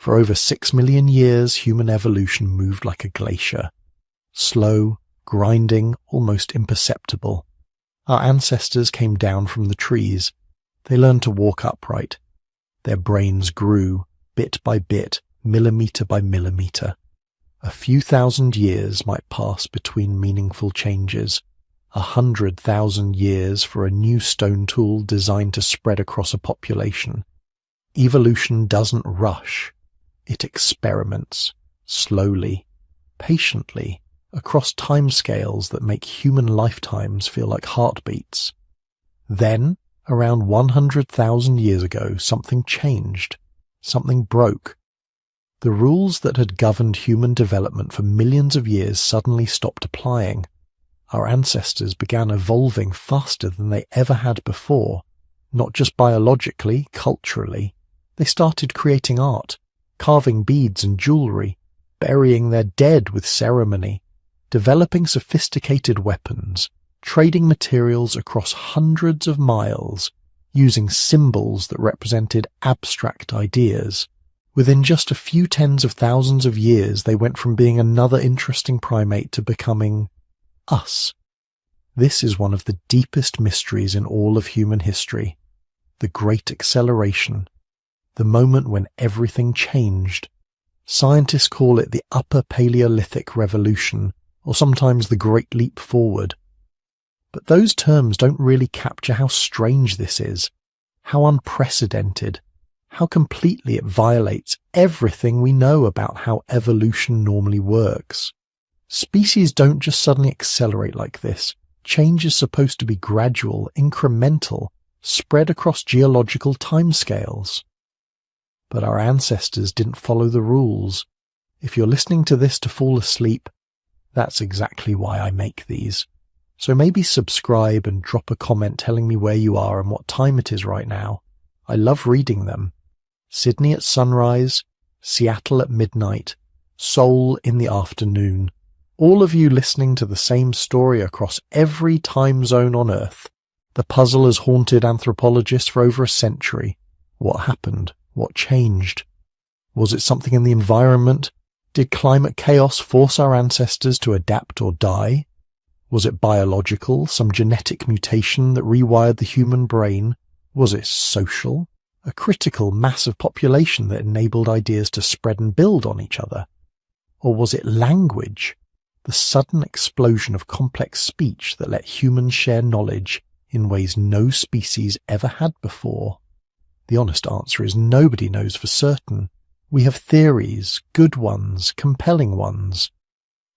For over 6 million years, human evolution moved like a glacier. Slow, grinding, almost imperceptible. Our ancestors came down from the trees. They learned to walk upright. Their brains grew, bit by bit, millimeter by millimeter. A few thousand years might pass between meaningful changes. 100,000 years for a new stone tool designed to spread across a population. Evolution doesn't rush. It experiments, slowly, patiently, across timescales that make human lifetimes feel like heartbeats. Then, around 100,000 years ago, something changed. Something broke. The rules that had governed human development for millions of years suddenly stopped applying. Our ancestors began evolving faster than they ever had before, not just biologically, culturally. They started creating art, carving beads and jewelry, burying their dead with ceremony, developing sophisticated weapons, trading materials across hundreds of miles, using symbols that represented abstract ideas. Within just a few tens of thousands of years, they went from being another interesting primate to becoming us. This is one of the deepest mysteries in all of human history. The Great Acceleration. The moment when everything changed. Scientists call it the Upper Paleolithic Revolution, or sometimes the Great Leap Forward. But those terms don't really capture how strange this is, how unprecedented, how completely it violates everything we know about how evolution normally works. Species don't just suddenly accelerate like this. Change is supposed to be gradual, incremental, spread across geological timescales. But our ancestors didn't follow the rules. If you're listening to this to fall asleep, that's exactly why I make these. So maybe subscribe and drop a comment telling me where you are and what time it is right now. I love reading them. Sydney at sunrise, Seattle at midnight, Seoul in the afternoon. All of you listening to the same story across every time zone on Earth. The puzzle has haunted anthropologists for over a century. What happened? What changed? Was it something in the environment? Did climate chaos force our ancestors to adapt or die? Was it biological, some genetic mutation that rewired the human brain? Was it social? A critical mass of population that enabled ideas to spread and build on each other? Or was it language? The sudden explosion of complex speech that let humans share knowledge in ways no species ever had before? The honest answer is nobody knows for certain. We have theories, good ones, compelling ones.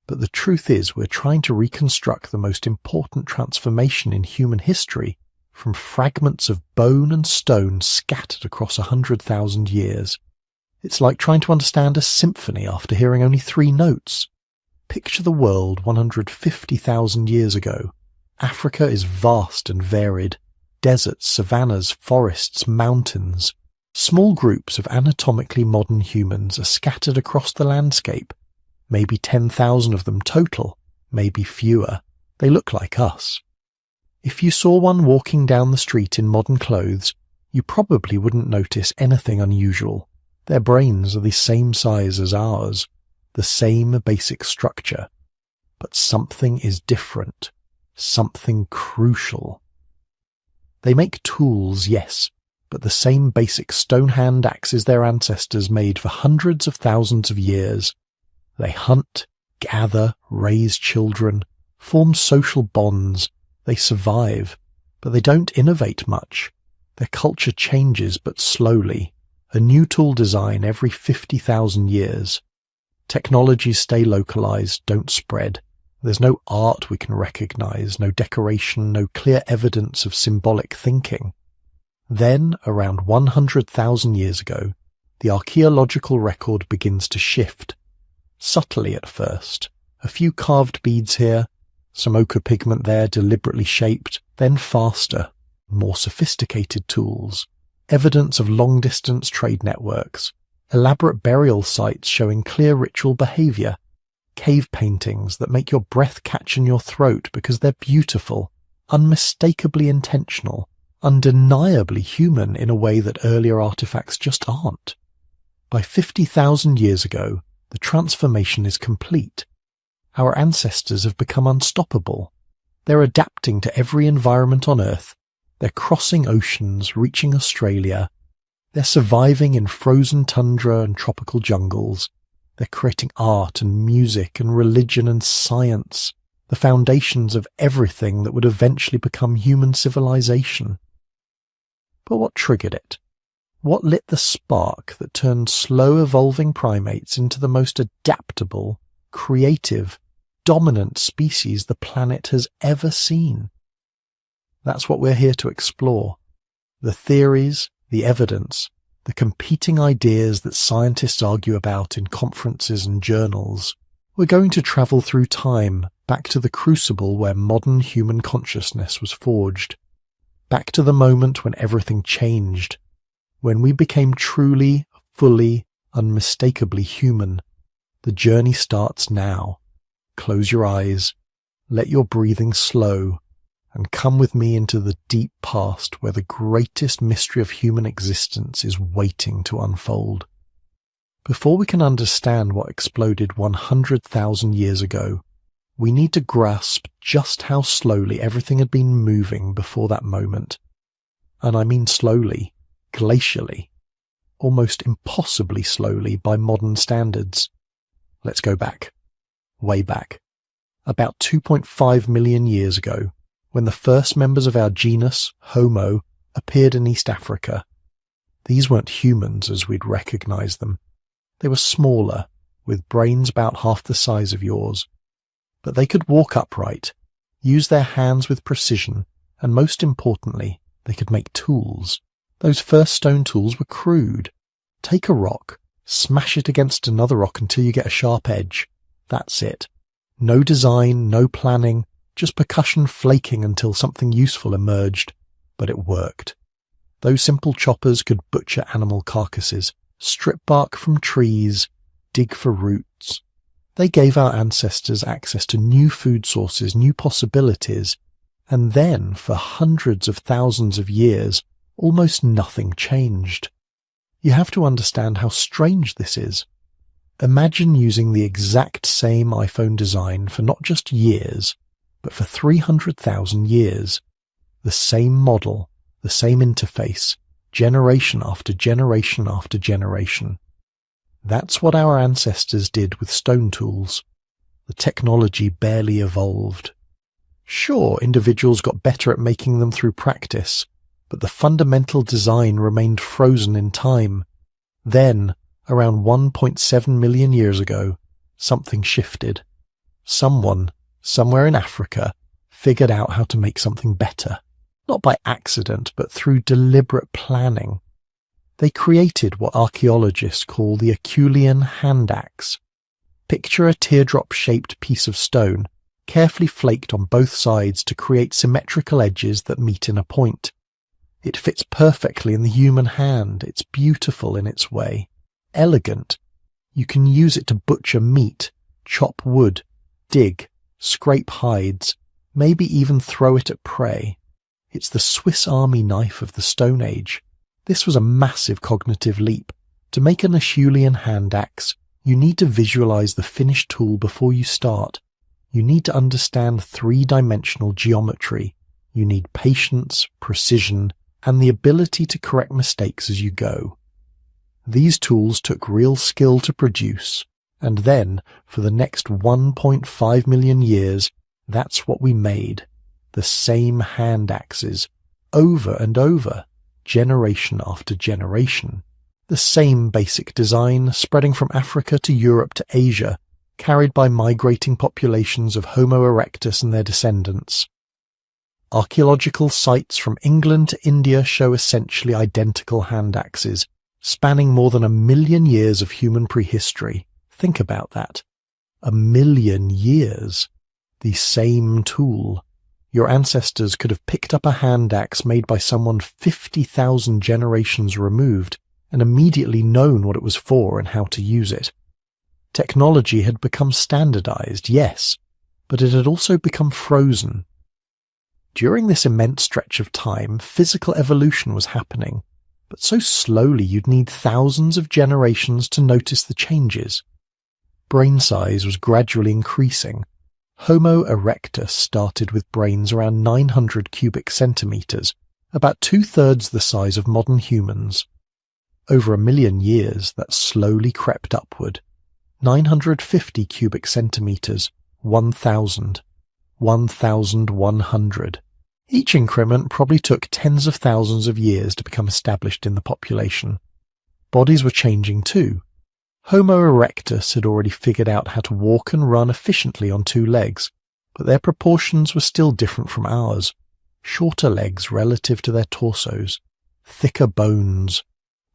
But the truth is we're trying to reconstruct the most important transformation in human history from fragments of bone and stone scattered across 100,000 years. It's like trying to understand a symphony after hearing only 3 notes. Picture the world 150,000 years ago. Africa is vast and varied. Deserts, savannas, forests, mountains. Small groups of anatomically modern humans are scattered across the landscape. Maybe 10,000 of them total, maybe fewer. They look like us. If you saw one walking down the street in modern clothes, you probably wouldn't notice anything unusual. Their brains are the same size as ours, the same basic structure. But something is different, something crucial. They make tools, yes, but the same basic stone hand axes their ancestors made for hundreds of thousands of years. They hunt, gather, raise children, form social bonds. They survive, but they don't innovate much. Their culture changes, but slowly. A new tool design every 50,000 years. Technologies stay localized, don't spread. There's no art we can recognize, no decoration, no clear evidence of symbolic thinking. Then, around 100,000 years ago, the archaeological record begins to shift. Subtly at first. A few carved beads here, some ochre pigment there deliberately shaped, then faster, more sophisticated tools. Evidence of long-distance trade networks. Elaborate burial sites showing clear ritual behavior. Cave paintings that make your breath catch in your throat because they're beautiful, unmistakably intentional, undeniably human in a way that earlier artifacts just aren't. By 50,000 years ago, the transformation is complete. Our ancestors have become unstoppable. They're adapting to every environment on Earth. They're crossing oceans, reaching Australia. They're surviving in frozen tundra and tropical jungles. They're creating art and music and religion and science, the foundations of everything that would eventually become human civilization. But what triggered it? What lit the spark that turned slow-evolving primates into the most adaptable, creative, dominant species the planet has ever seen? That's what we're here to explore. The theories, the evidence, the competing ideas that scientists argue about in conferences and journals. We're going to travel through time, back to the crucible where modern human consciousness was forged. Back to the moment when everything changed. When we became truly, fully, unmistakably human. The journey starts now. Close your eyes, let your breathing slow, and come with me into the deep past where the greatest mystery of human existence is waiting to unfold. Before we can understand what exploded 100,000 years ago, we need to grasp just how slowly everything had been moving before that moment. And I mean slowly. Glacially, almost impossibly slowly by modern standards. Let's go back, way back, about 2.5 million years ago, when the first members of our genus, Homo, appeared in East Africa. These weren't humans as we'd recognize them. They were smaller, with brains about half the size of yours. But they could walk upright, use their hands with precision, and most importantly, they could make tools. Those first stone tools were crude. Take a rock, smash it against another rock until you get a sharp edge. That's it. No design, no planning, just percussion flaking until something useful emerged. But it worked. Those simple choppers could butcher animal carcasses, strip bark from trees, dig for roots. They gave our ancestors access to new food sources, new possibilities, and then, for hundreds of thousands of years, almost nothing changed. You have to understand how strange this is. Imagine using the exact same iPhone design for not just years, but for 300,000 years. The same model, the same interface, generation after generation after generation. That's what our ancestors did with stone tools. The technology barely evolved. Sure, individuals got better at making them through practice, but the fundamental design remained frozen in time. Then, around 1.7 million years ago, something shifted. Someone, somewhere in Africa, figured out how to make something better. Not by accident, but through deliberate planning. They created what archaeologists call the Acheulean hand axe. Picture a teardrop-shaped piece of stone, carefully flaked on both sides to create symmetrical edges that meet in a point. It fits perfectly in the human hand. It's beautiful in its way. Elegant. You can use it to butcher meat, chop wood, dig, scrape hides, maybe even throw it at prey. It's the Swiss Army knife of the Stone Age. This was a massive cognitive leap. To make an Acheulean hand axe, you need to visualize the finished tool before you start. You need to understand three-dimensional geometry. You need patience, precision, and the ability to correct mistakes as you go. These tools took real skill to produce, and then, for the next 1.5 million years, that's what we made. The same hand axes, over and over, generation after generation. The same basic design, spreading from Africa to Europe to Asia, carried by migrating populations of Homo erectus and their descendants. Archaeological sites from England to India show essentially identical hand axes, spanning more than 1 million years of human prehistory. Think about that. 1 million years. The same tool. Your ancestors could have picked up a hand axe made by someone 50,000 generations removed and immediately known what it was for and how to use it. Technology had become standardized, yes, but it had also become frozen. During this immense stretch of time, physical evolution was happening. but so slowly you'd need thousands of generations to notice the changes. Brain size was gradually increasing. Homo erectus started with brains around 900 cubic centimeters, about 2/3 the size of modern humans. Over 1,000,000 years, that slowly crept upward. 950 cubic centimeters, 1,000, 1,100. Each increment probably took tens of thousands of years to become established in the population. Bodies were changing too. Homo erectus had already figured out how to walk and run efficiently on 2 legs, but their proportions were still different from ours. Shorter legs relative to their torsos, thicker bones,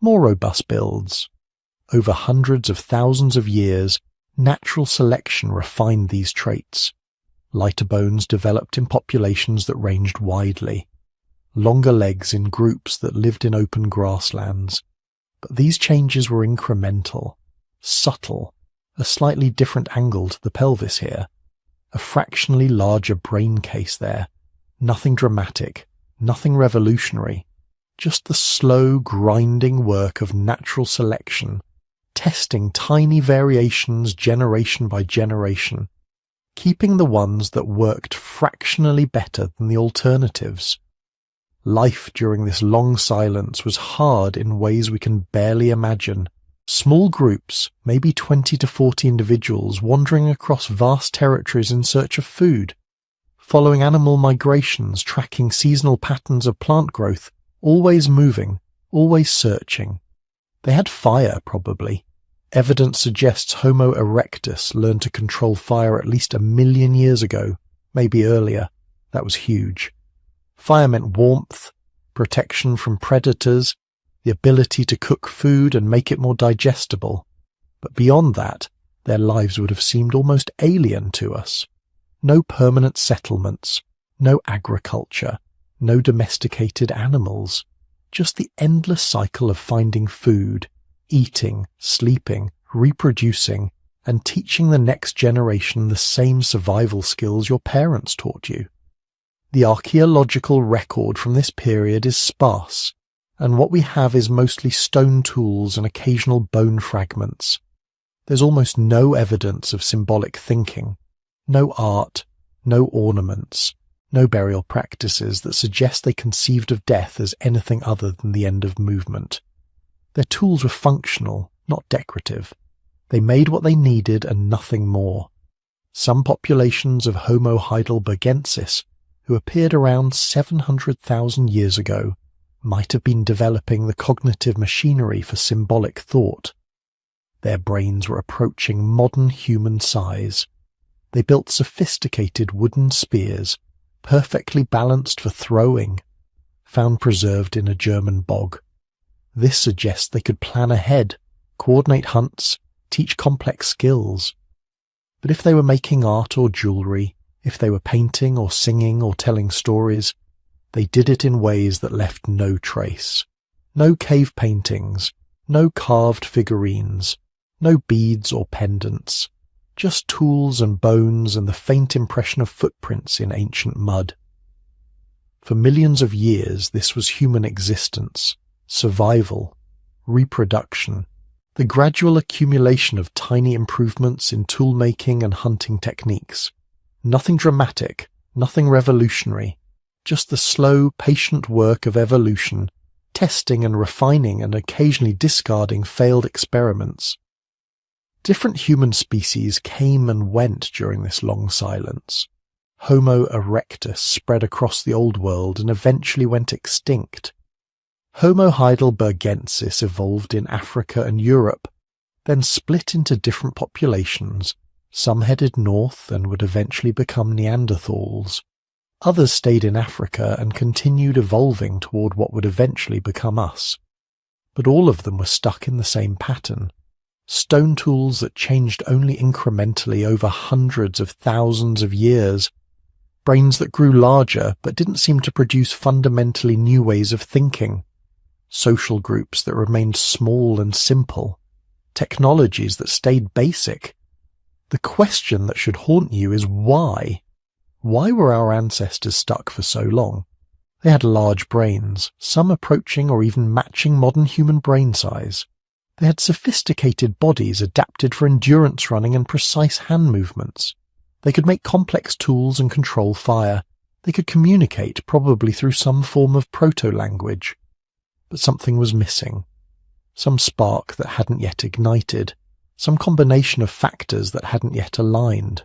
more robust builds. Over hundreds of thousands of years, natural selection refined these traits. Lighter bones developed in populations that ranged widely. Longer legs in groups that lived in open grasslands. But these changes were incremental, subtle, a slightly different angle to the pelvis here, a fractionally larger brain case there. Nothing dramatic, nothing revolutionary, just the slow, grinding work of natural selection, testing tiny variations generation by generation, keeping the ones that worked fractionally better than the alternatives. Life during this long silence was hard in ways we can barely imagine. Small groups, maybe 20 to 40 individuals, wandering across vast territories in search of food, following animal migrations, tracking seasonal patterns of plant growth, always moving, always searching. They had fire, probably. Evidence suggests Homo erectus learned to control fire at least 1,000,000 years ago, maybe earlier. That was huge. Fire meant warmth, protection from predators, the ability to cook food and make it more digestible. But beyond that, their lives would have seemed almost alien to us. No permanent settlements, no agriculture, no domesticated animals, just the endless cycle of finding food, eating, sleeping, reproducing, and teaching the next generation the same survival skills your parents taught you. The archaeological record from this period is sparse, and what we have is mostly stone tools and occasional bone fragments. There's almost no evidence of symbolic thinking, no art, no ornaments, no burial practices that suggest they conceived of death as anything other than the end of movement. Their tools were functional, not decorative. They made what they needed and nothing more. Some populations of Homo heidelbergensis, who appeared around 700,000 years ago, might have been developing the cognitive machinery for symbolic thought. Their brains were approaching modern human size. They built sophisticated wooden spears, perfectly balanced for throwing, found preserved in a German bog. This suggests they could plan ahead, coordinate hunts, teach complex skills. But if they were making art or jewelry, if they were painting or singing or telling stories, they did it in ways that left no trace. No cave paintings, no carved figurines, no beads or pendants, just tools and bones and the faint impression of footprints in ancient mud. For millions of years this was human existence, survival, reproduction, the gradual accumulation of tiny improvements in tool-making and hunting techniques. Nothing dramatic, nothing revolutionary, just the slow, patient work of evolution, testing and refining and occasionally discarding failed experiments. Different human species came and went during this long silence. Homo erectus spread across the Old World and eventually went extinct. Homo heidelbergensis evolved in Africa and Europe, then split into different populations. Some headed north and would eventually become Neanderthals. Others stayed in Africa and continued evolving toward what would eventually become us. But all of them were stuck in the same pattern. Stone tools that changed only incrementally over hundreds of thousands of years. Brains that grew larger but didn't seem to produce fundamentally new ways of thinking. Social groups that remained small and simple. Technologies that stayed basic. The question that should haunt you is why? Why were our ancestors stuck for so long? They had large brains, some approaching or even matching modern human brain size. They had sophisticated bodies adapted for endurance running and precise hand movements. They could make complex tools and control fire. They could communicate, probably through some form of proto-language. But something was missing. Some spark that hadn't yet ignited. Some combination of factors that hadn't yet aligned.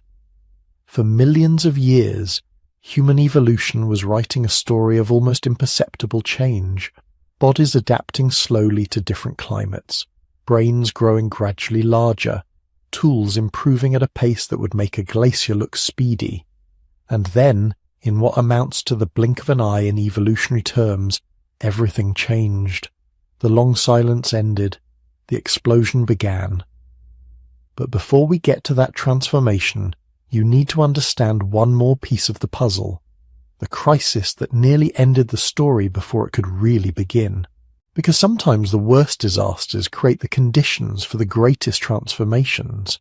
For millions of years, human evolution was writing a story of almost imperceptible change, bodies adapting slowly to different climates, brains growing gradually larger, tools improving at a pace that would make a glacier look speedy. And then, in what amounts to the blink of an eye in evolutionary terms, everything changed. The long silence ended. The explosion began. But before we get to that transformation, you need to understand one more piece of the puzzle, the crisis that nearly ended the story before it could really begin. Because sometimes the worst disasters create the conditions for the greatest transformations.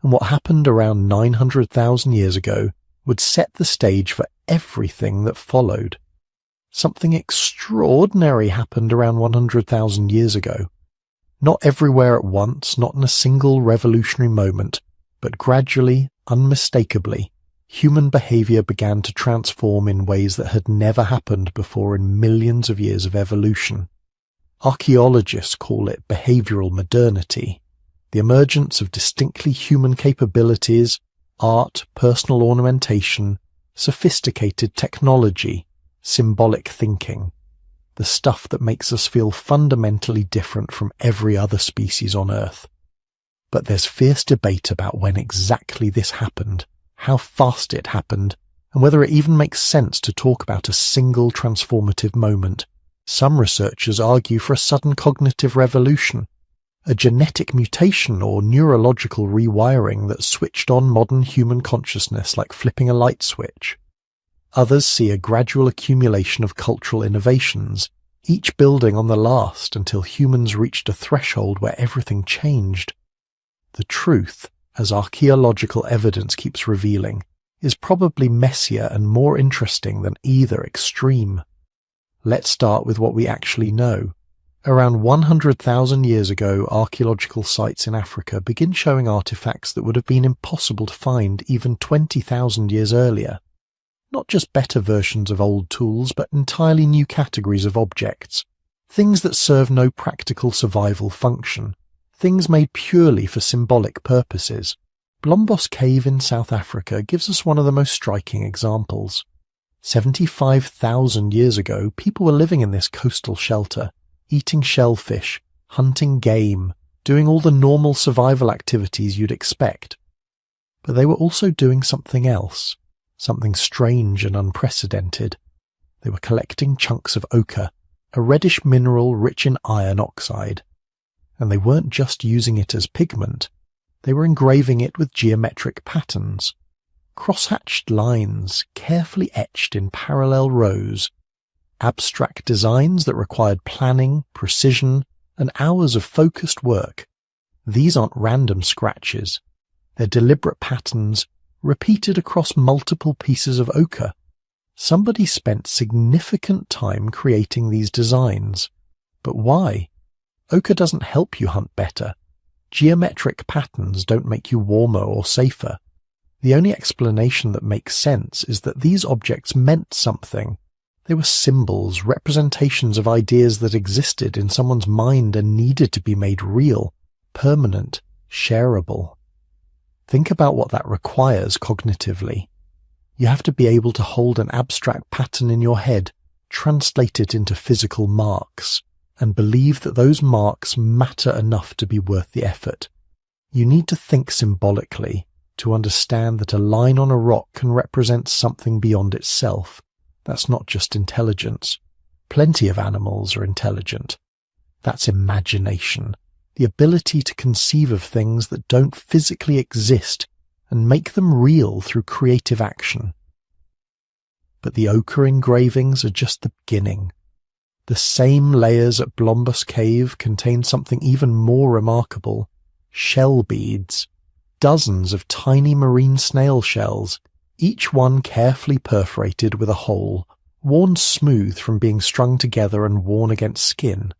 And what happened around 900,000 years ago would set the stage for everything that followed. Something extraordinary happened around 100,000 years ago. Not everywhere at once, not in a single revolutionary moment, but gradually, unmistakably, human behavior began to transform in ways that had never happened before in millions of years of evolution. Archaeologists call it behavioral modernity, the emergence of distinctly human capabilities, art, personal ornamentation, sophisticated technology, symbolic thinking, the stuff that makes us feel fundamentally different from every other species on Earth. But there's fierce debate about when exactly this happened, how fast it happened, and whether it even makes sense to talk about a single transformative moment. Some researchers argue for a sudden cognitive revolution, a genetic mutation or neurological rewiring that switched on modern human consciousness like flipping a light switch. Others see a gradual accumulation of cultural innovations, each building on the last until humans reached a threshold where everything changed. The truth, as archaeological evidence keeps revealing, is probably messier and more interesting than either extreme. Let's start with what we actually know. Around 100,000 years ago, archaeological sites in Africa begin showing artifacts that would have been impossible to find even 20,000 years earlier. Not just better versions of old tools, but entirely new categories of objects. Things that serve no practical survival function. Things made purely for symbolic purposes. Blombos Cave in South Africa gives us one of the most striking examples. 75,000 years ago, people were living in this coastal shelter, eating shellfish, hunting game, doing all the normal survival activities you'd expect. But they were also doing something else, something strange and unprecedented. They were collecting chunks of ochre, a reddish mineral rich in iron oxide. And they weren't just using it as pigment, they were engraving it with geometric patterns. Cross-hatched lines, carefully etched in parallel rows, abstract designs that required planning, precision, and hours of focused work. These aren't random scratches. They're deliberate patterns, repeated across multiple pieces of ochre. Somebody spent significant time creating these designs. But why? Ochre doesn't help you hunt better. Geometric patterns don't make you warmer or safer. The only explanation that makes sense is that these objects meant something. They were symbols, representations of ideas that existed in someone's mind and needed to be made real, permanent, shareable. Think about what that requires cognitively. You have to be able to hold an abstract pattern in your head, translate it into physical marks, and believe that those marks matter enough to be worth the effort. You need to think symbolically, to understand that a line on a rock can represent something beyond itself. That's not just intelligence. Plenty of animals are intelligent. That's imagination, the ability to conceive of things that don't physically exist and make them real through creative action. But the ochre engravings are just the beginning. The same layers at Blombos Cave contain something even more remarkable, shell beads. Dozens of tiny marine snail shells, each one carefully perforated with a hole, worn smooth from being strung together and worn against skin.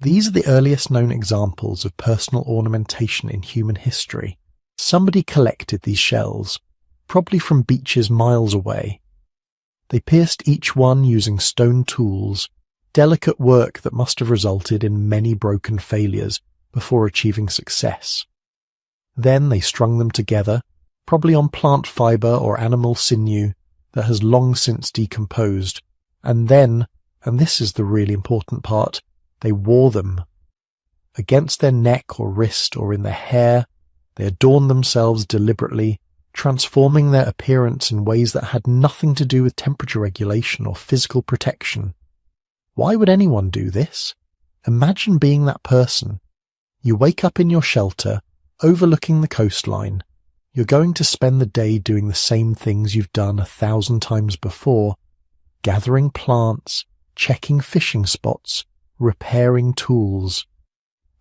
These are the earliest known examples of personal ornamentation in human history. Somebody collected these shells, probably from beaches miles away. They pierced each one using stone tools, delicate work that must have resulted in many broken failures before achieving success. Then they strung them together, probably on plant fibre or animal sinew that has long since decomposed, and then, and this is the really important part, they wore them. Against their neck or wrist or in their hair, they adorned themselves deliberately, transforming their appearance in ways that had nothing to do with temperature regulation or physical protection. Why would anyone do this? Imagine being that person. You wake up in your shelter, overlooking the coastline. You're going to spend the day doing the same things you've done 1,000 times before, gathering plants, checking fishing spots, repairing tools.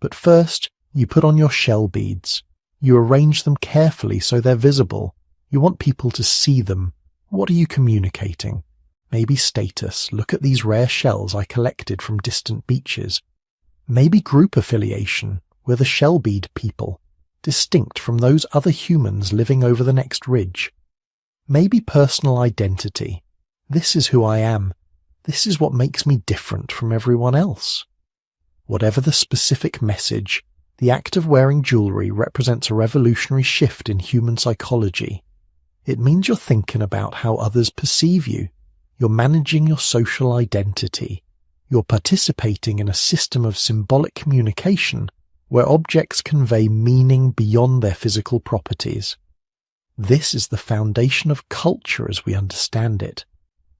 But first, you put on your shell beads. You arrange them carefully so they're visible. You want people to see them. What are you communicating? Maybe status. Look at these rare shells I collected from distant beaches. Maybe group affiliation. We're the shell bead people, distinct from those other humans living over the next ridge. Maybe personal identity. This is who I am. This is what makes me different from everyone else. Whatever the specific message, the act of wearing jewelry represents a revolutionary shift in human psychology. It means you're thinking about how others perceive you. You're managing your social identity. You're participating in a system of symbolic communication where objects convey meaning beyond their physical properties. This is the foundation of culture as we understand it.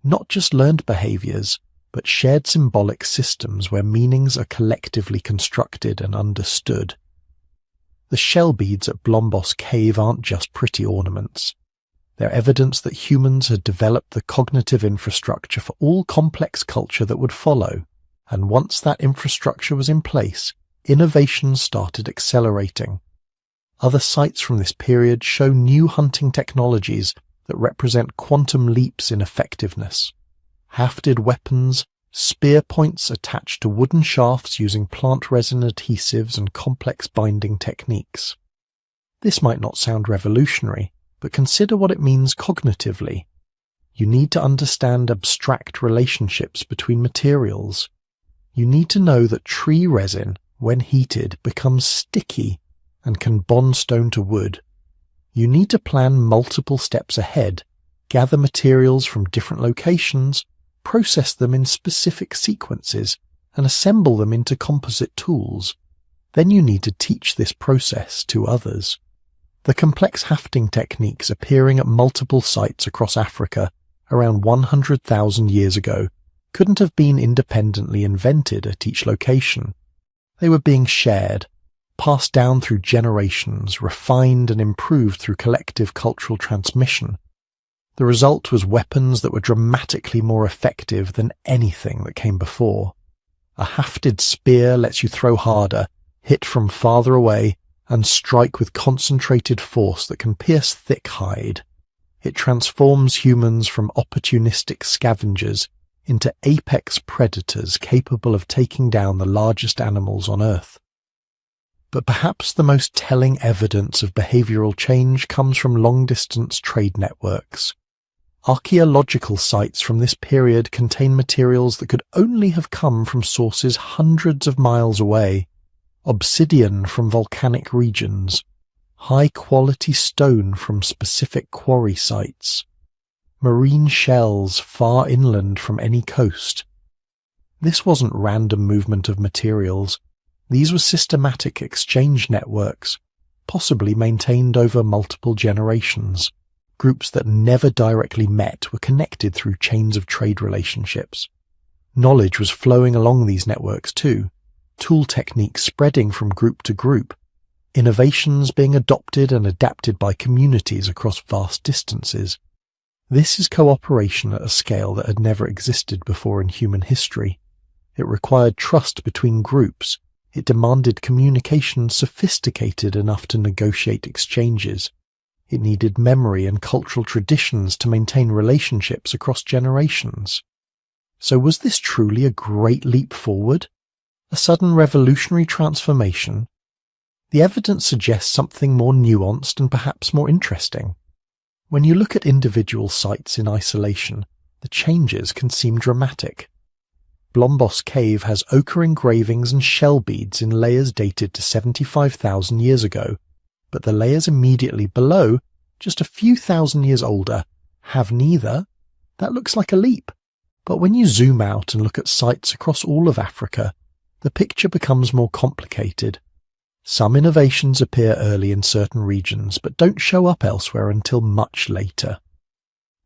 Not just learned behaviors, but shared symbolic systems where meanings are collectively constructed and understood. The shell beads at Blombos Cave aren't just pretty ornaments. They're evidence that humans had developed the cognitive infrastructure for all complex culture that would follow, and once that infrastructure was in place, innovation started accelerating. Other sites from this period show new hunting technologies that represent quantum leaps in effectiveness. Hafted weapons, spear points attached to wooden shafts using plant resin adhesives and complex binding techniques. This might not sound revolutionary, but consider what it means cognitively. You need to understand abstract relationships between materials. You need to know that tree resin, when heated, becomes sticky and can bond stone to wood. You need to plan multiple steps ahead, gather materials from different locations, process them in specific sequences, and assemble them into composite tools. Then you need to teach this process to others. The complex hafting techniques appearing at multiple sites across Africa around 100,000 years ago couldn't have been independently invented at each location. They were being shared, passed down through generations, refined and improved through collective cultural transmission. The result was weapons that were dramatically more effective than anything that came before. A hafted spear lets you throw harder, hit from farther away, and strike with concentrated force that can pierce thick hide. It transforms humans from opportunistic scavengers into apex predators capable of taking down the largest animals on Earth. But perhaps the most telling evidence of behavioral change comes from long-distance trade networks. Archaeological sites from this period contain materials that could only have come from sources hundreds of miles away. Obsidian from volcanic regions, high-quality stone from specific quarry sites, marine shells far inland from any coast. This wasn't random movement of materials. These were systematic exchange networks, possibly maintained over multiple generations. Groups that never directly met were connected through chains of trade relationships. Knowledge was flowing along these networks too. Tool techniques spreading from group to group, innovations being adopted and adapted by communities across vast distances. This is cooperation at a scale that had never existed before in human history. It required trust between groups. It demanded communication sophisticated enough to negotiate exchanges. It needed memory and cultural traditions to maintain relationships across generations. So was this truly a great leap forward? A sudden revolutionary transformation? The evidence suggests something more nuanced and perhaps more interesting. When you look at individual sites in isolation, the changes can seem dramatic. Blombos Cave has ochre engravings and shell beads in layers dated to 75,000 years ago, but the layers immediately below, just a few thousand years older, have neither. That looks like a leap. But when you zoom out and look at sites across all of Africa, the picture becomes more complicated. Some innovations appear early in certain regions, but don't show up elsewhere until much later.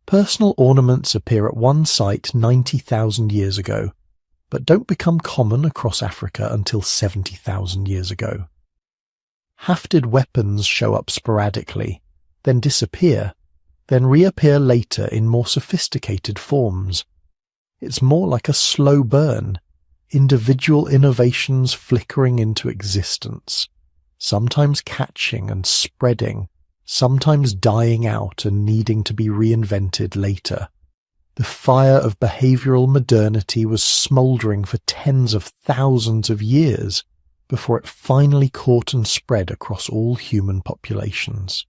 Personal ornaments appear at one site 90,000 years ago, but don't become common across Africa until 70,000 years ago. Hafted weapons show up sporadically, then disappear, then reappear later in more sophisticated forms. It's more like a slow burn, individual innovations flickering into existence, sometimes catching and spreading, sometimes dying out and needing to be reinvented later. The fire of behavioral modernity was smouldering for tens of thousands of years before it finally caught and spread across all human populations.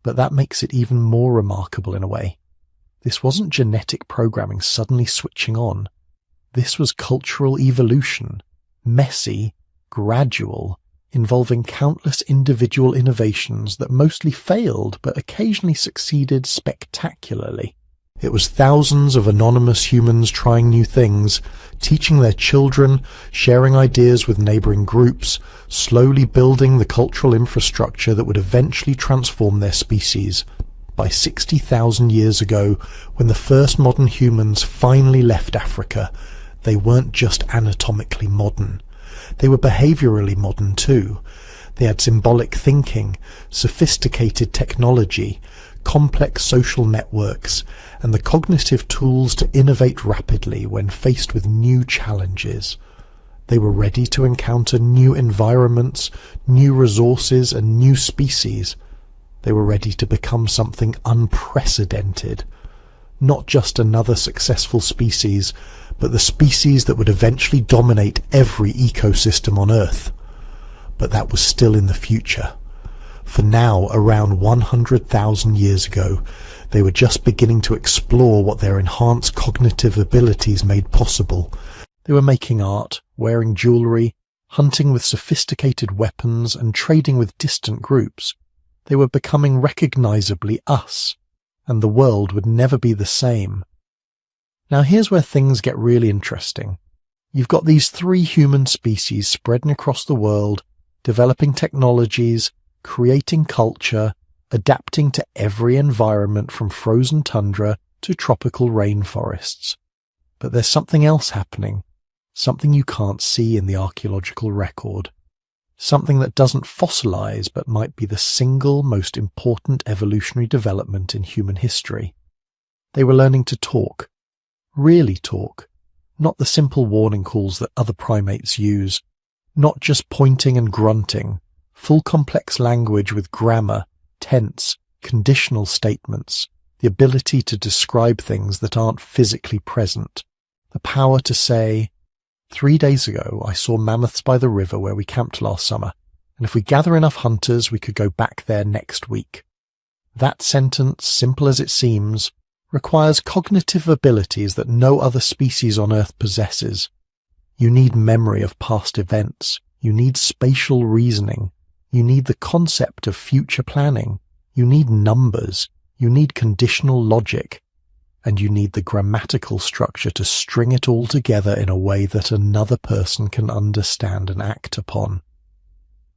But that makes it even more remarkable in a way. This wasn't genetic programming suddenly switching on. This was cultural evolution, messy, gradual, involving countless individual innovations that mostly failed but occasionally succeeded spectacularly. It was thousands of anonymous humans trying new things, teaching their children, sharing ideas with neighboring groups, slowly building the cultural infrastructure that would eventually transform their species. By 60,000 years ago, when the first modern humans finally left Africa, they weren't just anatomically modern. They were behaviorally modern too. They had symbolic thinking, sophisticated technology, complex social networks, and the cognitive tools to innovate rapidly when faced with new challenges. They were ready to encounter new environments, new resources, and new species. They were ready to become something unprecedented. Not just another successful species, but the species that would eventually dominate every ecosystem on Earth. But that was still in the future. For now, around 100,000 years ago, they were just beginning to explore what their enhanced cognitive abilities made possible. They were making art, wearing jewelry, hunting with sophisticated weapons, and trading with distant groups. They were becoming recognizably us, and the world would never be the same. Now here's where things get really interesting. You've got these three human species spreading across the world, developing technologies, creating culture, adapting to every environment from frozen tundra to tropical rainforests. But there's something else happening, something you can't see in the archaeological record, something that doesn't fossilize but might be the single most important evolutionary development in human history. They were learning to talk, really talk, not the simple warning calls that other primates use, not just pointing and grunting, full complex language with grammar, tense, conditional statements, the ability to describe things that aren't physically present, the power to say, 3 days ago I saw mammoths by the river where we camped last summer, and if we gather enough hunters we could go back there next week. That sentence, simple as it seems, requires cognitive abilities that no other species on Earth possesses. You need memory of past events, you need spatial reasoning, you need the concept of future planning, you need numbers, you need conditional logic, and you need the grammatical structure to string it all together in a way that another person can understand and act upon.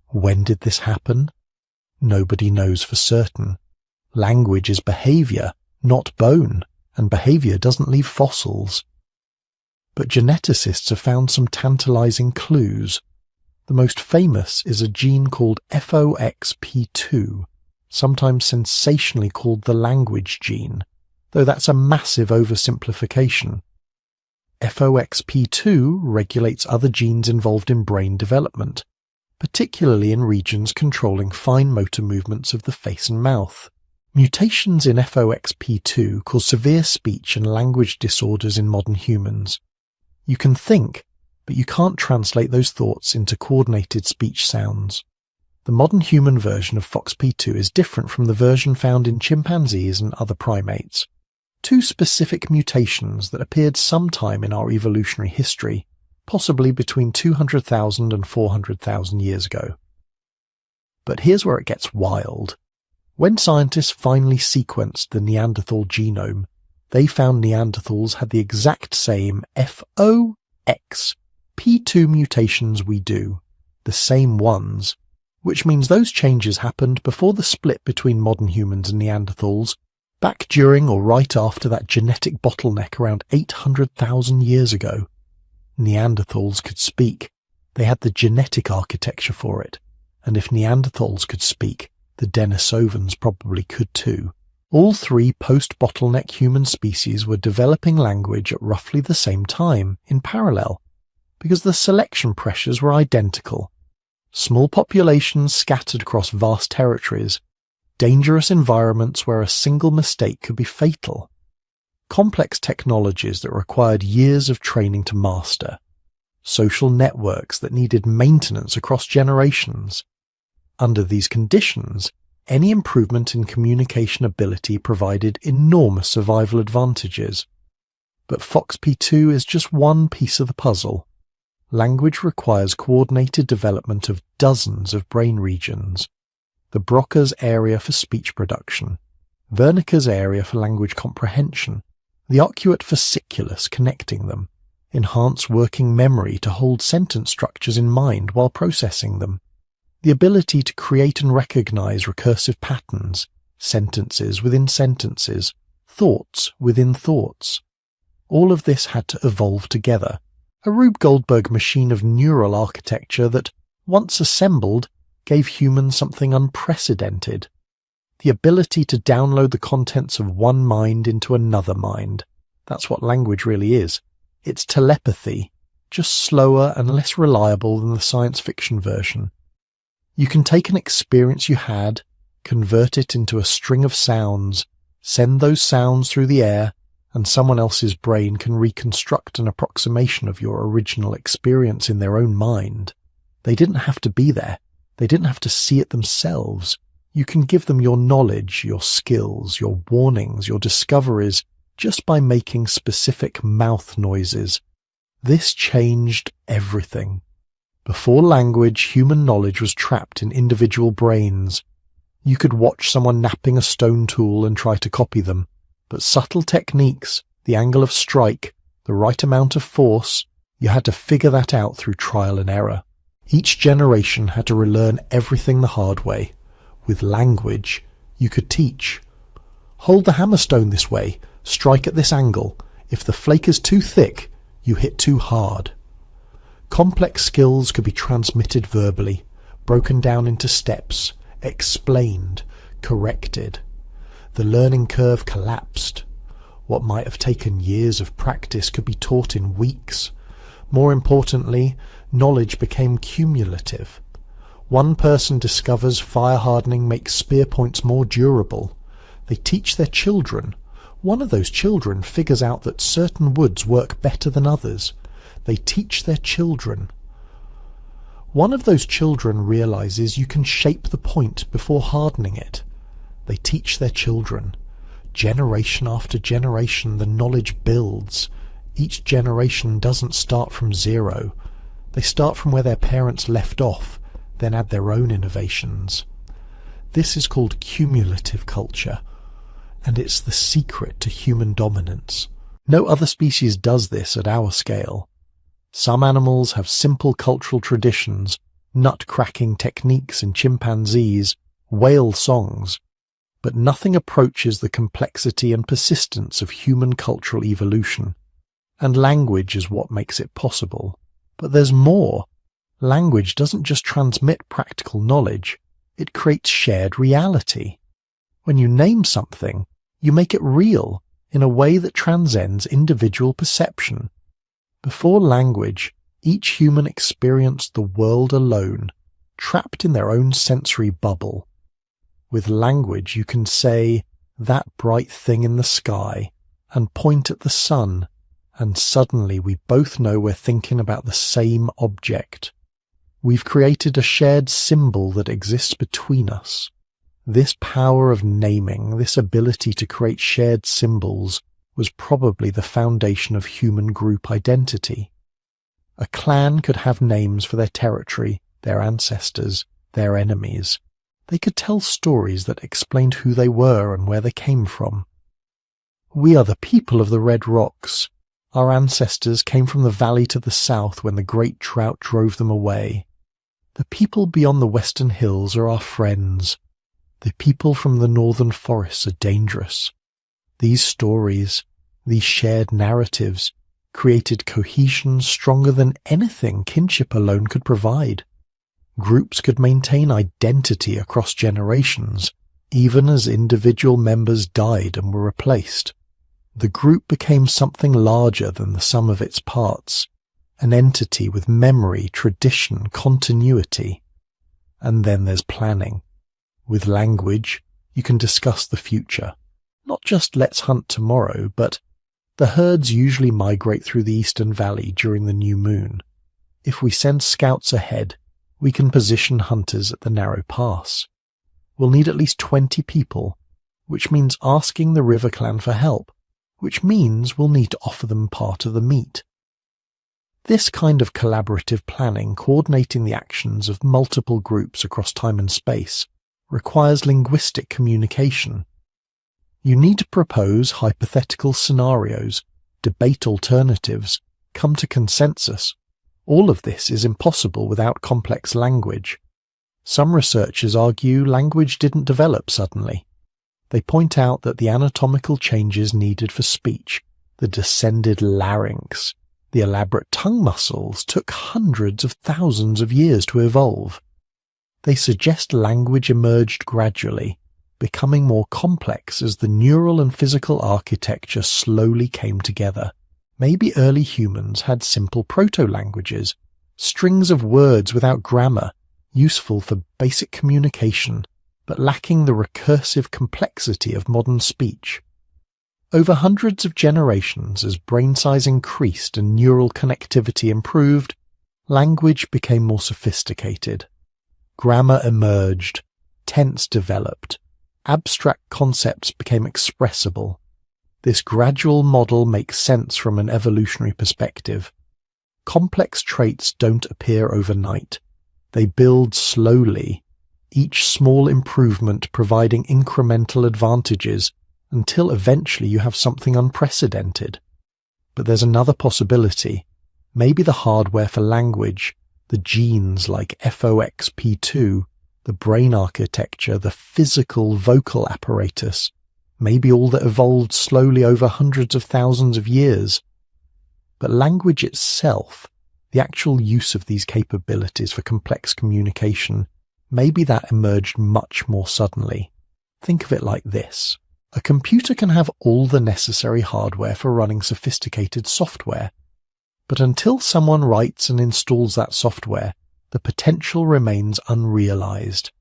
When did this happen? Nobody knows for certain. Language is behavior, not bone, and behavior doesn't leave fossils. But geneticists have found some tantalizing clues. The most famous is a gene called FOXP2, sometimes sensationally called the language gene, though that's a massive oversimplification. FOXP2 regulates other genes involved in brain development, particularly in regions controlling fine motor movements of the face and mouth. Mutations in FOXP2 cause severe speech and language disorders in modern humans. You can think, but you can't translate those thoughts into coordinated speech sounds. The modern human version of FOXP2 is different from the version found in chimpanzees and other primates. Two specific mutations that appeared sometime in our evolutionary history, possibly between 200,000 and 400,000 years ago. But here's where it gets wild. When scientists finally sequenced the Neanderthal genome, they found Neanderthals had the exact same FOXP2 mutations we do, the same ones, which means those changes happened before the split between modern humans and Neanderthals, back during or right after that genetic bottleneck around 800,000 years ago. Neanderthals could speak. They had the genetic architecture for it. And if Neanderthals could speak, the Denisovans probably could too. All three post-bottleneck human species were developing language at roughly the same time, in parallel, because the selection pressures were identical. Small populations scattered across vast territories, dangerous environments where a single mistake could be fatal. Complex technologies that required years of training to master. Social networks that needed maintenance across generations. Under these conditions, any improvement in communication ability provided enormous survival advantages. But FOXP2 is just one piece of the puzzle. Language requires coordinated development of dozens of brain regions. The Broca's area for speech production, Wernicke's area for language comprehension, the ocuate fasciculus connecting them, enhance working memory to hold sentence structures in mind while processing them, the ability to create and recognize recursive patterns, sentences within sentences, thoughts within thoughts. All of this had to evolve together, a Rube Goldberg machine of neural architecture that, once assembled, gave humans something unprecedented. The ability to download the contents of one mind into another mind. That's what language really is. It's telepathy, just slower and less reliable than the science fiction version. You can take an experience you had, convert it into a string of sounds, send those sounds through the air, and someone else's brain can reconstruct an approximation of your original experience in their own mind. They didn't have to be there. They didn't have to see it themselves. You can give them your knowledge, your skills, your warnings, your discoveries, just by making specific mouth noises. This changed everything. Before language, human knowledge was trapped in individual brains. You could watch someone napping a stone tool and try to copy them, but subtle techniques, the angle of strike, the right amount of force, you had to figure that out through trial and error. Each generation had to relearn everything the hard way. With language, you could teach. Hold the hammerstone this way, strike at this angle. If the flake is too thick, you hit too hard. Complex skills could be transmitted verbally, broken down into steps, explained, corrected. The learning curve collapsed. What might have taken years of practice could be taught in weeks. More importantly, knowledge became cumulative. One person discovers fire hardening makes spear points more durable. They teach their children. One of those children figures out that certain woods work better than others. They teach their children. One of those children realizes you can shape the point before hardening it. They teach their children. Generation after generation, the knowledge builds. Each generation doesn't start from zero. They start from where their parents left off, then add their own innovations. This is called cumulative culture, and it's the secret to human dominance. No other species does this at our scale. Some animals have simple cultural traditions, nut-cracking techniques in chimpanzees, whale songs, but nothing approaches the complexity and persistence of human cultural evolution. And language is what makes it possible. But there's more. Language doesn't just transmit practical knowledge, it creates shared reality. When you name something, you make it real in a way that transcends individual perception. Before language, each human experienced the world alone, trapped in their own sensory bubble. With language, you can say, "that bright thing in the sky," and point at the sun, and suddenly we both know we're thinking about the same object. We've created a shared symbol that exists between us. This power of naming, this ability to create shared symbols, was probably the foundation of human group identity. A clan could have names for their territory, their ancestors, their enemies. They could tell stories that explained who they were and where they came from. We are the people of the Red Rocks. Our ancestors came from the valley to the south when the great drought drove them away. The people beyond the western hills are our friends. The people from the northern forests are dangerous. These stories, these shared narratives, created cohesion stronger than anything kinship alone could provide. Groups could maintain identity across generations, even as individual members died and were replaced. The group became something larger than the sum of its parts, an entity with memory, tradition, continuity. And then there's planning. With language, you can discuss the future. Not just let's hunt tomorrow, but the herds usually migrate through the eastern valley during the new moon. If we send scouts ahead, we can position hunters at the narrow pass. We'll need at least 20 people, which means asking the River Clan for help, which means we'll need to offer them part of the meat. This kind of collaborative planning, coordinating the actions of multiple groups across time and space, requires linguistic communication. You need to propose hypothetical scenarios, debate alternatives, come to consensus. All of this is impossible without complex language. Some researchers argue language didn't develop suddenly. They point out that the anatomical changes needed for speech, the descended larynx, the elaborate tongue muscles, took hundreds of thousands of years to evolve. They suggest language emerged gradually, becoming more complex as the neural and physical architecture slowly came together. Maybe early humans had simple proto-languages, strings of words without grammar, useful for basic communication, but lacking the recursive complexity of modern speech. Over hundreds of generations, as brain size increased and neural connectivity improved, language became more sophisticated. Grammar emerged, tense developed, abstract concepts became expressible. This gradual model makes sense from an evolutionary perspective. Complex traits don't appear overnight. They build slowly, each small improvement providing incremental advantages until eventually you have something unprecedented. But there's another possibility. Maybe the hardware for language, the genes like FOXP2, the brain architecture, the physical vocal apparatus, maybe all that evolved slowly over hundreds of thousands of years. But language itself, the actual use of these capabilities for complex communication, maybe that emerged much more suddenly. Think of it like this. A computer can have all the necessary hardware for running sophisticated software, but until someone writes and installs that software, the potential remains unrealized.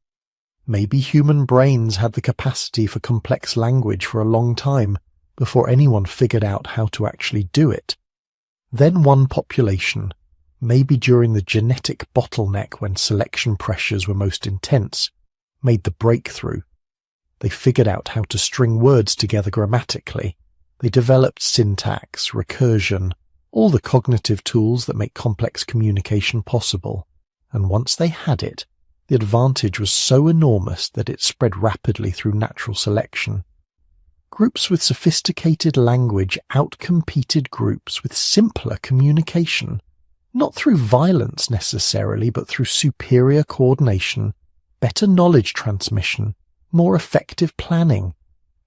Maybe human brains had the capacity for complex language for a long time before anyone figured out how to actually do it. Then one population, maybe during the genetic bottleneck when selection pressures were most intense, made the breakthrough. They figured out how to string words together grammatically. They developed syntax, recursion, all the cognitive tools that make complex communication possible. And once they had it, the advantage was so enormous that it spread rapidly through natural selection. Groups with sophisticated language outcompeted groups with simpler communication, not through violence necessarily, but through superior coordination, better knowledge transmission, more effective planning.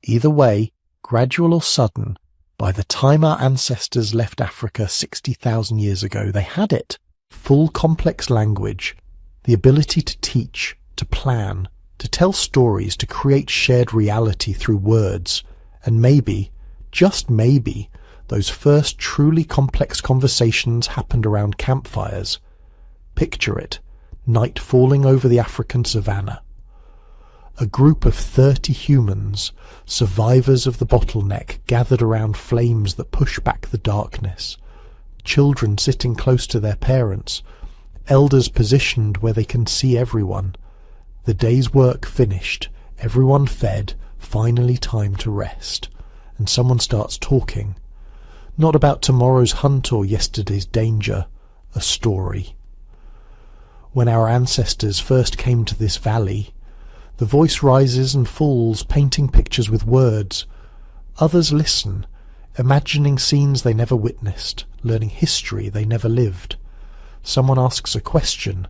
Either way, gradual or sudden, by the time our ancestors left Africa 60,000 years ago, they had it. Full complex language, the ability to teach, to plan, to tell stories, to create shared reality through words, and maybe, just maybe, those first truly complex conversations happened around campfires. Picture it, night falling over the African savannah. A group of 30 humans, survivors of the bottleneck, gathered around flames that push back the darkness. Children sitting close to their parents, elders positioned where they can see everyone. The day's work finished, everyone fed, finally time to rest. And someone starts talking. Not about tomorrow's hunt or yesterday's danger, a story. When our ancestors first came to this valley, the voice rises and falls, painting pictures with words. Others listen, imagining scenes they never witnessed, learning history they never lived. Someone asks a question.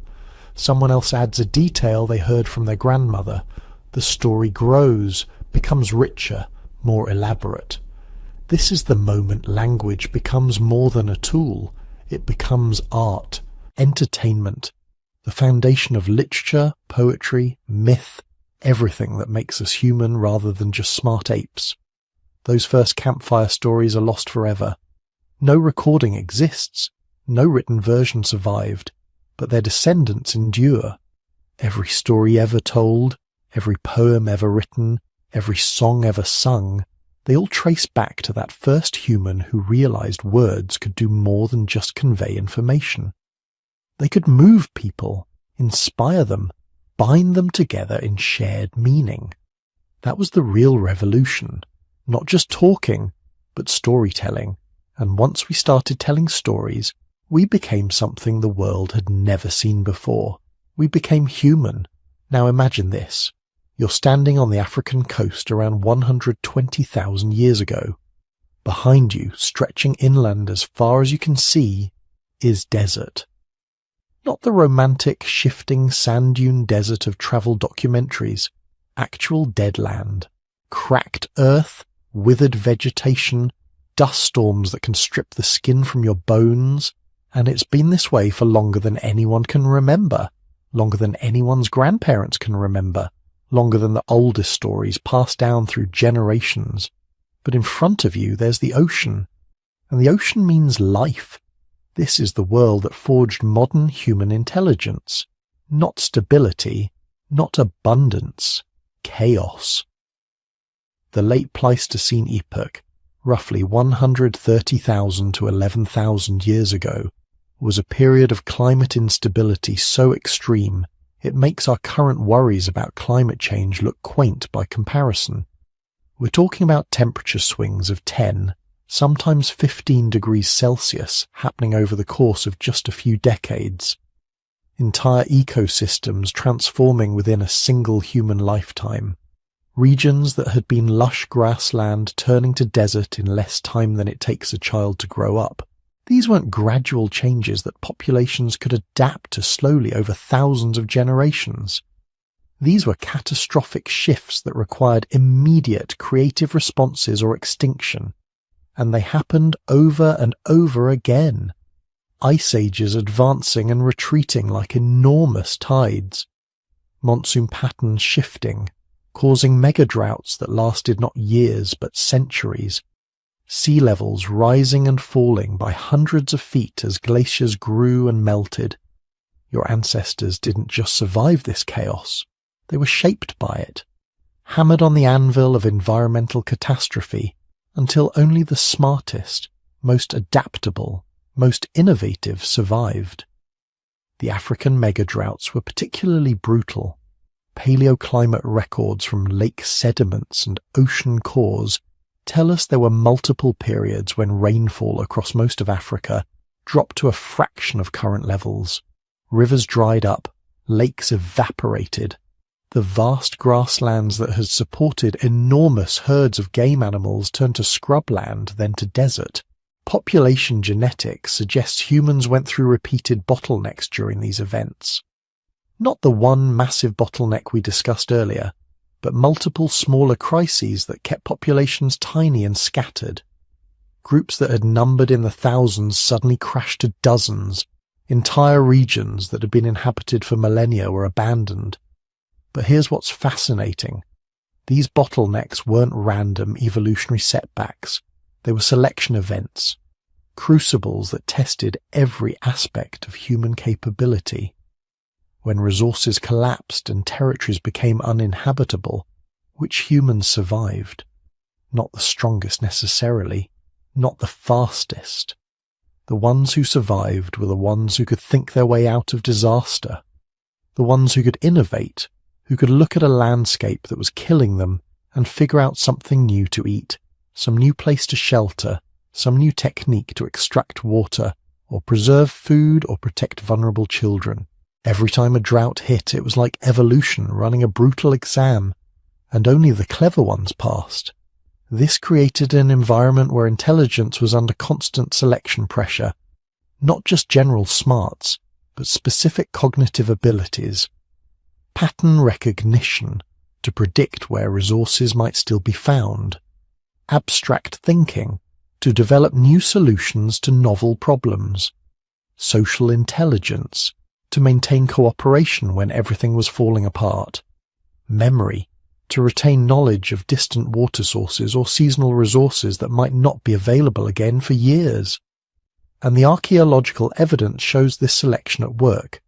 Someone else adds a detail they heard from their grandmother. The story grows, becomes richer, more elaborate. This is the moment language becomes more than a tool. It becomes art, entertainment, the foundation of literature, poetry, myth, everything that makes us human rather than just smart apes. Those first campfire stories are lost forever. No recording exists, no written version survived, but their descendants endure. Every story ever told, every poem ever written, every song ever sung, they all trace back to that first human who realized words could do more than just convey information. They could move people, inspire them, bind them together in shared meaning. That was the real revolution. Not just talking, but storytelling. And once we started telling stories, we became something the world had never seen before. We became human. Now imagine this. You're standing on the African coast around 120,000 years ago. Behind you, stretching inland as far as you can see, is desert. Not the romantic, shifting sand dune desert of travel documentaries. Actual dead land. Cracked earth, withered vegetation, dust storms that can strip the skin from your bones. And it's been this way for longer than anyone can remember. Longer than anyone's grandparents can remember. Longer than the oldest stories passed down through generations. But in front of you there's the ocean. And the ocean means life. This is the world that forged modern human intelligence. Not stability, not abundance, chaos. The late Pleistocene epoch, roughly 130,000 to 11,000 years ago, was a period of climate instability so extreme it makes our current worries about climate change look quaint by comparison. We're talking about temperature swings of 10, sometimes 15 degrees Celsius happening over the course of just a few decades. Entire ecosystems transforming within a single human lifetime. Regions that had been lush grassland turning to desert in less time than it takes a child to grow up. These weren't gradual changes that populations could adapt to slowly over thousands of generations. These were catastrophic shifts that required immediate creative responses or extinction. And they happened over and over again. Ice ages advancing and retreating like enormous tides. Monsoon patterns shifting, causing mega droughts that lasted not years but centuries. Sea levels rising and falling by hundreds of feet as glaciers grew and melted. Your ancestors didn't just survive this chaos. They were shaped by it, hammered on the anvil of environmental catastrophe, until only the smartest, most adaptable, most innovative survived. The African megadroughts were particularly brutal. Paleoclimate records from lake sediments and ocean cores tell us there were multiple periods when rainfall across most of Africa dropped to a fraction of current levels. Rivers dried up, lakes evaporated. The vast grasslands that had supported enormous herds of game animals turned to scrubland, then to desert. Population genetics suggests humans went through repeated bottlenecks during these events. Not the one massive bottleneck we discussed earlier, but multiple smaller crises that kept populations tiny and scattered. Groups that had numbered in the thousands suddenly crashed to dozens. Entire regions that had been inhabited for millennia were abandoned. But here's what's fascinating. These bottlenecks weren't random evolutionary setbacks. They were selection events, crucibles that tested every aspect of human capability. when resources collapsed and territories became uninhabitable, which humans survived? Not the strongest necessarily, not the fastest. The ones who survived were the ones who could think their way out of disaster, the ones who could innovate, who could look at a landscape that was killing them and figure out something new to eat, some new place to shelter, some new technique to extract water, or preserve food or protect vulnerable children. Every time a drought hit, it was like evolution running a brutal exam, and only the clever ones passed. This created an environment where intelligence was under constant selection pressure, not just general smarts, but specific cognitive abilities, pattern recognition to predict where resources might still be found, abstract thinking to develop new solutions to novel problems, social intelligence to maintain cooperation when everything was falling apart, memory to retain knowledge of distant water sources or seasonal resources that might not be available again for years. And the archaeological evidence shows this selection at work.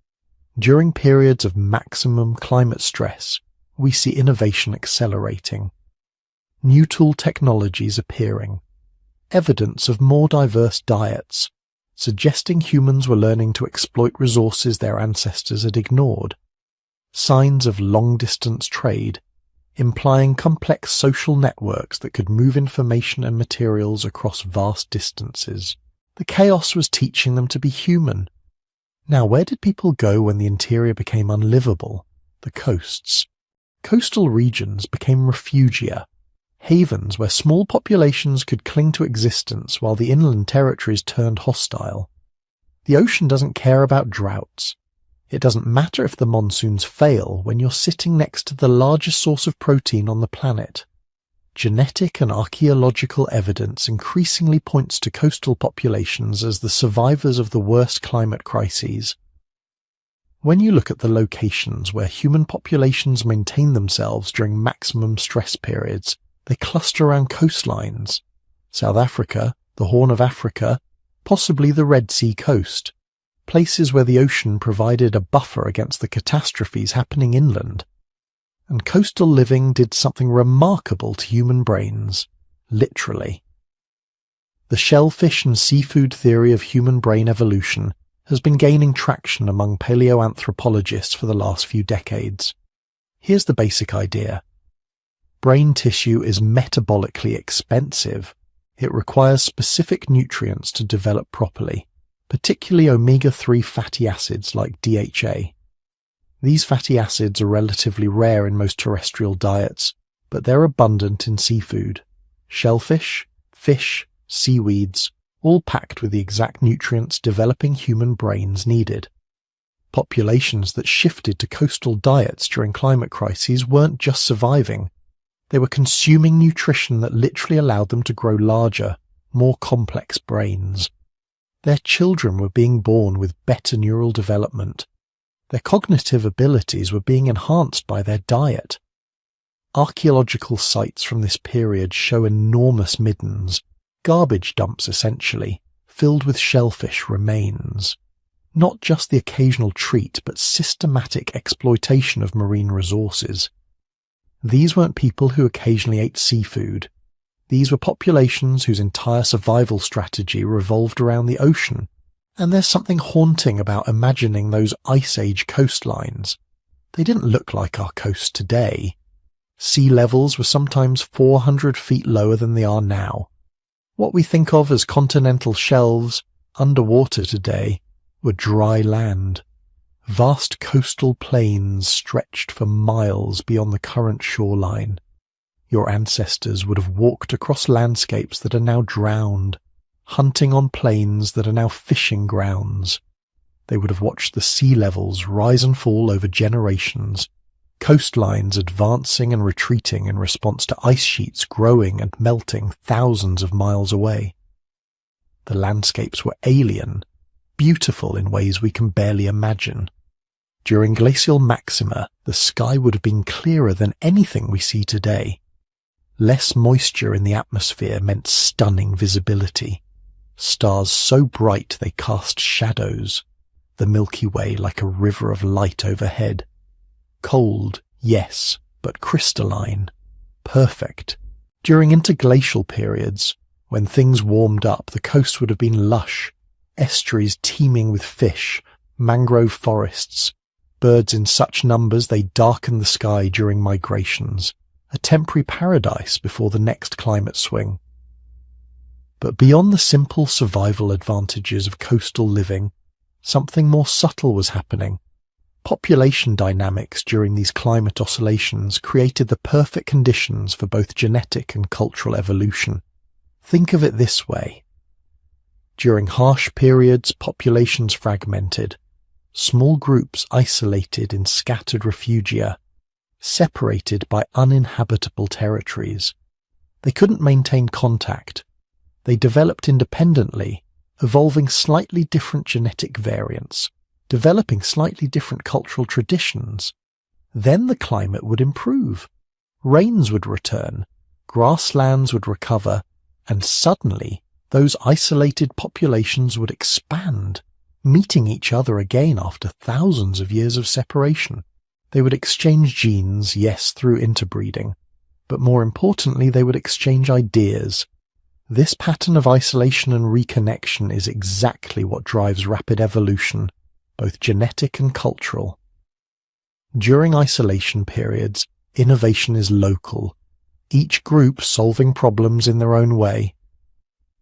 During periods of maximum climate stress, we see innovation accelerating, new tool technologies appearing, evidence of more diverse diets, suggesting humans were learning to exploit resources their ancestors had ignored, signs of long-distance trade, implying complex social networks that could move information and materials across vast distances. The chaos was teaching them to be human. Now, where did people go when the interior became unlivable? The coasts. Coastal regions became refugia, havens where small populations could cling to existence while the inland territories turned hostile. The ocean doesn't care about droughts. It doesn't matter if the monsoons fail when you're sitting next to the largest source of protein on the planet. Genetic and archaeological evidence increasingly points to coastal populations as the survivors of the worst climate crises. When you look at the locations where human populations maintain themselves during maximum stress periods, they cluster around coastlines. South Africa, the Horn of Africa, possibly the Red Sea coast, places where the ocean provided a buffer against the catastrophes happening inland. And coastal living did something remarkable to human brains, literally. The shellfish and seafood theory of human brain evolution has been gaining traction among paleoanthropologists for the last few decades. Here's the basic idea. Brain tissue is metabolically expensive. It requires specific nutrients to develop properly, particularly omega-3 fatty acids like DHA. These fatty acids are relatively rare in most terrestrial diets, but they're abundant in seafood. Shellfish, fish, seaweeds, all packed with the exact nutrients developing human brains needed. Populations that shifted to coastal diets during climate crises weren't just surviving. They were consuming nutrition that literally allowed them to grow larger, more complex brains. Their children were being born with better neural development. Their cognitive abilities were being enhanced by their diet. Archaeological sites from this period show enormous middens, garbage dumps essentially, filled with shellfish remains. Not just the occasional treat, but systematic exploitation of marine resources. These weren't people who occasionally ate seafood. These were populations whose entire survival strategy revolved around the ocean. And there's something haunting about imagining those Ice Age coastlines. They didn't look like our coasts today. Sea levels were sometimes 400 feet lower than they are now. What we think of as continental shelves, underwater today, were dry land. Vast coastal plains stretched for miles beyond the current shoreline. Your ancestors would have walked across landscapes that are now drowned, hunting on plains that are now fishing grounds. They would have watched the sea levels rise and fall over generations, coastlines advancing and retreating in response to ice sheets growing and melting thousands of miles away. The landscapes were alien, beautiful in ways we can barely imagine. During glacial maxima, the sky would have been clearer than anything we see today. Less moisture in the atmosphere meant stunning visibility. Stars so bright they cast shadows. the Milky Way like a river of light overhead. Cold, yes, but crystalline. Perfect. During interglacial periods, when things warmed up, the coast would have been lush, estuaries teeming with fish, mangrove forests, birds in such numbers they darkened the sky during migrations, a temporary paradise before the next climate swing. But beyond the simple survival advantages of coastal living, something more subtle was happening. Population dynamics during these climate oscillations created the perfect conditions for both genetic and cultural evolution. Think of it this way. During harsh periods, populations fragmented, small groups isolated in scattered refugia, separated by uninhabitable territories. They couldn't maintain contact. They developed independently, evolving slightly different genetic variants, developing slightly different cultural traditions. Then the climate would improve. Rains would return, grasslands would recover, and suddenly those isolated populations would expand, meeting each other again after thousands of years of separation. They would exchange genes, yes, through interbreeding, but more importantly, they would exchange ideas. This pattern of isolation and reconnection is exactly what drives rapid evolution, both genetic and cultural. During isolation periods, innovation is local, each group solving problems in their own way.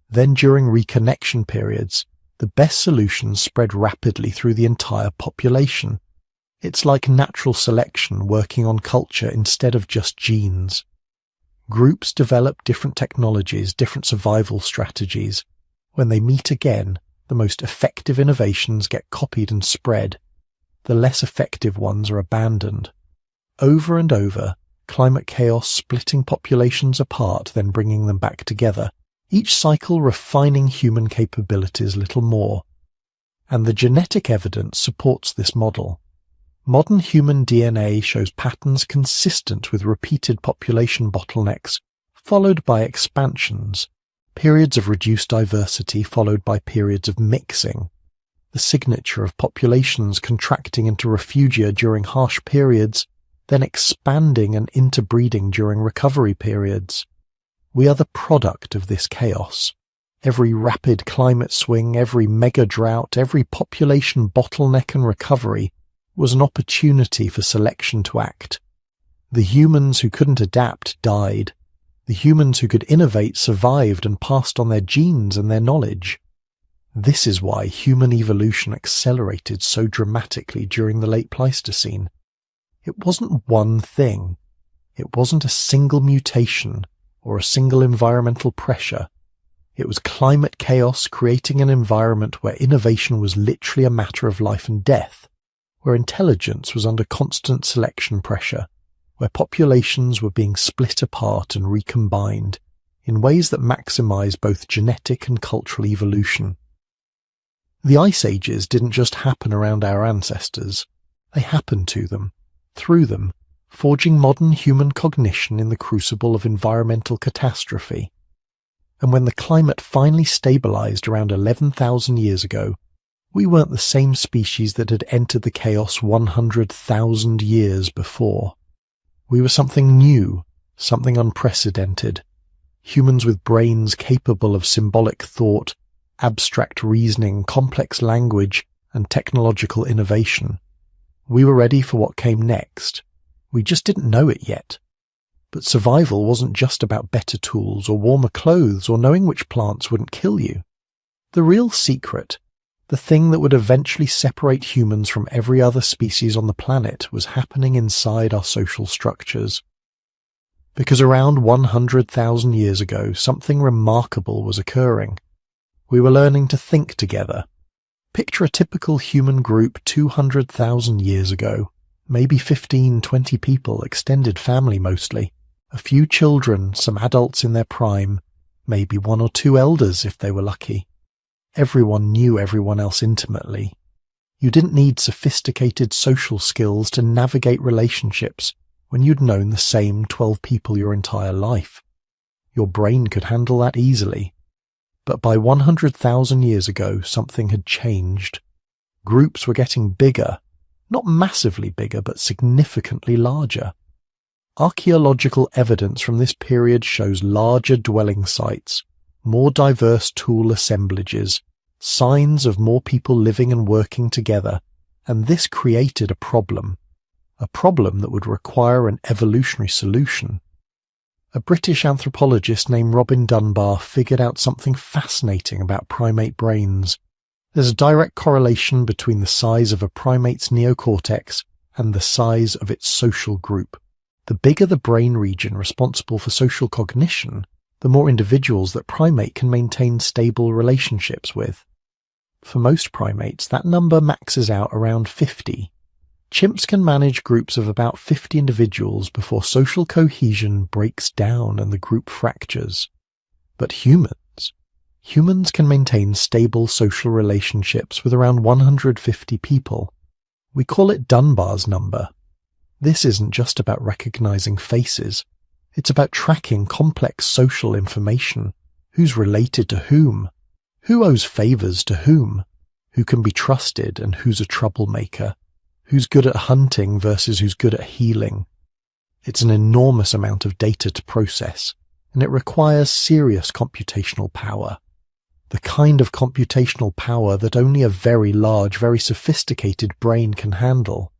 Then during reconnection periods, the best solutions spread rapidly through the entire population. It's like natural selection working on culture instead of just genes. Groups develop different technologies, different survival strategies. When they meet again, the most effective innovations get copied and spread. The less effective ones are abandoned. Over and over, climate chaos splitting populations apart, then bringing them back together, each cycle refining human capabilities a little more. And the genetic evidence supports this model. Modern human DNA shows patterns consistent with repeated population bottlenecks, followed by expansions, periods of reduced diversity followed by periods of mixing, the signature of populations contracting into refugia during harsh periods, then expanding and interbreeding during recovery periods. We are the product of this chaos. Every rapid climate swing, every mega drought, every population bottleneck and recovery was an opportunity for selection to act. The humans who couldn't adapt died. The humans who could innovate survived and passed on their genes and their knowledge. This is why human evolution accelerated so dramatically during the late Pleistocene. It wasn't one thing. It wasn't a single mutation or a single environmental pressure. It was climate chaos creating an environment where innovation was literally a matter of life and death, where intelligence was under constant selection pressure, where populations were being split apart and recombined in ways that maximize both genetic and cultural evolution. The Ice Ages didn't just happen around our ancestors. They happened to them, through them, forging modern human cognition in the crucible of environmental catastrophe. And when the climate finally stabilized around 11,000 years ago, we weren't the same species that had entered the chaos 100,000 years before. We were something new, something unprecedented. Humans with brains capable of symbolic thought, abstract reasoning, complex language, and technological innovation. We were ready for what came next. We just didn't know it yet. But survival wasn't just about better tools or warmer clothes or knowing which plants wouldn't kill you. The real secret, the thing that would eventually separate humans from every other species on the planet, was happening inside our social structures. Because around 100,000 years ago, something remarkable was occurring. We were learning to think together. Picture a typical human group 200,000 years ago. Maybe 15, 20 people, extended family mostly. A few children, some adults in their prime, maybe one or two elders if they were lucky. Everyone knew everyone else intimately. You didn't need sophisticated social skills to navigate relationships when you'd known the same 12 people your entire life. Your brain could handle that easily. But by 100,000 years ago, something had changed. Groups were getting bigger, not massively bigger, but significantly larger. Archaeological evidence from this period shows larger dwelling sites, more diverse tool assemblages, signs of more people living and working together, and this created a problem that would require an evolutionary solution. A British anthropologist named Robin Dunbar figured out something fascinating about primate brains. There's a direct correlation between the size of a primate's neocortex and the size of its social group. The bigger the brain region responsible for social cognition, the more individuals that primate can maintain stable relationships with. For most primates, that number maxes out around 50. Chimps can manage groups of about 50 individuals before social cohesion breaks down and the group fractures. But humans can maintain stable social relationships with around 150 people. We call it Dunbar's number. This isn't just about recognizing faces. It's about tracking complex social information. Who's related to whom? Who owes favors to whom? Who can be trusted and who's a troublemaker? Who's good at hunting versus who's good at healing? It's an enormous amount of data to process, and it requires serious computational power. The kind of computational power that only a very large, very sophisticated brain can handle.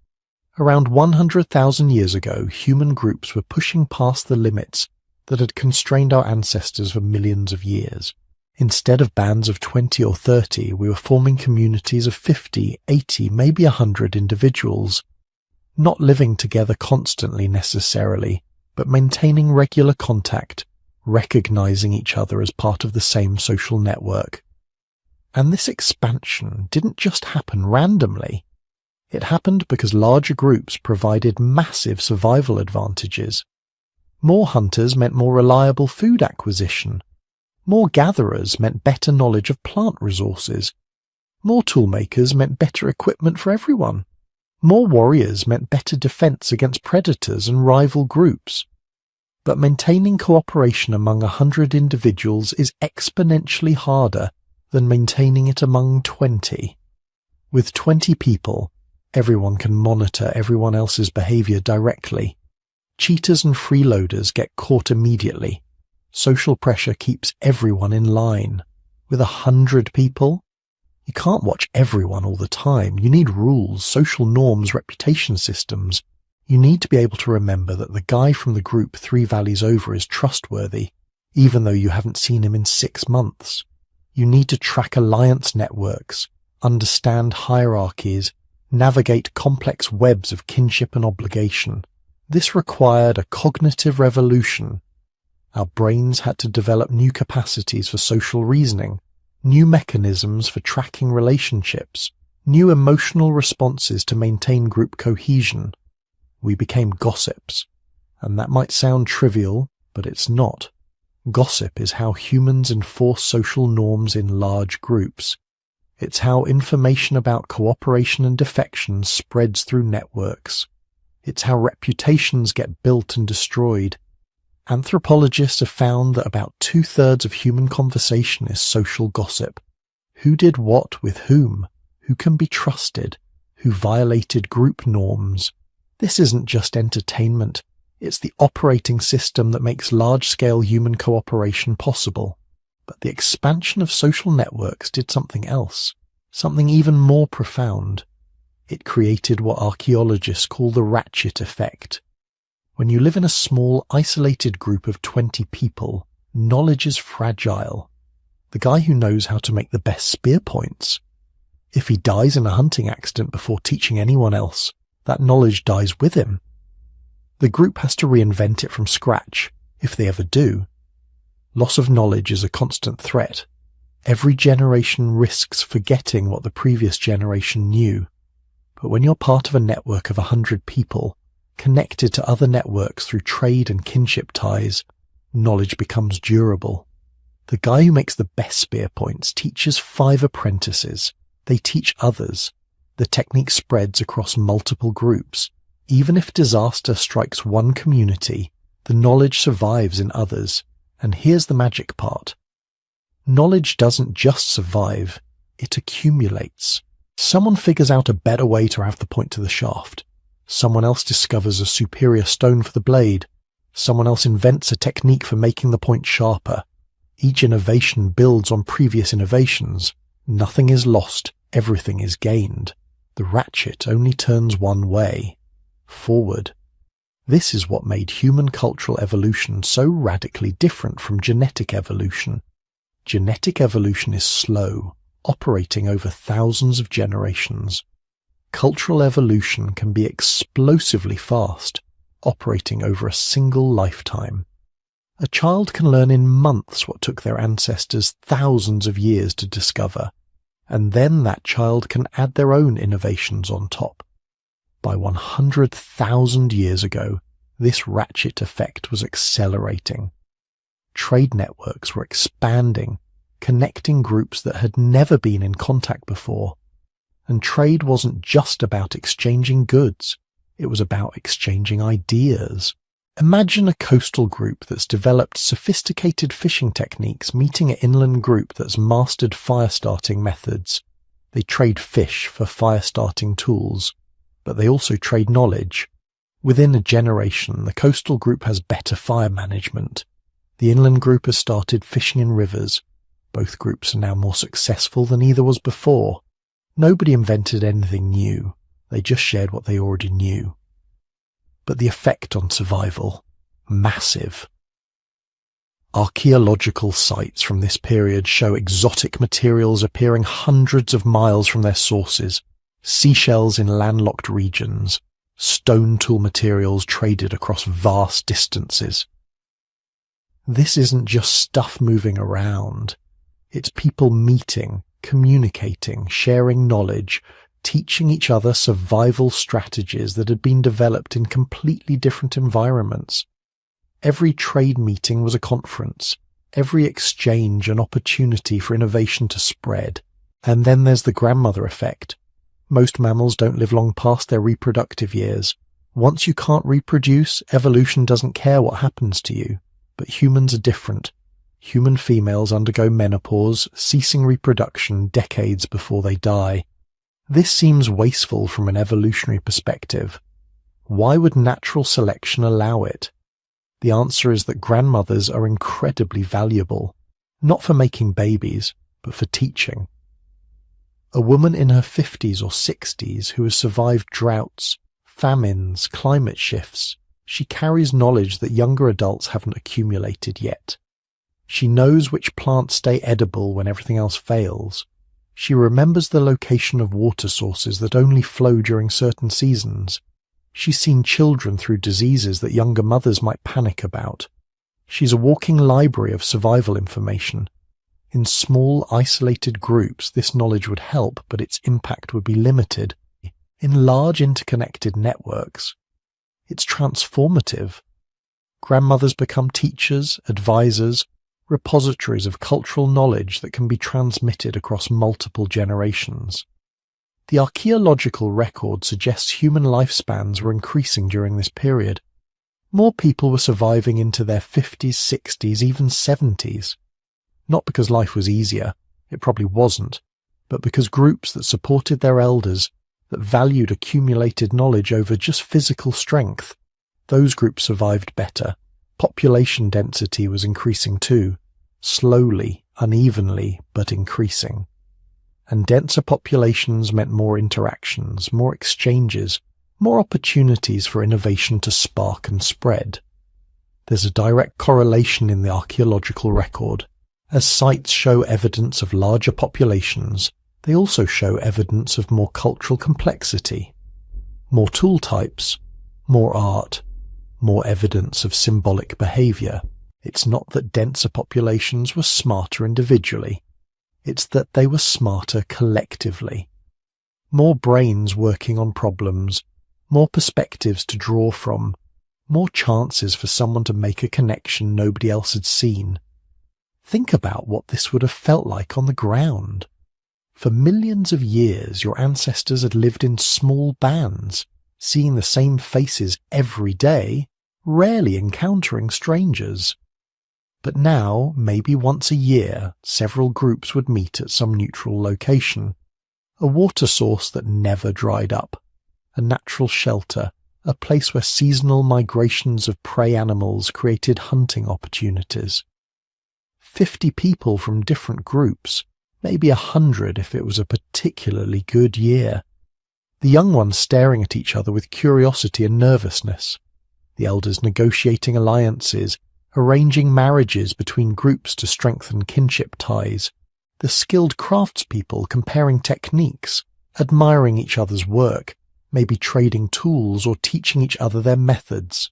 Around 100,000 years ago, human groups were pushing past the limits that had constrained our ancestors for millions of years. Instead of bands of 20 or 30, we were forming communities of 50, 80, maybe 100 individuals, not living together constantly necessarily, but maintaining regular contact, recognizing each other as part of the same social network. And this expansion didn't just happen randomly. It happened because larger groups provided massive survival advantages. More hunters meant more reliable food acquisition. More gatherers meant better knowledge of plant resources. More toolmakers meant better equipment for everyone. More warriors meant better defense against predators and rival groups. But maintaining cooperation among 100 individuals is exponentially harder than maintaining it among 20. With 20 people, everyone can monitor everyone else's behavior directly. Cheaters and freeloaders get caught immediately. Social pressure keeps everyone in line. With 100 people, you can't watch everyone all the time. You need rules, social norms, reputation systems. You need to be able to remember that the guy from the group 3 valleys over is trustworthy, even though you haven't seen him in 6 months. You need to track alliance networks, understand hierarchies, navigate complex webs of kinship and obligation. This required a cognitive revolution. Our brains had to develop new capacities for social reasoning, new mechanisms for tracking relationships, new emotional responses to maintain group cohesion. We became gossips, and that might sound trivial, but it's not. Gossip is how humans enforce social norms in large groups. It's how information about cooperation and defection spreads through networks. It's how reputations get built and destroyed. Anthropologists have found that about 2/3 of human conversation is social gossip. Who did what with whom? Who can be trusted? Who violated group norms? This isn't just entertainment. It's the operating system that makes large-scale human cooperation possible. But the expansion of social networks did something else, something even more profound. It created what archaeologists call the ratchet effect. When you live in a small, isolated group of 20 people, knowledge is fragile. The guy who knows how to make the best spear points, if he dies in a hunting accident before teaching anyone else, that knowledge dies with him. The group has to reinvent it from scratch, if they ever do. Loss of knowledge is a constant threat. Every generation risks forgetting what the previous generation knew. But when you're part of a network of 100 people, connected to other networks through trade and kinship ties, knowledge becomes durable. The guy who makes the best spear points teaches 5 apprentices. They teach others. The technique spreads across multiple groups. Even if disaster strikes one community, the knowledge survives in others. And here's the magic part. Knowledge doesn't just survive, it accumulates. Someone figures out a better way to have the point to the shaft. Someone else discovers a superior stone for the blade. Someone else invents a technique for making the point sharper. Each innovation builds on previous innovations. Nothing is lost, everything is gained. The ratchet only turns one way, forward. This is what made human cultural evolution so radically different from genetic evolution. Genetic evolution is slow, operating over thousands of generations. Cultural evolution can be explosively fast, operating over a single lifetime. A child can learn in months what took their ancestors thousands of years to discover, and then that child can add their own innovations on top. By 100,000 years ago, this ratchet effect was accelerating. Trade networks were expanding, connecting groups that had never been in contact before. And trade wasn't just about exchanging goods, it was about exchanging ideas. Imagine a coastal group that's developed sophisticated fishing techniques meeting an inland group that's mastered fire-starting methods. They trade fish for fire-starting tools, but they also trade knowledge. Within a generation, the coastal group has better fire management. The inland group has started fishing in rivers. Both groups are now more successful than either was before. Nobody invented anything new. They just shared what they already knew. But the effect on survival, massive. Archaeological sites from this period show exotic materials appearing hundreds of miles from their sources, seashells in landlocked regions, stone tool materials traded across vast distances. This isn't just stuff moving around. It's people meeting, communicating, sharing knowledge, teaching each other survival strategies that had been developed in completely different environments. Every trade meeting was a conference, every exchange an opportunity for innovation to spread. And then there's the grandmother effect. Most mammals don't live long past their reproductive years. Once you can't reproduce, evolution doesn't care what happens to you. But humans are different. Human females undergo menopause, ceasing reproduction decades before they die. This seems wasteful from an evolutionary perspective. Why would natural selection allow it? The answer is that grandmothers are incredibly valuable, not for making babies, but for teaching. A woman in her 50s or 60s who has survived droughts, famines, climate shifts, she carries knowledge that younger adults haven't accumulated yet. She knows which plants stay edible when everything else fails. She remembers the location of water sources that only flow during certain seasons. She's seen children through diseases that younger mothers might panic about. She's a walking library of survival information. In small, isolated groups, this knowledge would help, but its impact would be limited. In large, interconnected networks, it's transformative. Grandmothers become teachers, advisors, repositories of cultural knowledge that can be transmitted across multiple generations. The archaeological record suggests human lifespans were increasing during this period. More people were surviving into their 50s, 60s, even 70s. Not because life was easier, it probably wasn't, but because groups that supported their elders, that valued accumulated knowledge over just physical strength, those groups survived better. Population density was increasing too, slowly, unevenly, but increasing. And denser populations meant more interactions, more exchanges, more opportunities for innovation to spark and spread. There's a direct correlation in the archaeological record. As sites show evidence of larger populations, they also show evidence of more cultural complexity, more tool types, more art, more evidence of symbolic behavior. It's not that denser populations were smarter individually. It's that they were smarter collectively. More brains working on problems, more perspectives to draw from, more chances for someone to make a connection nobody else had seen. Think about what this would have felt like on the ground. For millions of years, your ancestors had lived in small bands, seeing the same faces every day, rarely encountering strangers. But now, maybe once a year, several groups would meet at some neutral location. a water source that never dried up, a natural shelter, a place where seasonal migrations of prey animals created hunting opportunities. 50 people from different groups, maybe 100 if it was a particularly good year. The young ones staring at each other with curiosity and nervousness. The elders negotiating alliances, arranging marriages between groups to strengthen kinship ties. The skilled craftspeople comparing techniques, admiring each other's work, maybe trading tools or teaching each other their methods.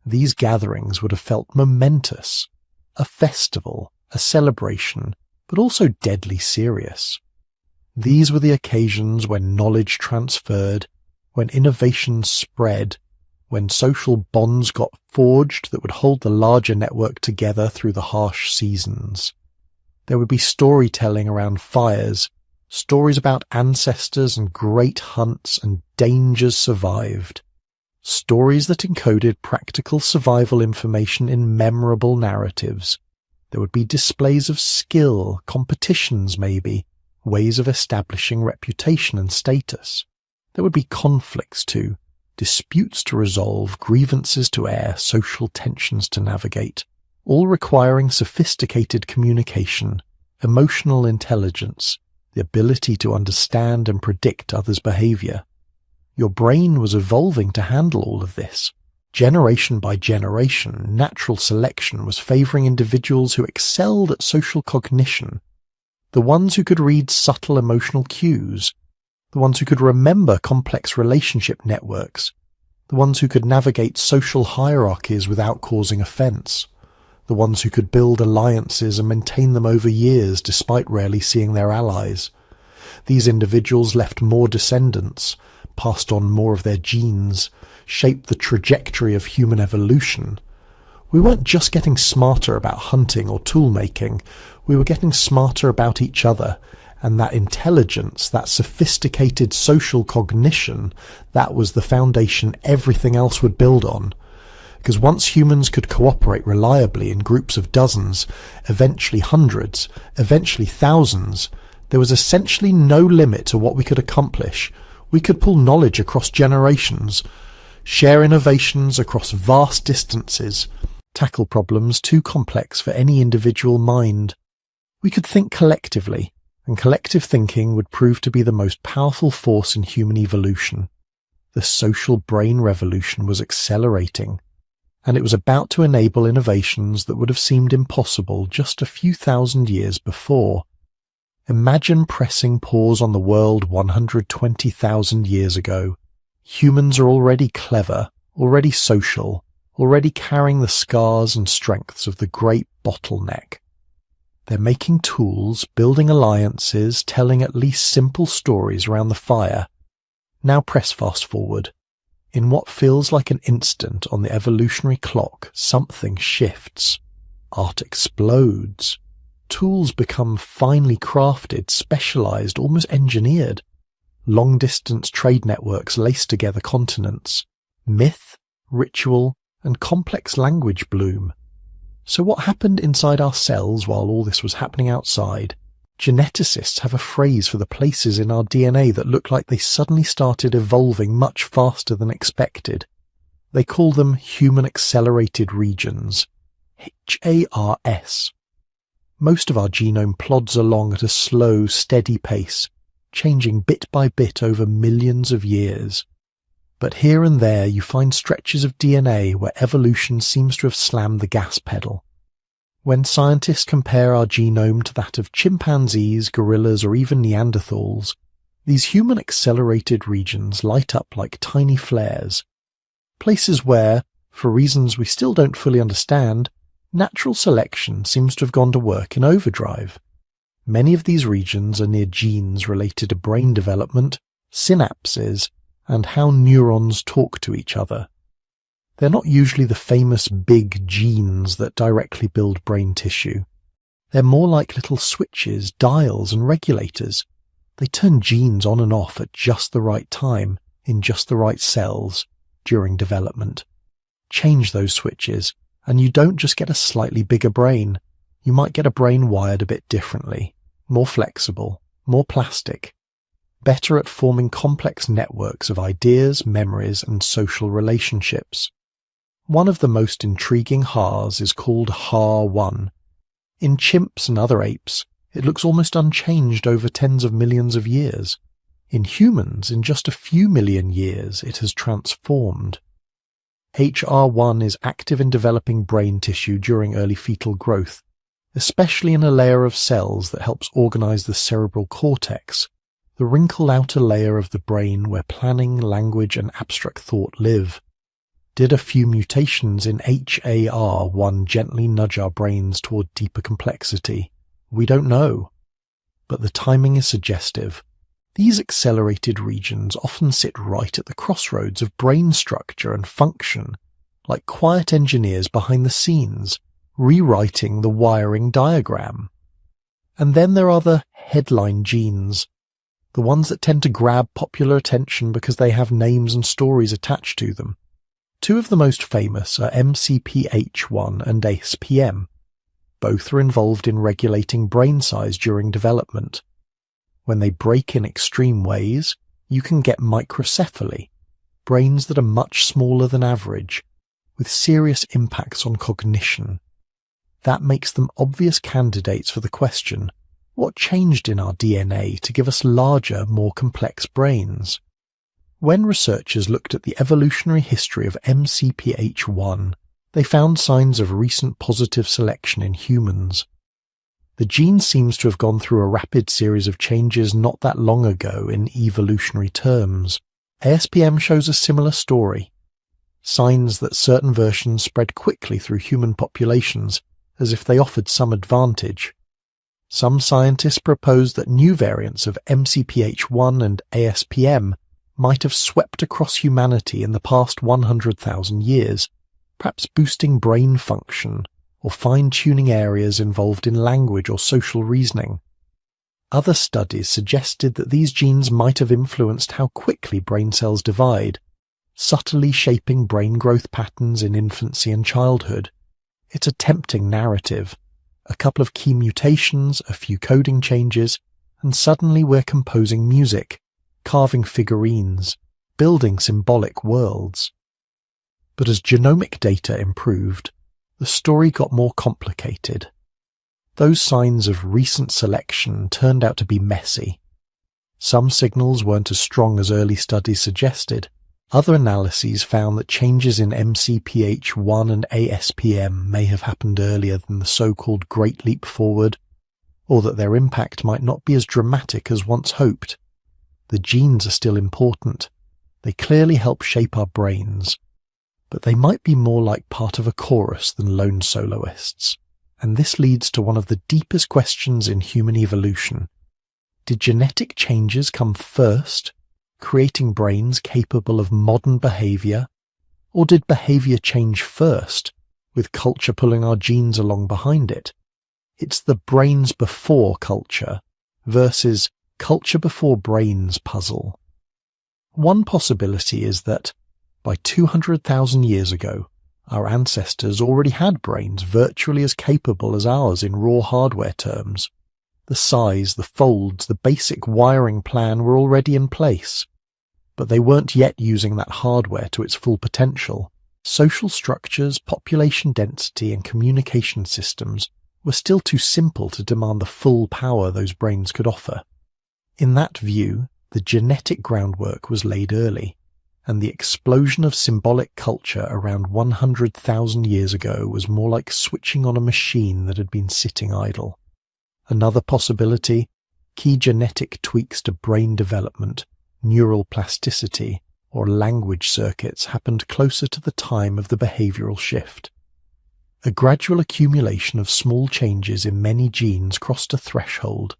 These gatherings would have felt momentous, a festival, a celebration, but also deadly serious. These were the occasions when knowledge transferred, when innovations spread, when social bonds got forged that would hold the larger network together through the harsh seasons. There would be storytelling around fires, stories about ancestors and great hunts and dangers survived. Stories that encoded practical survival information in memorable narratives. There would be displays of skill, competitions maybe, ways of establishing reputation and status. There would be conflicts too, disputes to resolve, grievances to air, social tensions to navigate, all requiring sophisticated communication, emotional intelligence, the ability to understand and predict others' behavior. Your brain was evolving to handle all of this. Generation by generation, natural selection was favoring individuals who excelled at social cognition, the ones who could read subtle emotional cues, the ones who could remember complex relationship networks, the ones who could navigate social hierarchies without causing offense, the ones who could build alliances and maintain them over years despite rarely seeing their allies. These individuals left more descendants, passed on more of their genes, shaped the trajectory of human evolution. We weren't just getting smarter about hunting or tool making, we were getting smarter about each other, and that intelligence, that sophisticated social cognition, that was the foundation everything else would build on. Because once humans could cooperate reliably in groups of dozens, eventually hundreds, eventually thousands, there was essentially no limit to what we could accomplish. We could pull knowledge across generations, share innovations across vast distances, tackle problems too complex for any individual mind. We could think collectively, and collective thinking would prove to be the most powerful force in human evolution. The social brain revolution was accelerating, and it was about to enable innovations that would have seemed impossible just a few thousand years before. Imagine pressing pause on the world 120,000 years ago. Humans are already clever, already social, already carrying the scars and strengths of the great bottleneck. They're making tools, building alliances, telling at least simple stories around the fire. Now press fast forward. In what feels like an instant on the evolutionary clock, something shifts. Art explodes. Tools become finely crafted, specialized, almost engineered. Long-distance trade networks lace together continents. Myth, ritual, and complex language bloom. So what happened inside our cells while all this was happening outside? Geneticists have a phrase for the places in our DNA that look like they suddenly started evolving much faster than expected. They call them human accelerated regions. HARS. Most of our genome plods along at a slow, steady pace, changing bit by bit over millions of years. But here and there you find stretches of DNA where evolution seems to have slammed the gas pedal. When scientists compare our genome to that of chimpanzees, gorillas, or even Neanderthals, these human accelerated regions light up like tiny flares. Places where, for reasons we still don't fully understand, natural selection seems to have gone to work in overdrive. Many of these regions are near genes related to brain development, synapses, and how neurons talk to each other. They're not usually the famous big genes that directly build brain tissue. They're more like little switches, dials, and regulators. They turn genes on and off at just the right time, in just the right cells, during development. Change those switches, and you don't just get a slightly bigger brain. You might get a brain wired a bit differently, more flexible, more plastic. better at forming complex networks of ideas, memories, and social relationships. One of the most intriguing HARs is called HAR1. In chimps and other apes, it looks almost unchanged over tens of millions of years. In humans, in just a few million years, it has transformed. HR1 is active in developing brain tissue during early fetal growth, especially in a layer of cells that helps organize the cerebral cortex, the wrinkled outer layer of the brain where planning, language, and abstract thought live. Did a few mutations in HAR1 gently nudge our brains toward deeper complexity? We don't know. But the timing is suggestive. These accelerated regions often sit right at the crossroads of brain structure and function, like quiet engineers behind the scenes, rewriting the wiring diagram. And then there are the headline genes, the ones that tend to grab popular attention because they have names and stories attached to them. Two of the most famous are MCPH1 and ASPM. Both are involved in regulating brain size during development. When they break in extreme ways, you can get microcephaly, brains that are much smaller than average, with serious impacts on cognition. That makes them obvious candidates for the question, what changed in our DNA to give us larger, more complex brains? When researchers looked at the evolutionary history of MCPH1, they found signs of recent positive selection in humans. The gene seems to have gone through a rapid series of changes not that long ago in evolutionary terms. ASPM shows a similar story. Signs that certain versions spread quickly through human populations, as if they offered some advantage. Some scientists propose that new variants of MCPH1 and ASPM might have swept across humanity in the past 100,000 years, perhaps boosting brain function or fine-tuning areas involved in language or social reasoning. Other studies suggested that these genes might have influenced how quickly brain cells divide, subtly shaping brain growth patterns in infancy and childhood. It's a tempting narrative. A couple of key mutations, a few coding changes, and suddenly we're composing music, carving figurines, building symbolic worlds. But as genomic data improved, the story got more complicated. Those signs of recent selection turned out to be messy. Some signals weren't as strong as early studies suggested. Other analyses found that changes in MCPH1 and ASPM may have happened earlier than the so-called Great Leap Forward, or that their impact might not be as dramatic as once hoped. The genes are still important. They clearly help shape our brains. But they might be more like part of a chorus than lone soloists. And this leads to one of the deepest questions in human evolution. Did genetic changes come first, creating brains capable of modern behavior? Or did behavior change first, with culture pulling our genes along behind it? It's the brains before culture versus culture before brains puzzle. One possibility is that, by 200,000 years ago, our ancestors already had brains virtually as capable as ours in raw hardware terms. The size, the folds, the basic wiring plan were already in place. But they weren't yet using that hardware to its full potential. Social structures, population density, and communication systems were still too simple to demand the full power those brains could offer. In that view, the genetic groundwork was laid early, and the explosion of symbolic culture around 100,000 years ago was more like switching on a machine that had been sitting idle. Another possibility, key genetic tweaks to brain development, neural plasticity, or language circuits happened closer to the time of the behavioral shift. A gradual accumulation of small changes in many genes crossed a threshold.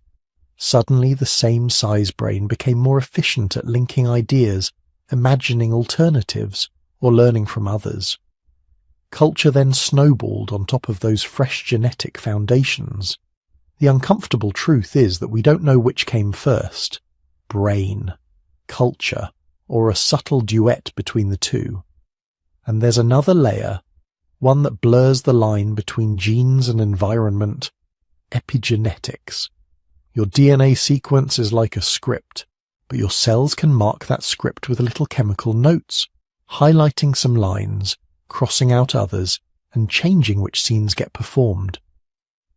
Suddenly the same size brain became more efficient at linking ideas, imagining alternatives, or learning from others. Culture then snowballed on top of those fresh genetic foundations. The uncomfortable truth is that we don't know which came first, brain, culture, or a subtle duet between the two. And there's another layer, one that blurs the line between genes and environment, epigenetics. Your DNA sequence is like a script, but your cells can mark that script with little chemical notes, highlighting some lines, crossing out others, and changing which scenes get performed.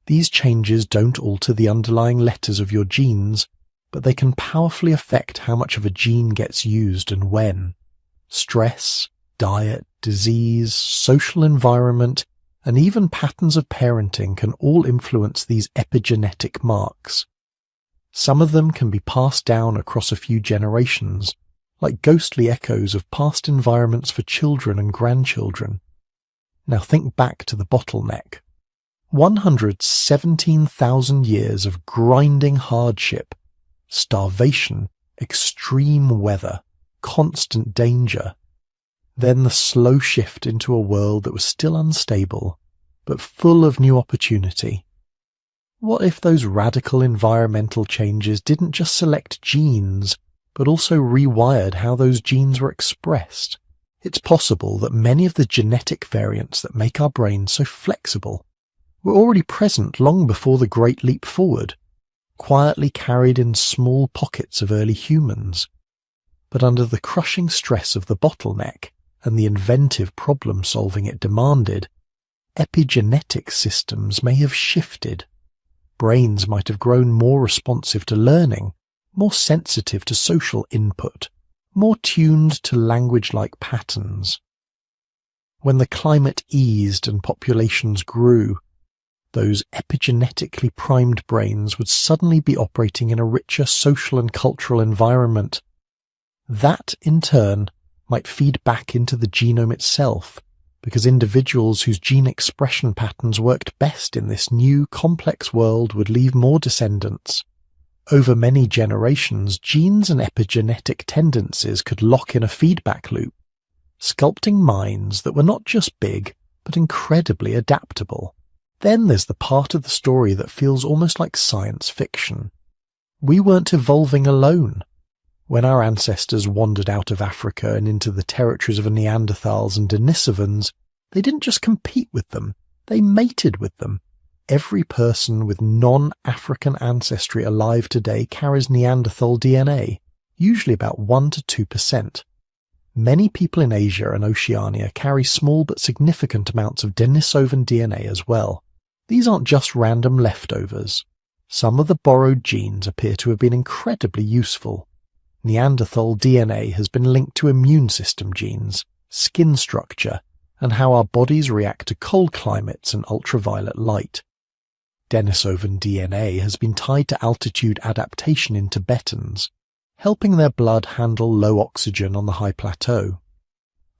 These changes don't alter the underlying letters of your genes, but they can powerfully affect how much of a gene gets used and when. Stress, diet, disease, social environment, and even patterns of parenting can all influence these epigenetic marks. Some of them can be passed down across a few generations, like ghostly echoes of past environments for children and grandchildren. Now think back to the bottleneck. 117,000 years of grinding hardship, starvation, extreme weather, constant danger. Then the slow shift into a world that was still unstable, but full of new opportunity. What if those radical environmental changes didn't just select genes, but also rewired how those genes were expressed? It's possible that many of the genetic variants that make our brains so flexible were already present long before the Great Leap Forward, quietly carried in small pockets of early humans. But under the crushing stress of the bottleneck and the inventive problem-solving it demanded, epigenetic systems may have shifted. Brains might have grown more responsive to learning, more sensitive to social input, more tuned to language-like patterns. When the climate eased and populations grew, those epigenetically primed brains would suddenly be operating in a richer social and cultural environment. That, in turn, might feed back into the genome itself, because individuals whose gene expression patterns worked best in this new, complex world would leave more descendants. Over many generations, genes and epigenetic tendencies could lock in a feedback loop, sculpting minds that were not just big, but incredibly adaptable. Then there's the part of the story that feels almost like science fiction. We weren't evolving alone. When our ancestors wandered out of Africa and into the territories of Neanderthals and Denisovans, they didn't just compete with them, they mated with them. Every person with non-African ancestry alive today carries Neanderthal DNA, usually about 1 to 2%. Many people in Asia and Oceania carry small but significant amounts of Denisovan DNA as well. These aren't just random leftovers. Some of the borrowed genes appear to have been incredibly useful. Neanderthal DNA has been linked to immune system genes, skin structure, and how our bodies react to cold climates and ultraviolet light. Denisovan DNA has been tied to altitude adaptation in Tibetans, helping their blood handle low oxygen on the high plateau.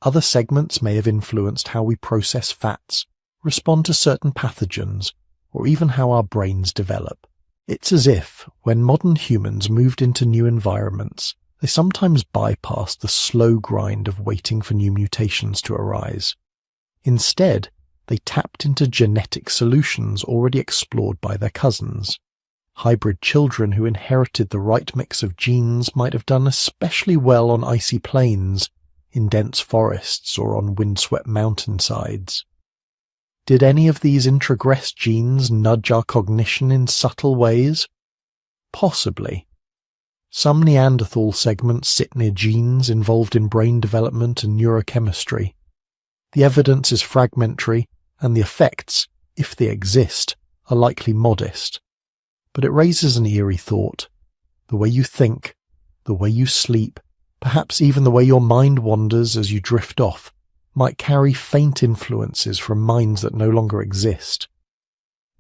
Other segments may have influenced how we process fats, respond to certain pathogens, or even how our brains develop. It's as if, when modern humans moved into new environments, they sometimes bypassed the slow grind of waiting for new mutations to arise. Instead, they tapped into genetic solutions already explored by their cousins. Hybrid children who inherited the right mix of genes might have done especially well on icy plains, in dense forests, or on windswept mountainsides. Did any of these introgressed genes nudge our cognition in subtle ways? Possibly. Some Neanderthal segments sit near genes involved in brain development and neurochemistry. The evidence is fragmentary, and the effects, if they exist, are likely modest. But it raises an eerie thought. The way you think, the way you sleep, perhaps even the way your mind wanders as you drift off, might carry faint influences from minds that no longer exist.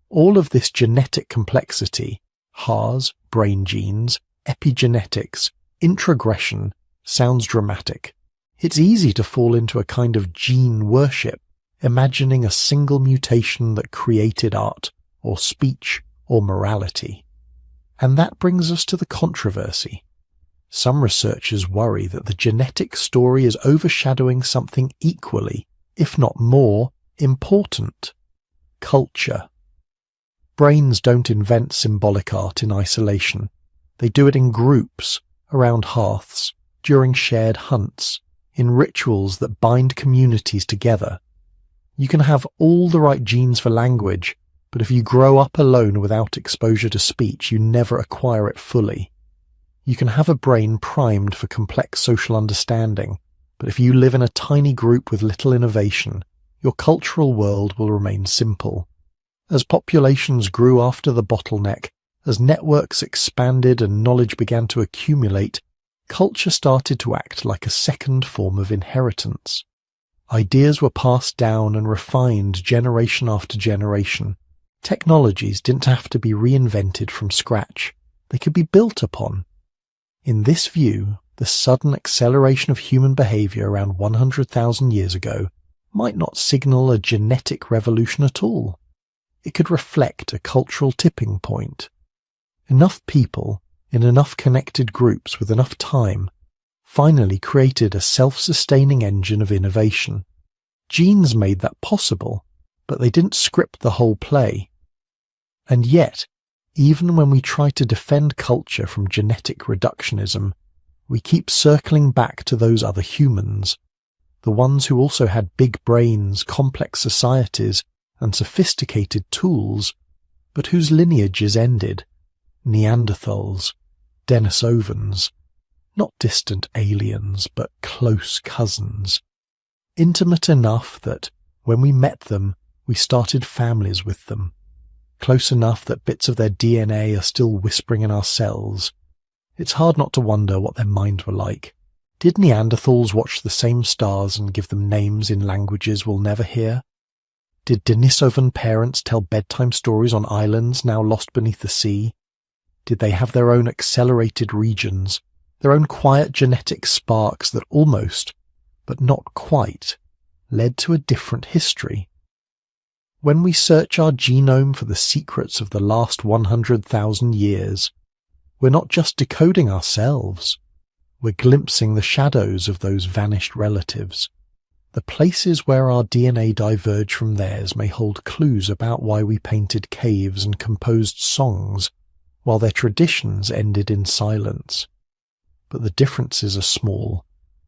All of this genetic complexity, HARs, brain genes, epigenetics, introgression, sounds dramatic. It's easy to fall into a kind of gene worship, imagining a single mutation that created art, or speech, or morality. And that brings us to the controversy. Some researchers worry that the genetic story is overshadowing something equally, if not more, important: culture. Brains don't invent symbolic art in isolation. They do it in groups, around hearths, during shared hunts, in rituals that bind communities together. You can have all the right genes for language, but if you grow up alone without exposure to speech, you never acquire it fully. You can have a brain primed for complex social understanding, but if you live in a tiny group with little innovation, your cultural world will remain simple. As populations grew after the bottleneck, as networks expanded and knowledge began to accumulate, culture started to act like a second form of inheritance. Ideas were passed down and refined generation after generation. Technologies didn't have to be reinvented from scratch. They could be built upon. In this view, the sudden acceleration of human behavior around 100,000 years ago might not signal a genetic revolution at all. It could reflect a cultural tipping point. Enough people, in enough connected groups with enough time, finally created a self-sustaining engine of innovation. Genes made that possible, but they didn't script the whole play. And yet, even when we try to defend culture from genetic reductionism, we keep circling back to those other humans, the ones who also had big brains, complex societies, and sophisticated tools, but whose lineages ended. Neanderthals, Denisovans, not distant aliens, but close cousins, intimate enough that, when we met them, we started families with them, close enough that bits of their DNA are still whispering in our cells. It's hard not to wonder what their minds were like. Did Neanderthals watch the same stars and give them names in languages we'll never hear? Did Denisovan parents tell bedtime stories on islands now lost beneath the sea? Did they have their own accelerated regions, their own quiet genetic sparks that almost, but not quite, led to a different history? When we search our genome for the secrets of the last 100,000 years, we're not just decoding ourselves, we're glimpsing the shadows of those vanished relatives. The places where our DNA diverge from theirs may hold clues about why we painted caves and composed songs, while their traditions ended in silence. But the differences are small,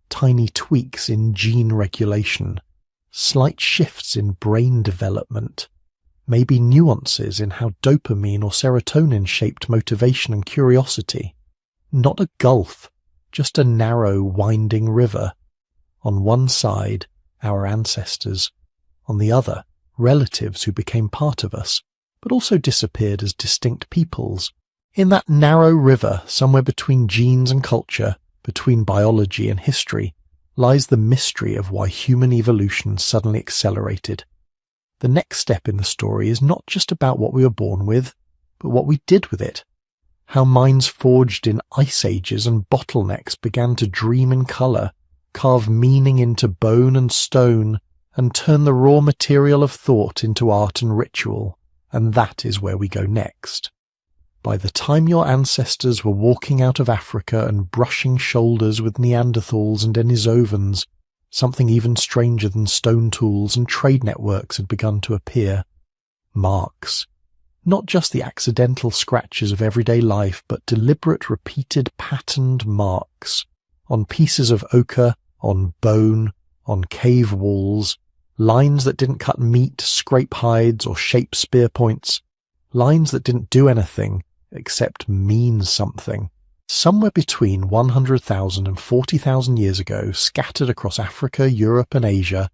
tiny tweaks in gene regulation, slight shifts in brain development, maybe nuances in how dopamine or serotonin shaped motivation and curiosity. Not a gulf, just a narrow, winding river. On one side, our ancestors. On the other, relatives who became part of us, but also disappeared as distinct peoples. In that narrow river, somewhere between genes and culture, between biology and history, lies the mystery of why human evolution suddenly accelerated. The next step in the story is not just about what we were born with, but what we did with it. How minds forged in ice ages and bottlenecks began to dream in colour, carve meaning into bone and stone, and turn the raw material of thought into art and ritual. And that is where we go next. By the time your ancestors were walking out of Africa and brushing shoulders with Neanderthals and Denisovans, something even stranger than stone tools and trade networks had begun to appear. Marks. Not just the accidental scratches of everyday life, but deliberate, repeated, patterned marks. On pieces of ochre, on bone, on cave walls. Lines that didn't cut meat, scrape hides, or shape spear points. Lines that didn't do anything, except mean something. Somewhere between 100,000 and 40,000 years ago, scattered across Africa, Europe, and Asia,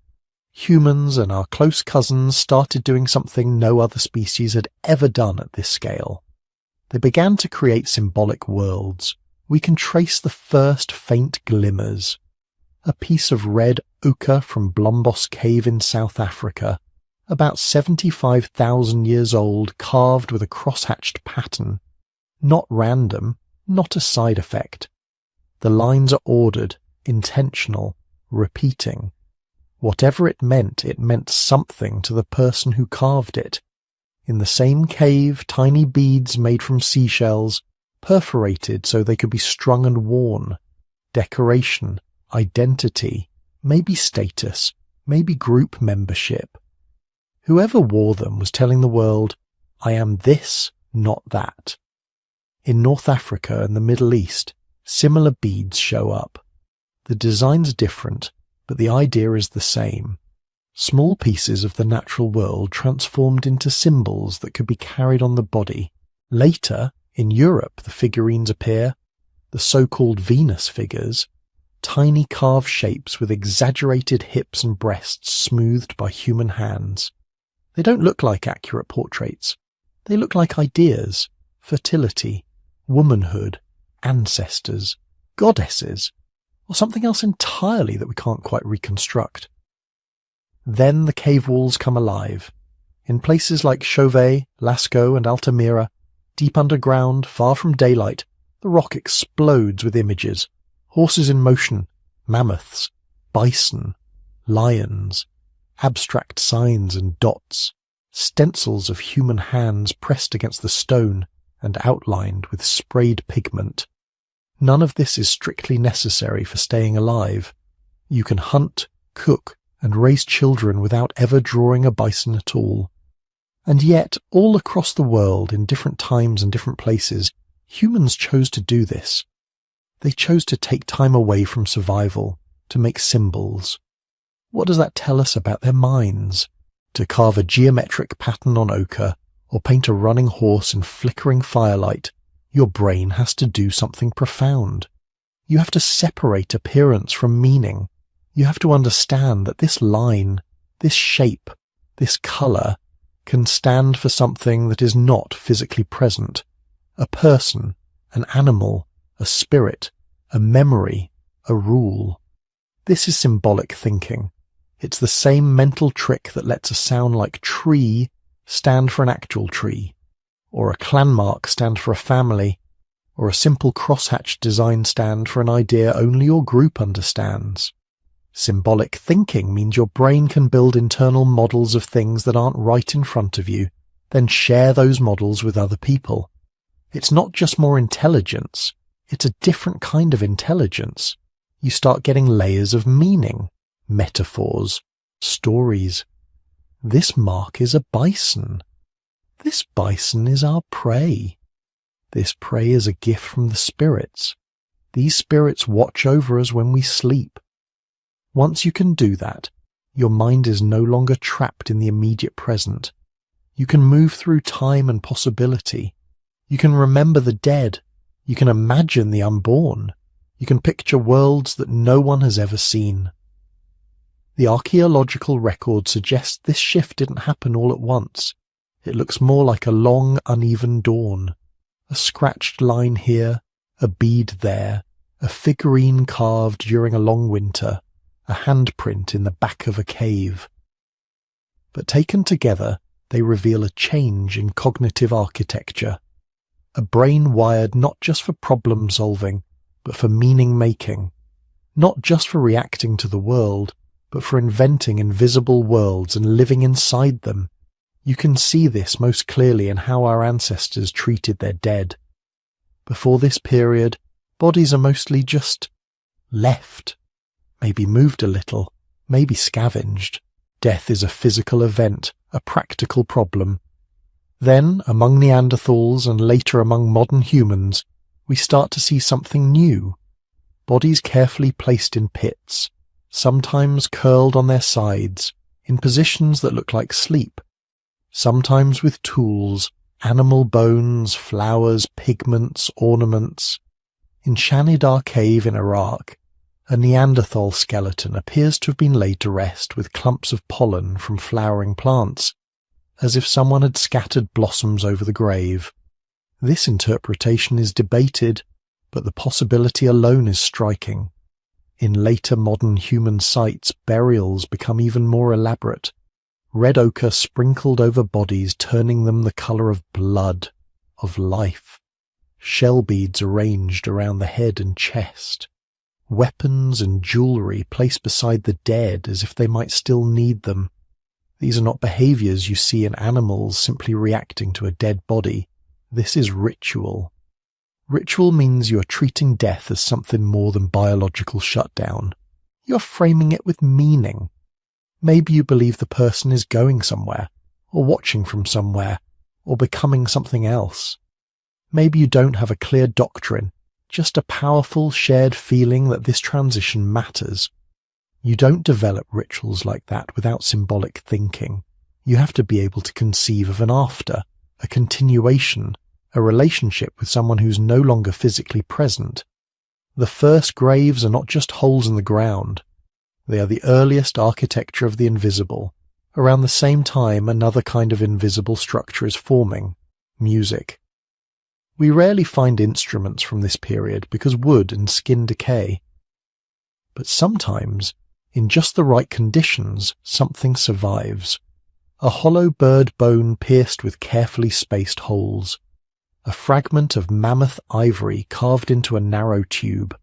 humans and our close cousins started doing something no other species had ever done at this scale. They began to create symbolic worlds. We can trace the first faint glimmers. A piece of red ochre from Blombos Cave in South Africa, about 75,000 years old, carved with a cross-hatched pattern. Not random, not a side effect. The lines are ordered, intentional, repeating. Whatever it meant something to the person who carved it. In the same cave, tiny beads made from seashells, perforated so they could be strung and worn. Decoration, identity, maybe status, maybe group membership. Whoever wore them was telling the world, I am this, not that. In North Africa and the Middle East, similar beads show up. The design's different, but the idea is the same. Small pieces of the natural world transformed into symbols that could be carried on the body. Later, in Europe, the figurines appear. the so-called Venus figures, tiny carved shapes with exaggerated hips and breasts smoothed by human hands. They don't look like accurate portraits. They look like ideas, fertility, womanhood, ancestors, goddesses, or something else entirely that we can't quite reconstruct. Then the cave walls come alive. In places like Chauvet, Lascaux and Altamira, deep underground, far from daylight, the rock explodes with images. Horses in motion, mammoths, bison, lions, abstract signs and dots, stencils of human hands pressed against the stone and outlined with sprayed pigment. None of this is strictly necessary for staying alive. You can hunt, cook, and raise children without ever drawing a bison at all. And yet, all across the world, in different times and different places, humans chose to do this. They chose to take time away from survival, to make symbols. What does that tell us about their minds? To carve a geometric pattern on ochre, or paint a running horse in flickering firelight, your brain has to do something profound. You have to separate appearance from meaning. You have to understand that this line, this shape, this colour, can stand for something that is not physically present. A person, an animal, a spirit, a memory, a rule. This is symbolic thinking. It's the same mental trick that lets a sound like tree stand for an actual tree, or a clan mark stand for a family, or a simple crosshatch design stand for an idea only your group understands. Symbolic thinking means your brain can build internal models of things that aren't right in front of you, then share those models with other people. It's not just more intelligence, it's a different kind of intelligence. You start getting layers of meaning, metaphors, stories. This mark is a bison. This bison is our prey. This prey is a gift from the spirits. These spirits watch over us when we sleep. Once you can do that, your mind is no longer trapped in the immediate present. You can move through time and possibility. You can remember the dead. You can imagine the unborn. You can picture worlds that no one has ever seen. The archaeological record suggests this shift didn't happen all at once. It looks more like a long, uneven dawn. A scratched line here, a bead there, a figurine carved during a long winter, a handprint in the back of a cave. But taken together, they reveal a change in cognitive architecture. A brain wired not just for problem solving, but for meaning making. Not just for reacting to the world, but for inventing invisible worlds and living inside them. You can see this most clearly in how our ancestors treated their dead. Before this period, bodies are mostly just left. Maybe moved a little, maybe scavenged. Death is a physical event, a practical problem. Then, among Neanderthals and later among modern humans, we start to see something new. Bodies carefully placed in pits, sometimes curled on their sides, in positions that look like sleep. Sometimes with tools, animal bones, flowers, pigments, ornaments. In Shanidar Cave in Iraq, a Neanderthal skeleton appears to have been laid to rest with clumps of pollen from flowering plants, as if someone had scattered blossoms over the grave. This interpretation is debated, but the possibility alone is striking. In later modern human sites, burials become even more elaborate. Red ochre sprinkled over bodies, turning them the colour of blood, of life. Shell beads arranged around the head and chest. Weapons and jewellery placed beside the dead as if they might still need them. These are not behaviours you see in animals simply reacting to a dead body. This is ritual. Ritual means you are treating death as something more than biological shutdown. You are framing it with meaning. Maybe you believe the person is going somewhere, or watching from somewhere, or becoming something else. Maybe you don't have a clear doctrine, just a powerful shared feeling that this transition matters. You don't develop rituals like that without symbolic thinking. You have to be able to conceive of an after, a continuation, a relationship with someone who's no longer physically present. The first graves are not just holes in the ground. They are the earliest architecture of the invisible. Around the same time, another kind of invisible structure is forming: music. We rarely find instruments from this period because wood and skin decay. But sometimes, in just the right conditions, something survives. A hollow bird bone pierced with carefully spaced holes. A fragment of mammoth ivory carved into a narrow tube.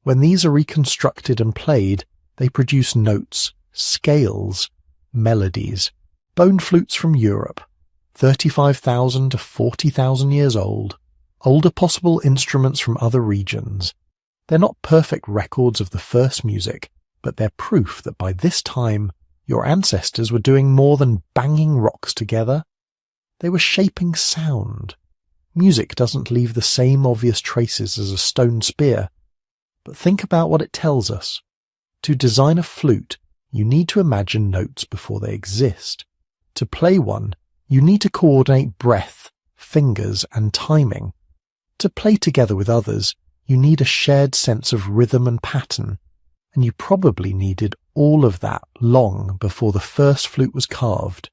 When these are reconstructed and played, they produce notes, scales, melodies. Bone flutes from Europe, 35,000 to 40,000 years old. Older possible instruments from other regions. They're not perfect records of the first music, but they're proof that by this time, your ancestors were doing more than banging rocks together. They were shaping sound. Music doesn't leave the same obvious traces as a stone spear. But think about what it tells us. To design a flute, you need to imagine notes before they exist. To play one, you need to coordinate breath, fingers, and timing. To play together with others, you need a shared sense of rhythm and pattern, and you probably needed all of that long before the first flute was carved.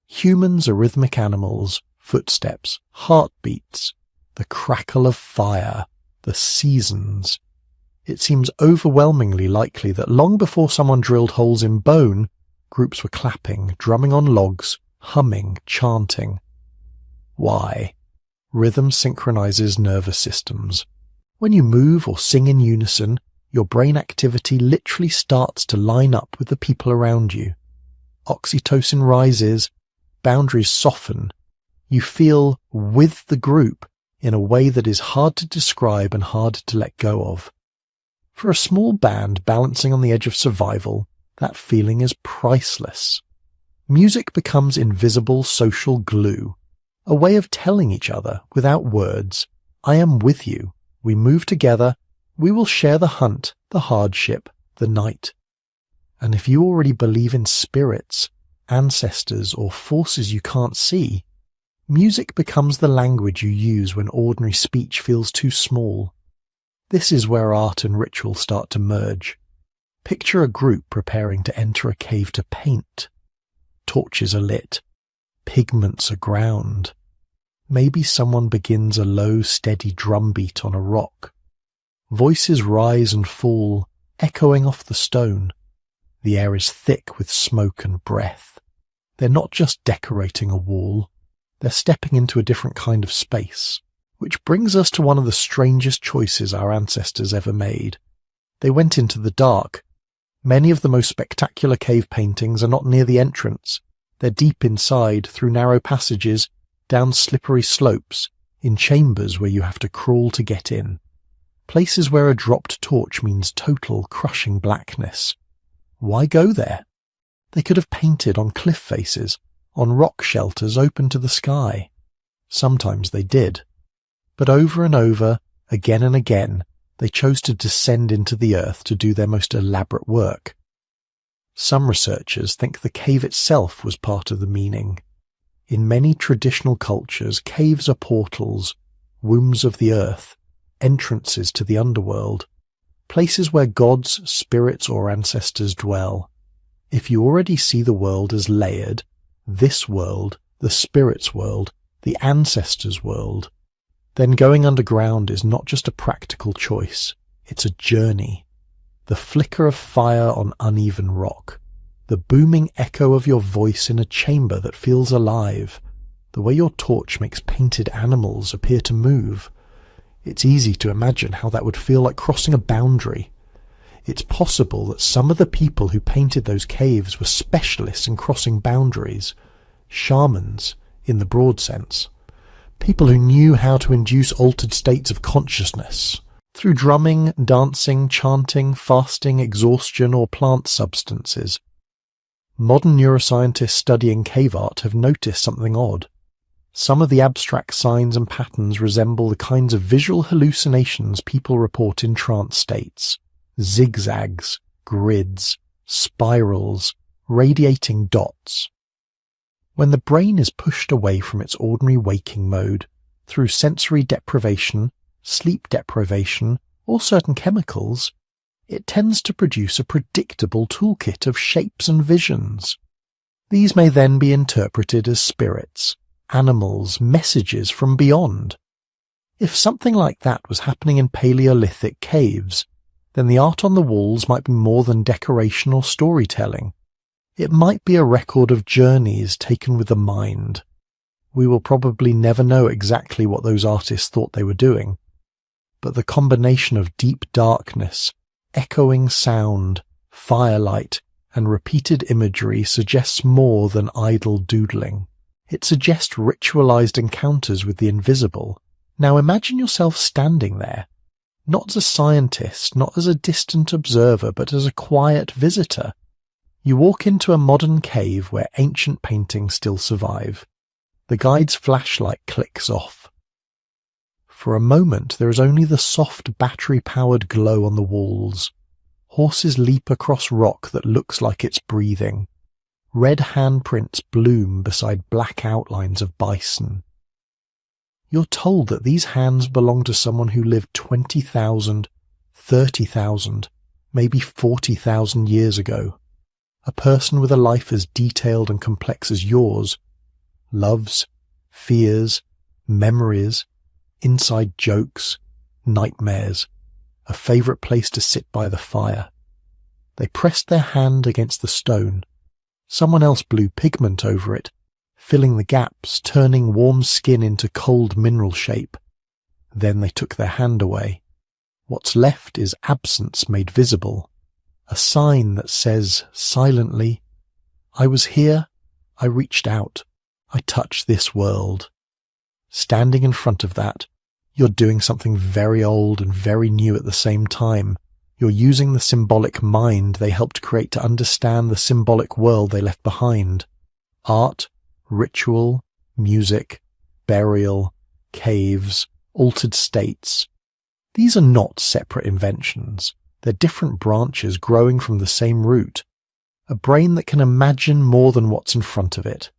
Humans are rhythmic animals, footsteps, heartbeats, the crackle of fire, the seasons. It seems overwhelmingly likely that long before someone drilled holes in bone, groups were clapping, drumming on logs, humming, chanting. Why? Rhythm synchronizes nervous systems. When you move or sing in unison, your brain activity literally starts to line up with the people around you. Oxytocin rises, boundaries soften. You feel with the group in a way that is hard to describe and hard to let go of. For a small band balancing on the edge of survival, that feeling is priceless. Music becomes invisible social glue, a way of telling each other, without words, I am with you, we move together, we will share the hunt, the hardship, the night. And if you already believe in spirits, ancestors, or forces you can't see, music becomes the language you use when ordinary speech feels too small. This is where art and ritual start to merge. Picture a group preparing to enter a cave to paint. Torches are lit. Pigments are ground. Maybe someone begins a low, steady drumbeat on a rock. Voices rise and fall, echoing off the stone. The air is thick with smoke and breath. They're not just decorating a wall. They're stepping into a different kind of space. Which brings us to one of the strangest choices our ancestors ever made. They went into the dark. Many of the most spectacular cave paintings are not near the entrance. They're deep inside, through narrow passages, down slippery slopes, in chambers where you have to crawl to get in. Places where a dropped torch means total, crushing blackness. Why go there? They could have painted on cliff faces, on rock shelters open to the sky. Sometimes they did. But over and over, again and again, they chose to descend into the earth to do their most elaborate work. Some researchers think the cave itself was part of the meaning. In many traditional cultures, caves are portals, wombs of the earth, entrances to the underworld, places where gods, spirits, or ancestors dwell. If you already see the world as layered, this world, the spirit's world, the ancestors' world, then going underground is not just a practical choice, it's a journey. The flicker of fire on uneven rock, the booming echo of your voice in a chamber that feels alive, the way your torch makes painted animals appear to move. It's easy to imagine how that would feel like crossing a boundary. It's possible that some of the people who painted those caves were specialists in crossing boundaries, shamans in the broad sense. People who knew how to induce altered states of consciousness through drumming, dancing, chanting, fasting, exhaustion, or plant substances. Modern neuroscientists studying cave art have noticed something odd. Some of the abstract signs and patterns resemble the kinds of visual hallucinations people report in trance states. Zigzags, grids, spirals, radiating dots. When the brain is pushed away from its ordinary waking mode, through sensory deprivation, sleep deprivation, or certain chemicals, it tends to produce a predictable toolkit of shapes and visions. These may then be interpreted as spirits, animals, messages from beyond. If something like that was happening in Paleolithic caves, then the art on the walls might be more than decoration or storytelling. It might be a record of journeys taken with the mind. We will probably never know exactly what those artists thought they were doing, but the combination of deep darkness, echoing sound, firelight, and repeated imagery suggests more than idle doodling. It suggests ritualized encounters with the invisible. Now imagine yourself standing there, not as a scientist, not as a distant observer, but as a quiet visitor. You walk into a modern cave where ancient paintings still survive. The guide's flashlight clicks off. For a moment there is only the soft battery-powered glow on the walls. Horses leap across rock that looks like it's breathing. Red handprints bloom beside black outlines of bison. You're told that these hands belong to someone who lived 20,000, 30,000, maybe 40,000 years ago. A person with a life as detailed and complex as yours. Loves, fears, memories, inside jokes, nightmares, a favourite place to sit by the fire. They pressed their hand against the stone. Someone else blew pigment over it, filling the gaps, turning warm skin into cold mineral shape. Then they took their hand away. What's left is absence made visible, a sign that says silently, I was here, I reached out, I touched this world. Standing in front of that, you're doing something very old and very new at the same time. You're using the symbolic mind they helped create to understand the symbolic world they left behind. Art, ritual, music, burial, caves, altered states. These are not separate inventions. They're different branches growing from the same root. A brain that can imagine more than what's in front of it.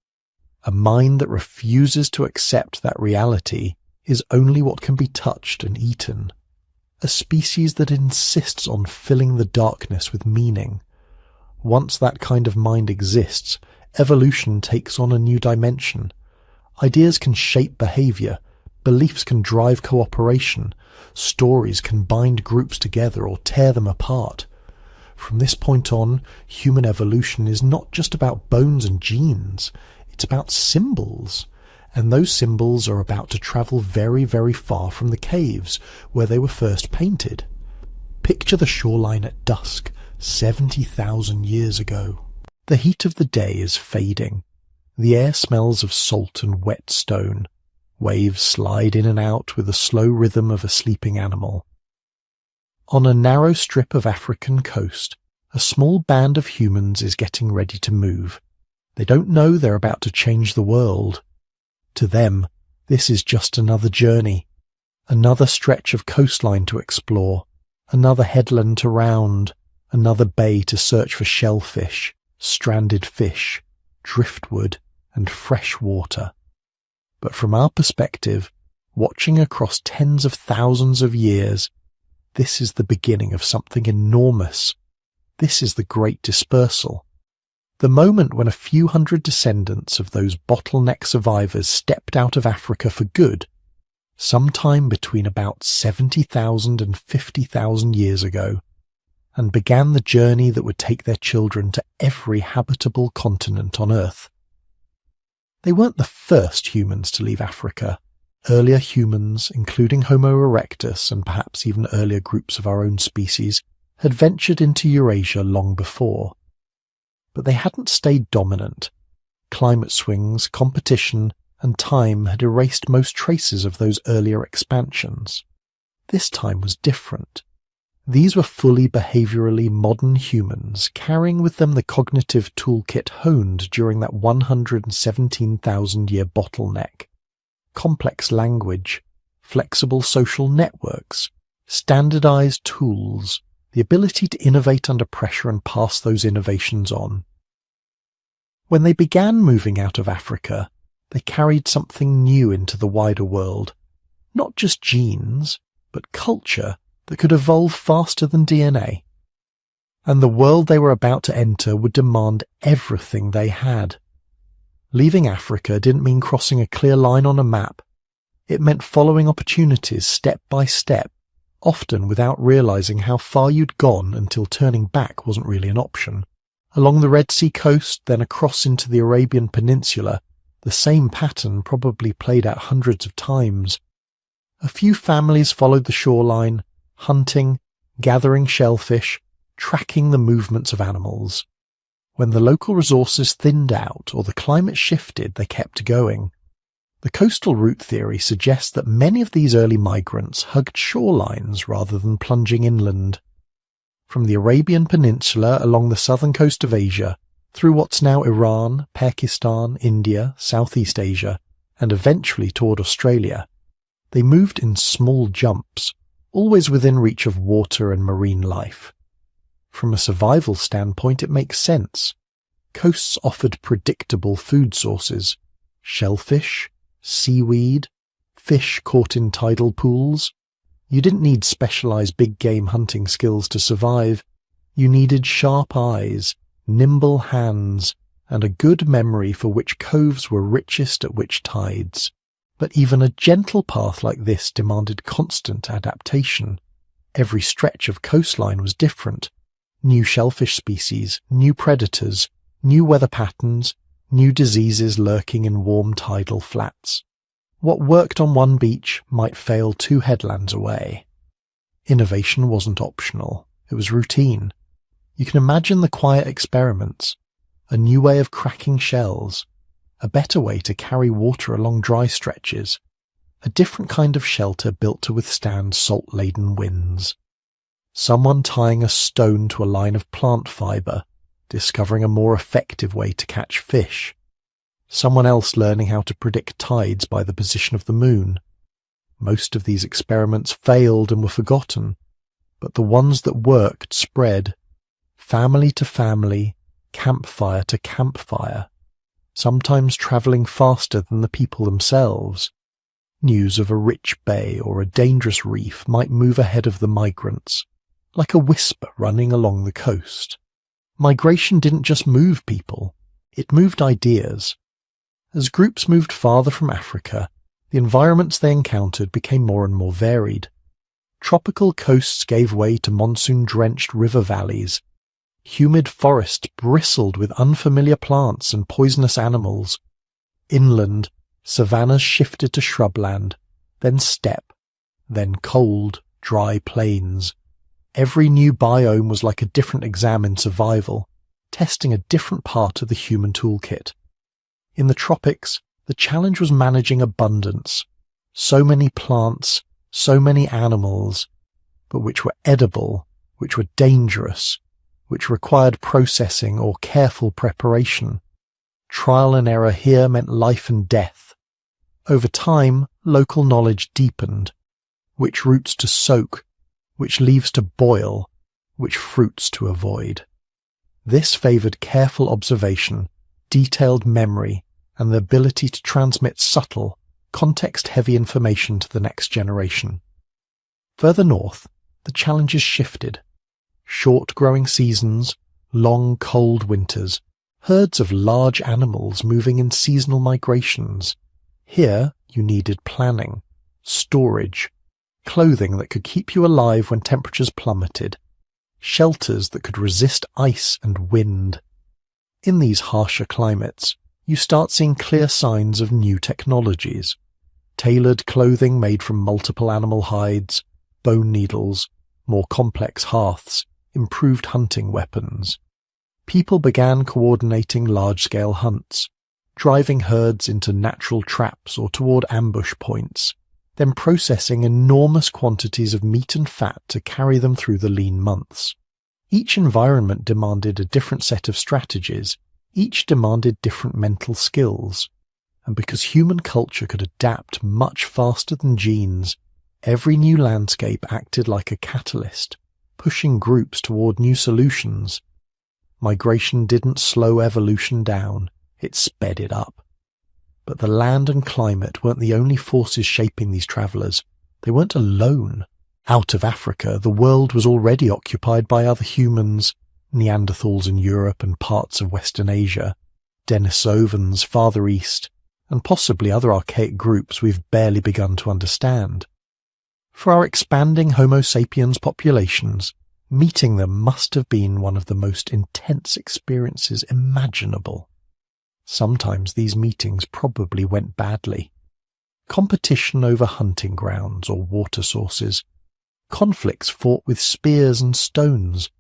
A mind that refuses to accept that reality is only what can be touched and eaten. A species that insists on filling the darkness with meaning. Once that kind of mind exists, evolution takes on a new dimension. Ideas can shape behavior, beliefs can drive cooperation, stories can bind groups together or tear them apart. From this point on, human evolution is not just about bones and genes, it's about symbols. And those symbols are about to travel very, very far from the caves where they were first painted. Picture the shoreline at dusk, 70,000 years ago. The heat of the day is fading. The air smells of salt and wet stone. Waves slide in and out with the slow rhythm of a sleeping animal. On a narrow strip of African coast, a small band of humans is getting ready to move. They don't know they're about to change the world. To them, this is just another journey, another stretch of coastline to explore, another headland to round, another bay to search for shellfish, stranded fish, driftwood, and fresh water. But from our perspective, watching across tens of thousands of years, this is the beginning of something enormous. This is the Great Dispersal. The moment when a few hundred descendants of those bottleneck survivors stepped out of Africa for good, sometime between about 70,000 and 50,000 years ago, and began the journey that would take their children to every habitable continent on Earth. They weren't the first humans to leave Africa. Earlier humans, including Homo erectus and perhaps even earlier groups of our own species, had ventured into Eurasia long before. But they hadn't stayed dominant. Climate swings, competition, and time had erased most traces of those earlier expansions. This time was different. These were fully behaviorally modern humans, carrying with them the cognitive toolkit honed during that 117,000-year bottleneck. Complex language, flexible social networks, standardized tools, the ability to innovate under pressure and pass those innovations on. When they began moving out of Africa, they carried something new into the wider world. Not just genes, but culture, that could evolve faster than DNA. And the world they were about to enter would demand everything they had. Leaving Africa didn't mean crossing a clear line on a map. It meant following opportunities step by step, often without realizing how far you'd gone until turning back wasn't really an option. Along the Red Sea coast, then across into the Arabian Peninsula, the same pattern probably played out hundreds of times. A few families followed the shoreline, hunting, gathering shellfish, tracking the movements of animals. When the local resources thinned out or the climate shifted, they kept going. The coastal route theory suggests that many of these early migrants hugged shorelines rather than plunging inland. From the Arabian Peninsula along the southern coast of Asia, through what's now Iran, Pakistan, India, Southeast Asia, and eventually toward Australia, they moved in small jumps, always within reach of water and marine life. From a survival standpoint, it makes sense. Coasts offered predictable food sources: shellfish, seaweed, fish caught in tidal pools. You didn't need specialized big game hunting skills to survive. You needed sharp eyes, nimble hands, and a good memory for which coves were richest at which tides. But even a gentle path like this demanded constant adaptation. Every stretch of coastline was different. New shellfish species, new predators, new weather patterns, new diseases lurking in warm tidal flats. What worked on one beach might fail 2 headlands away. Innovation wasn't optional, it was routine. You can imagine the quiet experiments, a new way of cracking shells, a better way to carry water along dry stretches, a different kind of shelter built to withstand salt-laden winds. Someone tying a stone to a line of plant fibre, discovering a more effective way to catch fish. Someone else learning how to predict tides by the position of the moon. Most of these experiments failed and were forgotten, but the ones that worked spread, family to family, campfire to campfire, sometimes travelling faster than the people themselves. News of a rich bay or a dangerous reef might move ahead of the migrants, like a whisper running along the coast. Migration didn't just move people, it moved ideas. As groups moved farther from Africa, the environments they encountered became more and more varied. Tropical coasts gave way to monsoon-drenched river valleys. Humid forests bristled with unfamiliar plants and poisonous animals. Inland, savannas shifted to shrubland, then steppe, then cold, dry plains. Every new biome was like a different exam in survival, testing a different part of the human toolkit. In the tropics, the challenge was managing abundance. So many plants, so many animals, but which were edible, which were dangerous, which required processing or careful preparation. Trial and error here meant life and death. Over time, local knowledge deepened. Which roots to soak, which leaves to boil, which fruits to avoid. This favoured careful observation, detailed memory, and the ability to transmit subtle, context-heavy information to the next generation. Further north, the challenges shifted. Short growing seasons, long cold winters, herds of large animals moving in seasonal migrations. Here you needed planning, storage, clothing that could keep you alive when temperatures plummeted, shelters that could resist ice and wind. In these harsher climates, you start seeing clear signs of new technologies. Tailored clothing made from multiple animal hides, bone needles, more complex hearths, improved hunting weapons. People began coordinating large-scale hunts, driving herds into natural traps or toward ambush points, then processing enormous quantities of meat and fat to carry them through the lean months. Each environment demanded a different set of strategies, each demanded different mental skills, and because human culture could adapt much faster than genes, every new landscape acted like a catalyst, pushing groups toward new solutions. Migration didn't slow evolution down, it sped it up. But the land and climate weren't the only forces shaping these travellers. They weren't alone. Out of Africa, the world was already occupied by other humans, Neanderthals in Europe and parts of Western Asia, Denisovans farther east, and possibly other archaic groups we've barely begun to understand. For our expanding Homo sapiens populations, meeting them must have been one of the most intense experiences imaginable. Sometimes these meetings probably went badly. Competition over hunting grounds or water sources, conflicts fought with spears and stones,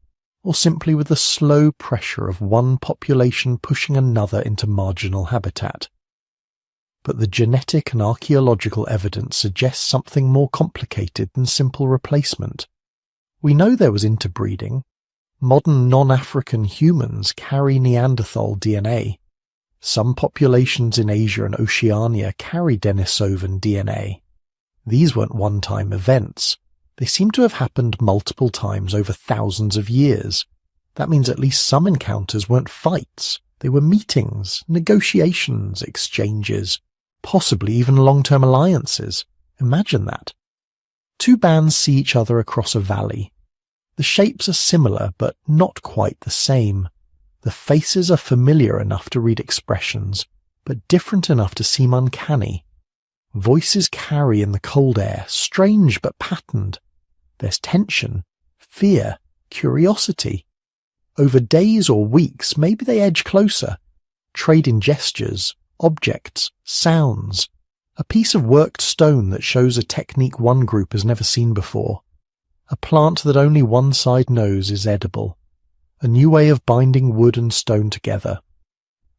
or simply with the slow pressure of one population pushing another into marginal habitat. But the genetic and archaeological evidence suggests something more complicated than simple replacement. We know there was interbreeding. Modern non-African humans carry Neanderthal DNA. Some populations in Asia and Oceania carry Denisovan DNA. These weren't one-time events. They seem to have happened multiple times over thousands of years. That means at least some encounters weren't fights. They were meetings, negotiations, exchanges, possibly even long-term alliances. Imagine that. Two bands see each other across a valley. The shapes are similar, but not quite the same. The faces are familiar enough to read expressions, but different enough to seem uncanny. Voices carry in the cold air, strange but patterned. There's tension, fear, curiosity. Over days or weeks, maybe they edge closer, trading gestures, objects, sounds. A piece of worked stone that shows a technique one group has never seen before. A plant that only one side knows is edible. A new way of binding wood and stone together.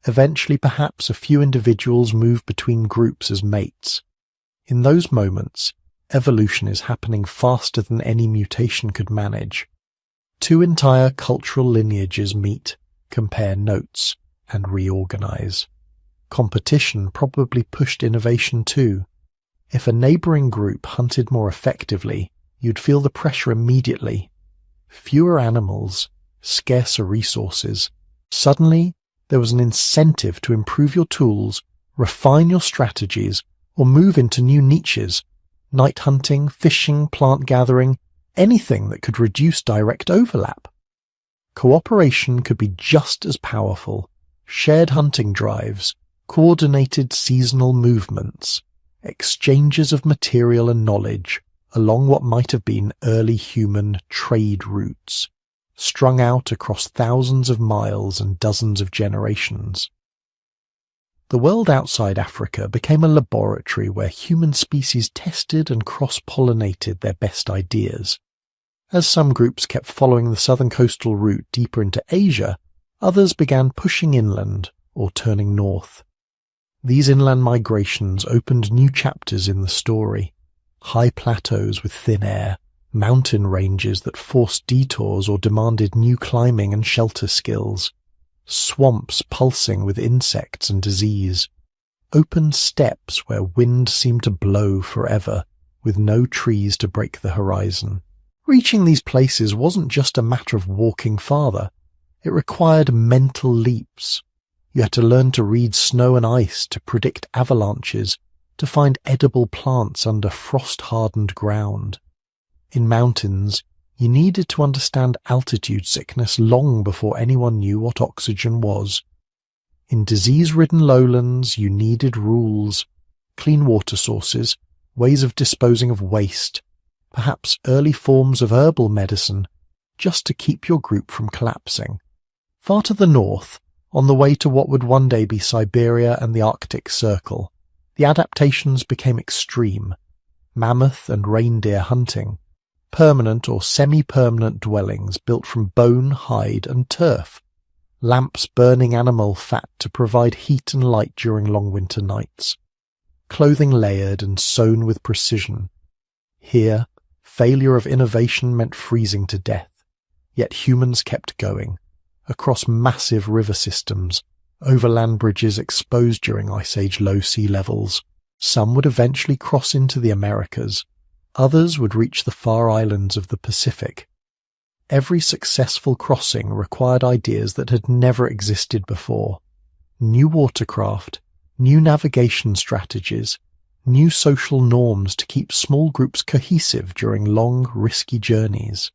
Eventually, perhaps a few individuals move between groups as mates. In those moments, evolution is happening faster than any mutation could manage. Two entire cultural lineages meet, compare notes, and reorganize. Competition probably pushed innovation too. If a neighboring group hunted more effectively, you'd feel the pressure immediately. Fewer animals, scarcer resources. Suddenly, there was an incentive to improve your tools, refine your strategies, or move into new niches. Night hunting, fishing, plant gathering, anything that could reduce direct overlap. Cooperation could be just as powerful. Shared hunting drives, coordinated seasonal movements, exchanges of material and knowledge along what might have been early human trade routes, strung out across thousands of miles and dozens of generations. The world outside Africa became a laboratory where human species tested and cross-pollinated their best ideas. As some groups kept following the southern coastal route deeper into Asia, others began pushing inland or turning north. These inland migrations opened new chapters in the story. High plateaus with thin air, mountain ranges that forced detours or demanded new climbing and shelter skills, swamps pulsing with insects and disease, open steppes where wind seemed to blow forever, with no trees to break the horizon. Reaching these places wasn't just a matter of walking farther. It required mental leaps. You had to learn to read snow and ice, to predict avalanches, to find edible plants under frost-hardened ground. In mountains, you needed to understand altitude sickness long before anyone knew what oxygen was. In disease-ridden lowlands, you needed rules, clean water sources, ways of disposing of waste, perhaps early forms of herbal medicine, just to keep your group from collapsing. Far to the north, on the way to what would one day be Siberia and the Arctic Circle, the adaptations became extreme. Mammoth and reindeer hunting, permanent or semi-permanent dwellings built from bone, hide and turf, lamps burning animal fat to provide heat and light during long winter nights, clothing layered and sewn with precision. Here, failure of innovation meant freezing to death, yet humans kept going, across massive river systems, over land bridges exposed during Ice Age low sea levels. Some would eventually cross into the Americas. Others would reach the far islands of the Pacific. Every successful crossing required ideas that had never existed before. New watercraft, new navigation strategies, new social norms to keep small groups cohesive during long, risky journeys.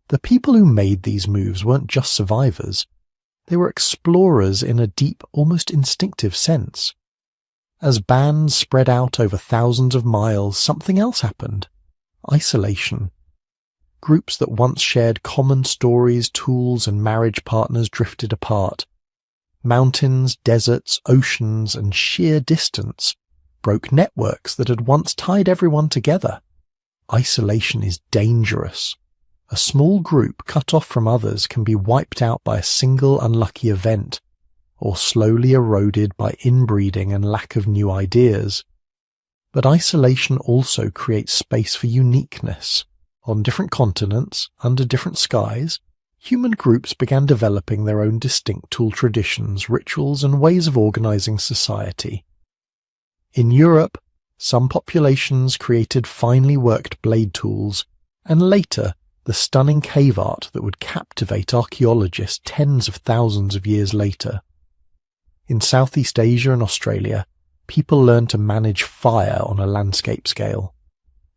The people who made these moves weren't just survivors. They were explorers in a deep, almost instinctive sense. As bands spread out over thousands of miles, something else happened. Isolation. Groups that once shared common stories, tools, and marriage partners drifted apart. Mountains, deserts, oceans, and sheer distance broke networks that had once tied everyone together. Isolation is dangerous. A small group cut off from others can be wiped out by a single unlucky event, or slowly eroded by inbreeding and lack of new ideas. But isolation also creates space for uniqueness. On different continents, under different skies, human groups began developing their own distinct tool traditions, rituals, and ways of organizing society. In Europe, some populations created finely worked blade tools, and later the stunning cave art that would captivate archaeologists tens of thousands of years later. In Southeast Asia and Australia, people learned to manage fire on a landscape scale,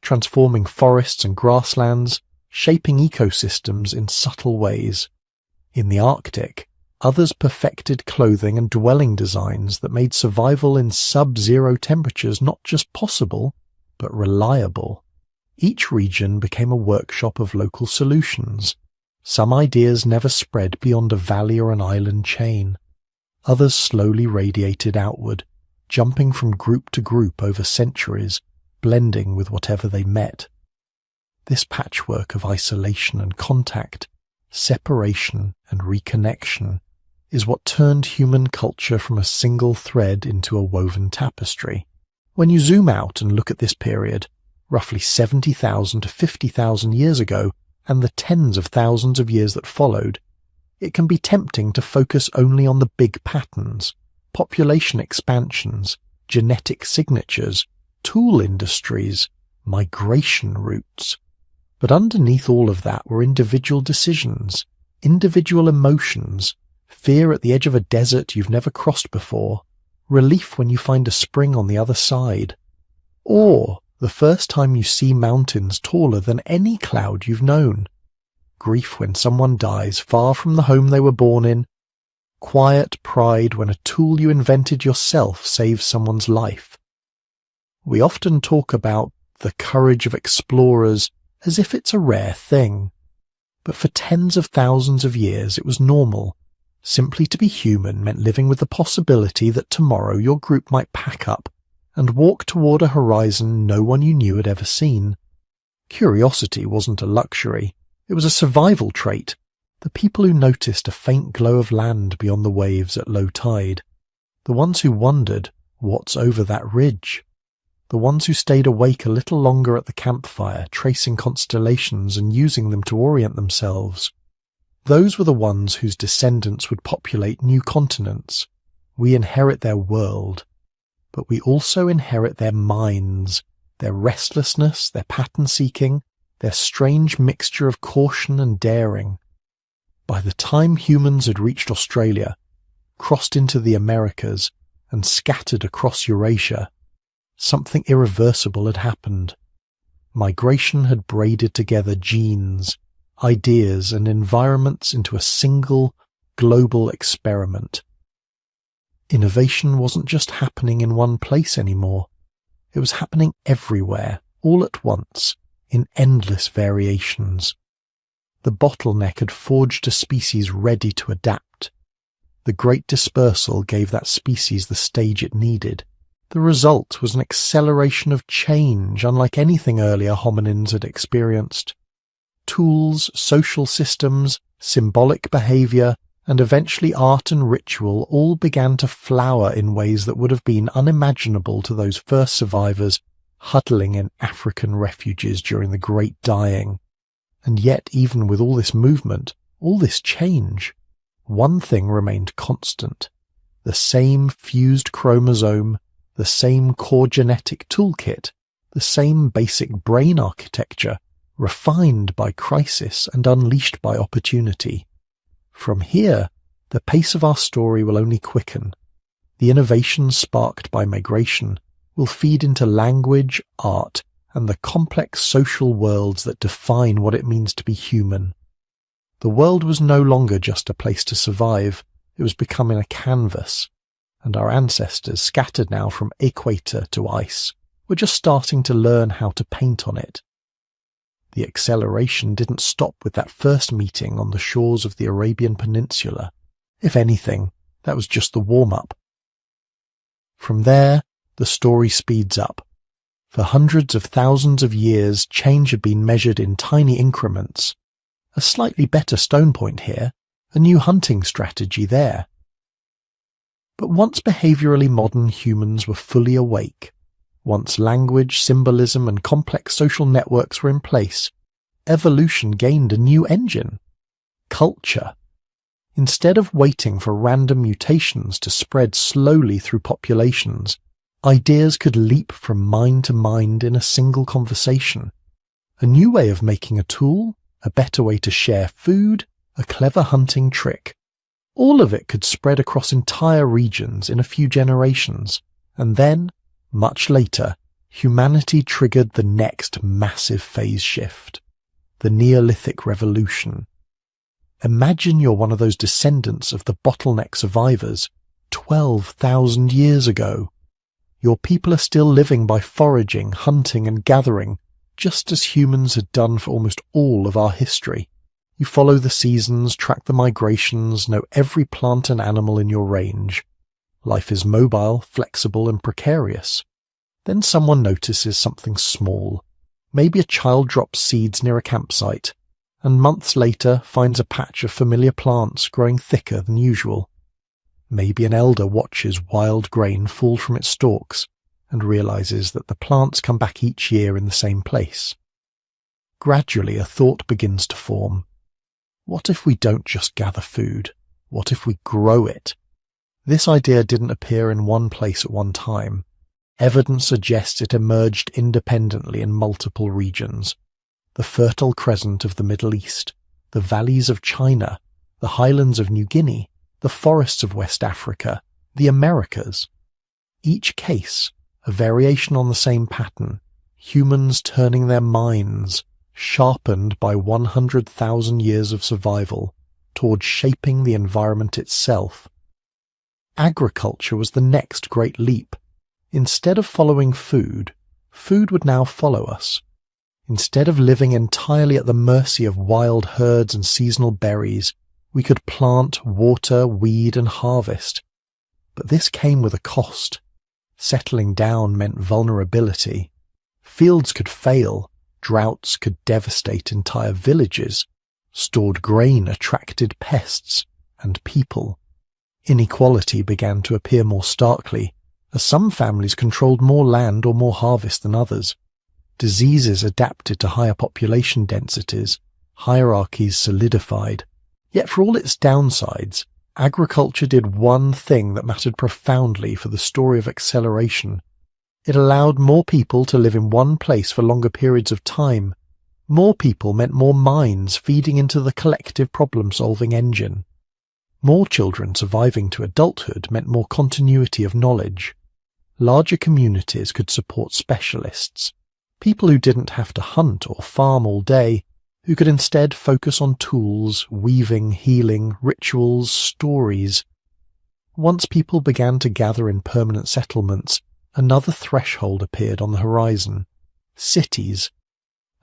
transforming forests and grasslands, shaping ecosystems in subtle ways. In the Arctic, others perfected clothing and dwelling designs that made survival in sub-zero temperatures not just possible, but reliable. Each region became a workshop of local solutions. Some ideas never spread beyond a valley or an island chain. Others slowly radiated outward, jumping from group to group over centuries, blending with whatever they met. This patchwork of isolation and contact, separation and reconnection, is what turned human culture from a single thread into a woven tapestry. When you zoom out and look at this period, roughly 70,000 to 50,000 years ago, and the tens of thousands of years that followed, it can be tempting to focus only on the big patterns, population expansions, genetic signatures, tool industries, migration routes. But underneath all of that were individual decisions, individual emotions, fear at the edge of a desert you've never crossed before, relief when you find a spring on the other side, or the first time you see mountains taller than any cloud you've known, grief when someone dies far from the home they were born in, quiet pride when a tool you invented yourself saves someone's life. We often talk about the courage of explorers as if it's a rare thing, but for tens of thousands of years it was normal. Simply to be human meant living with the possibility that tomorrow your group might pack up and walk toward a horizon no one you knew had ever seen. Curiosity wasn't a luxury, it was a survival trait. The people who noticed a faint glow of land beyond the waves at low tide, the ones who wondered, what's over that ridge? The ones who stayed awake a little longer at the campfire, tracing constellations and using them to orient themselves. Those were the ones whose descendants would populate new continents. We inherit their world, but we also inherit their minds, their restlessness, their pattern-seeking, their strange mixture of caution and daring. By the time humans had reached Australia, crossed into the Americas, and scattered across Eurasia, something irreversible had happened. Migration had braided together genes, ideas, and environments into a single, global experiment. Innovation wasn't just happening in one place anymore. It was happening everywhere, all at once, in endless variations. The bottleneck had forged a species ready to adapt. The Great Dispersal gave that species the stage it needed. The result was an acceleration of change unlike anything earlier hominins had experienced. Tools, social systems, symbolic behavior, and eventually art and ritual all began to flower in ways that would have been unimaginable to those first survivors huddling in African refuges during the Great Dying. And yet, even with all this movement, all this change, one thing remained constant. The same fused chromosome, the same core genetic toolkit, the same basic brain architecture, refined by crisis and unleashed by opportunity. From here, the pace of our story will only quicken. The innovations sparked by migration will feed into language, art, and the complex social worlds that define what it means to be human. The world was no longer just a place to survive, it was becoming a canvas, and our ancestors, scattered now from equator to ice, were just starting to learn how to paint on it. The acceleration didn't stop with that first meeting on the shores of the Arabian Peninsula. If anything, that was just the warm-up. From there, the story speeds up. For hundreds of thousands of years, change had been measured in tiny increments. A slightly better stone point here, a new hunting strategy there. But once behaviourally modern humans were fully awake, once language, symbolism, and complex social networks were in place, evolution gained a new engine: culture. Instead of waiting for random mutations to spread slowly through populations, ideas could leap from mind to mind in a single conversation. A new way of making a tool, a better way to share food, a clever hunting trick. All of it could spread across entire regions in a few generations, and then, much later, humanity triggered the next massive phase shift: the Neolithic Revolution. Imagine you're one of those descendants of the bottleneck survivors 12,000 years ago. Your people are still living by foraging, hunting, and gathering, just as humans had done for almost all of our history. You follow the seasons, track the migrations, know every plant and animal in your range. Life is mobile, flexible, and precarious. Then someone notices something small. Maybe a child drops seeds near a campsite, and months later finds a patch of familiar plants growing thicker than usual. Maybe an elder watches wild grain fall from its stalks and realizes that the plants come back each year in the same place. Gradually a thought begins to form. What if we don't just gather food? What if we grow it? This idea didn't appear in one place at one time. Evidence suggests it emerged independently in multiple regions. The Fertile Crescent of the Middle East, the valleys of China, the highlands of New Guinea, the forests of West Africa, the Americas. Each case, a variation on the same pattern, humans turning their minds, sharpened by 100,000 years of survival, towards shaping the environment itself. Agriculture was the next great leap. Instead of following food, food would now follow us. Instead of living entirely at the mercy of wild herds and seasonal berries, we could plant, water, weed, and harvest. But this came with a cost. Settling down meant vulnerability. Fields could fail, droughts could devastate entire villages, stored grain attracted pests and people. Inequality began to appear more starkly, as some families controlled more land or more harvest than others. Diseases adapted to higher population densities, hierarchies solidified. Yet for all its downsides, agriculture did one thing that mattered profoundly for the story of acceleration. It allowed more people to live in one place for longer periods of time. More people meant more minds feeding into the collective problem-solving engine. More children surviving to adulthood meant more continuity of knowledge. Larger communities could support specialists, people who didn't have to hunt or farm all day, who could instead focus on tools, weaving, healing, rituals, stories. Once people began to gather in permanent settlements, another threshold appeared on the horizon: cities.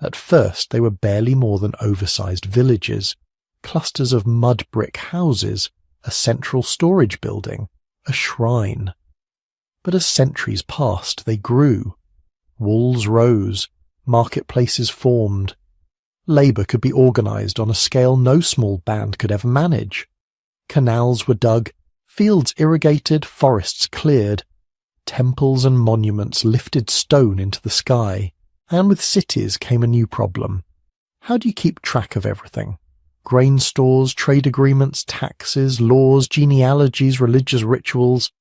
At first they were barely more than oversized villages, clusters of mud brick houses, a central storage building, a shrine. But as centuries passed, they grew. Walls rose, marketplaces formed. Labour could be organised on a scale no small band could ever manage. Canals were dug, fields irrigated, forests cleared. Temples and monuments lifted stone into the sky. And with cities came a new problem. How do you keep track of everything? Grain stores, trade agreements, taxes, laws, genealogies, religious rituals.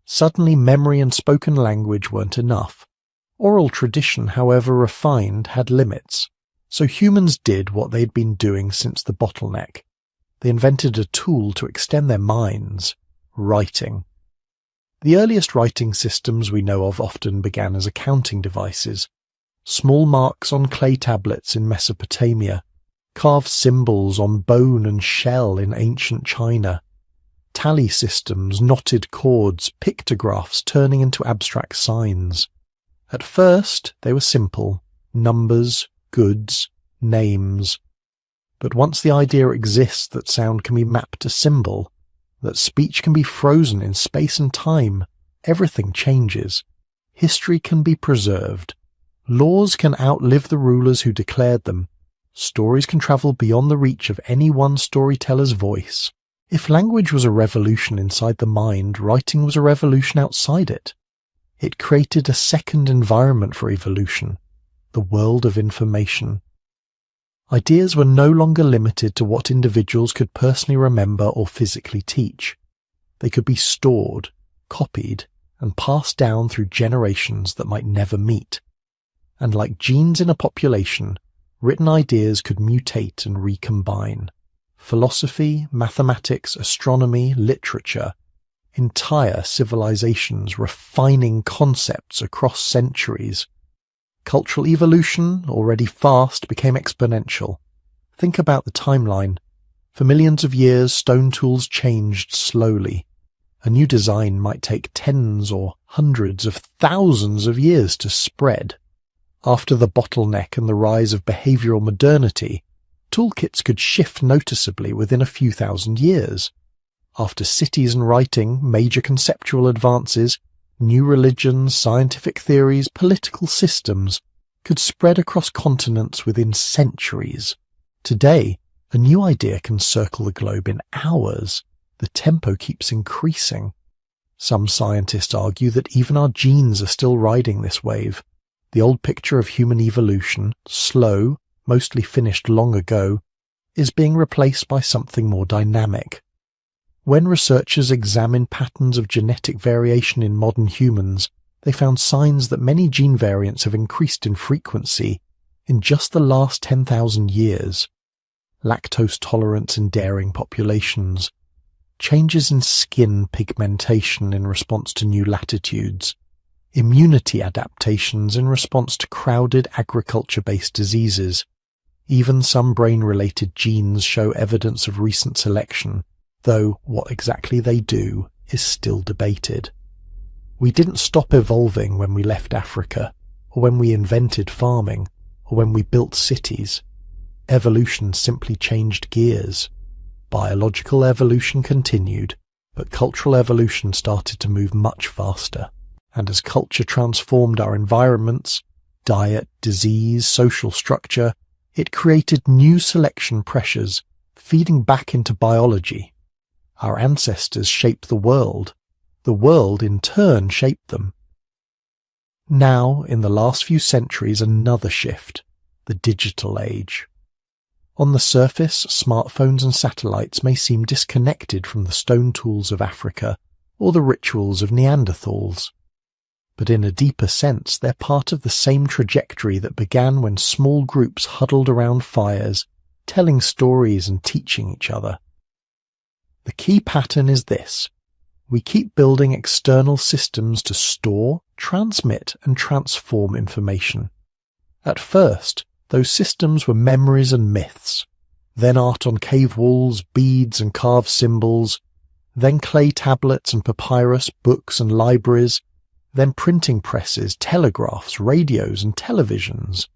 Suddenly memory and spoken language weren't enough. Oral tradition, however refined, had limits. So humans did what they'd been doing since the bottleneck. They invented a tool to extend their minds: writing. The earliest writing systems we know of often began as accounting devices. Small marks on clay tablets in Mesopotamia, carved symbols on bone and shell in ancient China, tally systems, knotted cords, pictographs turning into abstract signs. At first, they were simple: numbers, goods, names. But once the idea exists that sound can be mapped to symbol, that speech can be frozen in space and time, everything changes. History can be preserved. Laws can outlive the rulers who declared them. Stories can travel beyond the reach of any one storyteller's voice. If language was a revolution inside the mind, writing was a revolution outside it. It created a second environment for evolution, the world of information. Ideas were no longer limited to what individuals could personally remember or physically teach. They could be stored, copied, and passed down through generations that might never meet. And like genes in a population, written ideas could mutate and recombine. Philosophy, mathematics, astronomy, literature, entire civilizations refining concepts across centuries. Cultural evolution, already fast, became exponential. Think about the timeline. For millions of years, stone tools changed slowly. A new design might take tens or hundreds of thousands of years to spread. After the bottleneck and the rise of behavioral modernity, toolkits could shift noticeably within a few thousand years. After cities and writing, major conceptual advances, new religions, scientific theories, political systems could spread across continents within centuries. Today, a new idea can circle the globe in hours. The tempo keeps increasing. Some scientists argue that even our genes are still riding this wave. The old picture of human evolution, slow, mostly finished long ago, is being replaced by something more dynamic. When researchers examined patterns of genetic variation in modern humans, they found signs that many gene variants have increased in frequency in just the last 10,000 years. Lactose tolerance in dairying populations, changes in skin pigmentation in response to new latitudes, immunity adaptations in response to crowded agriculture-based diseases. Even some brain-related genes show evidence of recent selection, though what exactly they do is still debated. We didn't stop evolving when we left Africa, or when we invented farming, or when we built cities. Evolution simply changed gears. Biological evolution continued, but cultural evolution started to move much faster. And as culture transformed our environments, diet, disease, social structure, it created new selection pressures, feeding back into biology. Our ancestors shaped the world in turn shaped them. Now, in the last few centuries, another shift, the digital age. On the surface, smartphones and satellites may seem disconnected from the stone tools of Africa or the rituals of Neanderthals. But in a deeper sense, they're part of the same trajectory that began when small groups huddled around fires, telling stories and teaching each other. The key pattern is this: we keep building external systems to store, transmit, and transform information. At first, those systems were memories and myths, then art on cave walls, beads and carved symbols, then clay tablets and papyrus, books and libraries, then printing presses, telegraphs, radios and televisions.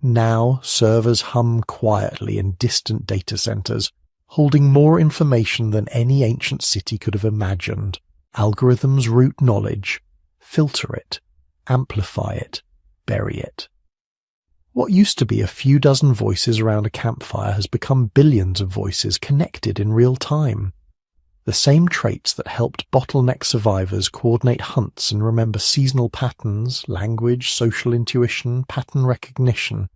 Now servers hum quietly in distant data centers, holding more information than any ancient city could have imagined. Algorithms route knowledge, filter it, amplify it, bury it. What used to be a few dozen voices around a campfire has become billions of voices connected in real time. The same traits that helped bottleneck survivors coordinate hunts and remember seasonal patterns, language, social intuition, pattern recognition,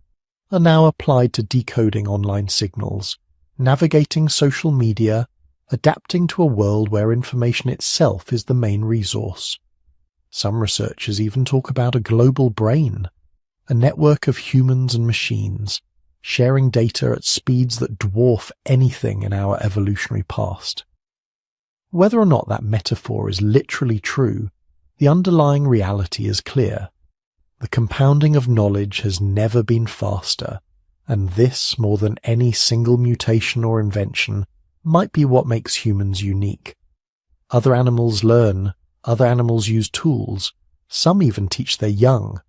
are now applied to decoding online signals, navigating social media, adapting to a world where information itself is the main resource. Some researchers even talk about a global brain, a network of humans and machines, sharing data at speeds that dwarf anything in our evolutionary past. Whether or not that metaphor is literally true, the underlying reality is clear. The compounding of knowledge has never been faster, and this, more than any single mutation or invention, might be what makes humans unique. Other animals learn, other animals use tools, some even teach their young.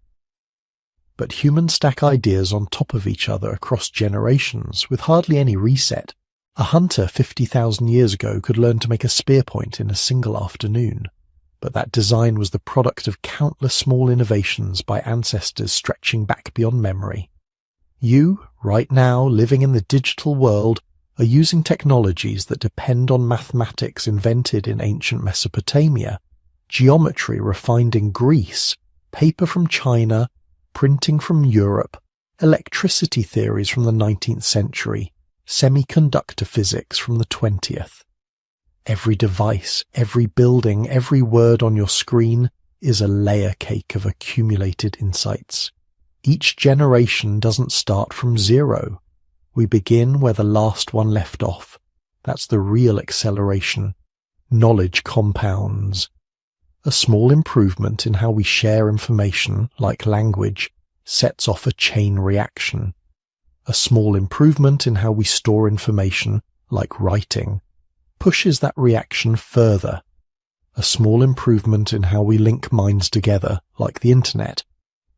But humans stack ideas on top of each other across generations with hardly any reset. A hunter 50,000 years ago could learn to make a spear point in a single afternoon, but that design was the product of countless small innovations by ancestors stretching back beyond memory. You, right now, living in the digital world, are using technologies that depend on mathematics invented in ancient Mesopotamia, geometry refined in Greece, paper from China, printing from Europe, electricity theories from the 19th century, semiconductor physics from the 20th. Every device, every building, every word on your screen is a layer cake of accumulated insights. Each generation doesn't start from zero. We begin where the last one left off. That's the real acceleration. Knowledge compounds. A small improvement in how we share information, like language, sets off a chain reaction. A small improvement in how we store information, like writing, pushes that reaction further. A small improvement in how we link minds together, like the internet,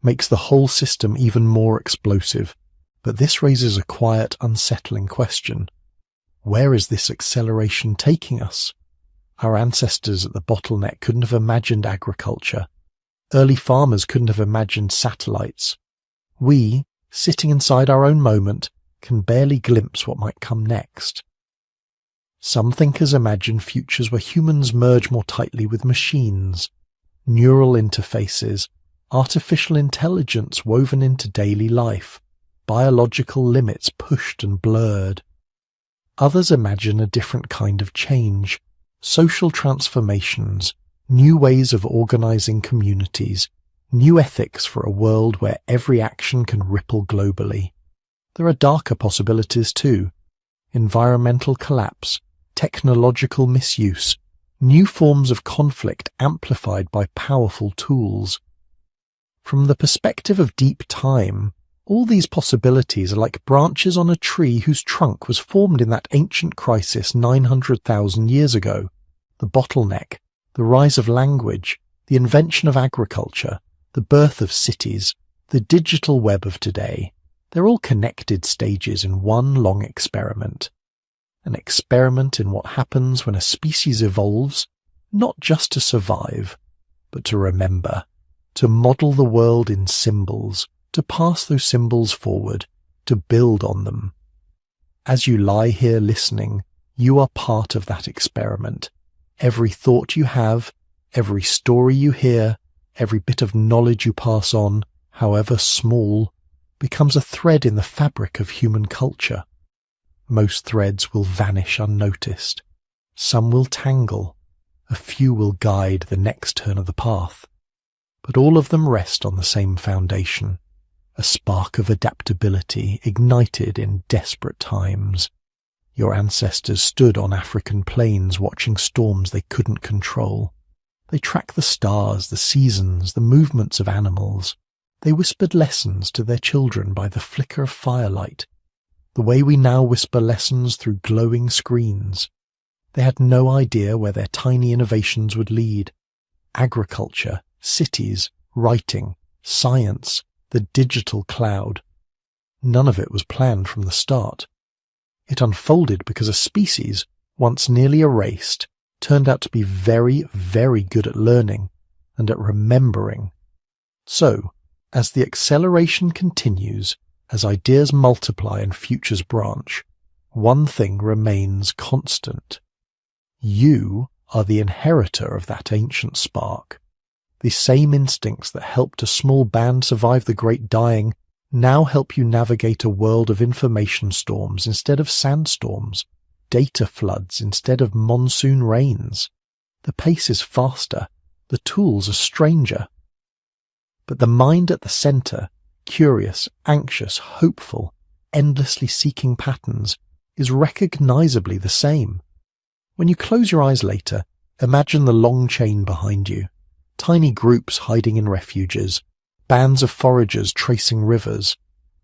makes the whole system even more explosive. But this raises a quiet, unsettling question. Where is this acceleration taking us? Our ancestors at the bottleneck couldn't have imagined agriculture. Early farmers couldn't have imagined satellites. We, sitting inside our own moment, can barely glimpse what might come next. Some thinkers imagine futures where humans merge more tightly with machines, neural interfaces, artificial intelligence woven into daily life, biological limits pushed and blurred. Others imagine a different kind of change, social transformations, new ways of organizing communities, new ethics for a world where every action can ripple globally. There are darker possibilities too. Environmental collapse, technological misuse, new forms of conflict amplified by powerful tools. From the perspective of deep time, all these possibilities are like branches on a tree whose trunk was formed in that ancient crisis 900,000 years ago. The bottleneck, the rise of language, the invention of agriculture, the birth of cities, the digital web of today. They're all connected stages in one long experiment. An experiment in what happens when a species evolves, not just to survive, but to remember, to model the world in symbols, to pass those symbols forward, to build on them. As you lie here listening, you are part of that experiment. Every thought you have, every story you hear, every bit of knowledge you pass on, however small, becomes a thread in the fabric of human culture. Most threads will vanish unnoticed. Some will tangle. A few will guide the next turn of the path. But all of them rest on the same foundation. A spark of adaptability ignited in desperate times. Your ancestors stood on African plains watching storms they couldn't control. They tracked the stars, the seasons, the movements of animals. They whispered lessons to their children by the flicker of firelight, the way we now whisper lessons through glowing screens. They had no idea where their tiny innovations would lead. Agriculture, cities, writing, science, the digital cloud. None of it was planned from the start. It unfolded because a species, once nearly erased, turned out to be very, very good at learning and at remembering. So, as the acceleration continues, as ideas multiply and futures branch, one thing remains constant. You are the inheritor of that ancient spark. The same instincts that helped a small band survive the Great Dying now help you navigate a world of information storms instead of sandstorms, data floods instead of monsoon rains. The pace is faster, the tools are stranger. But the mind at the center, curious, anxious, hopeful, endlessly seeking patterns, is recognizably the same. When you close your eyes later, imagine the long chain behind you. Tiny groups hiding in refuges, bands of foragers tracing rivers,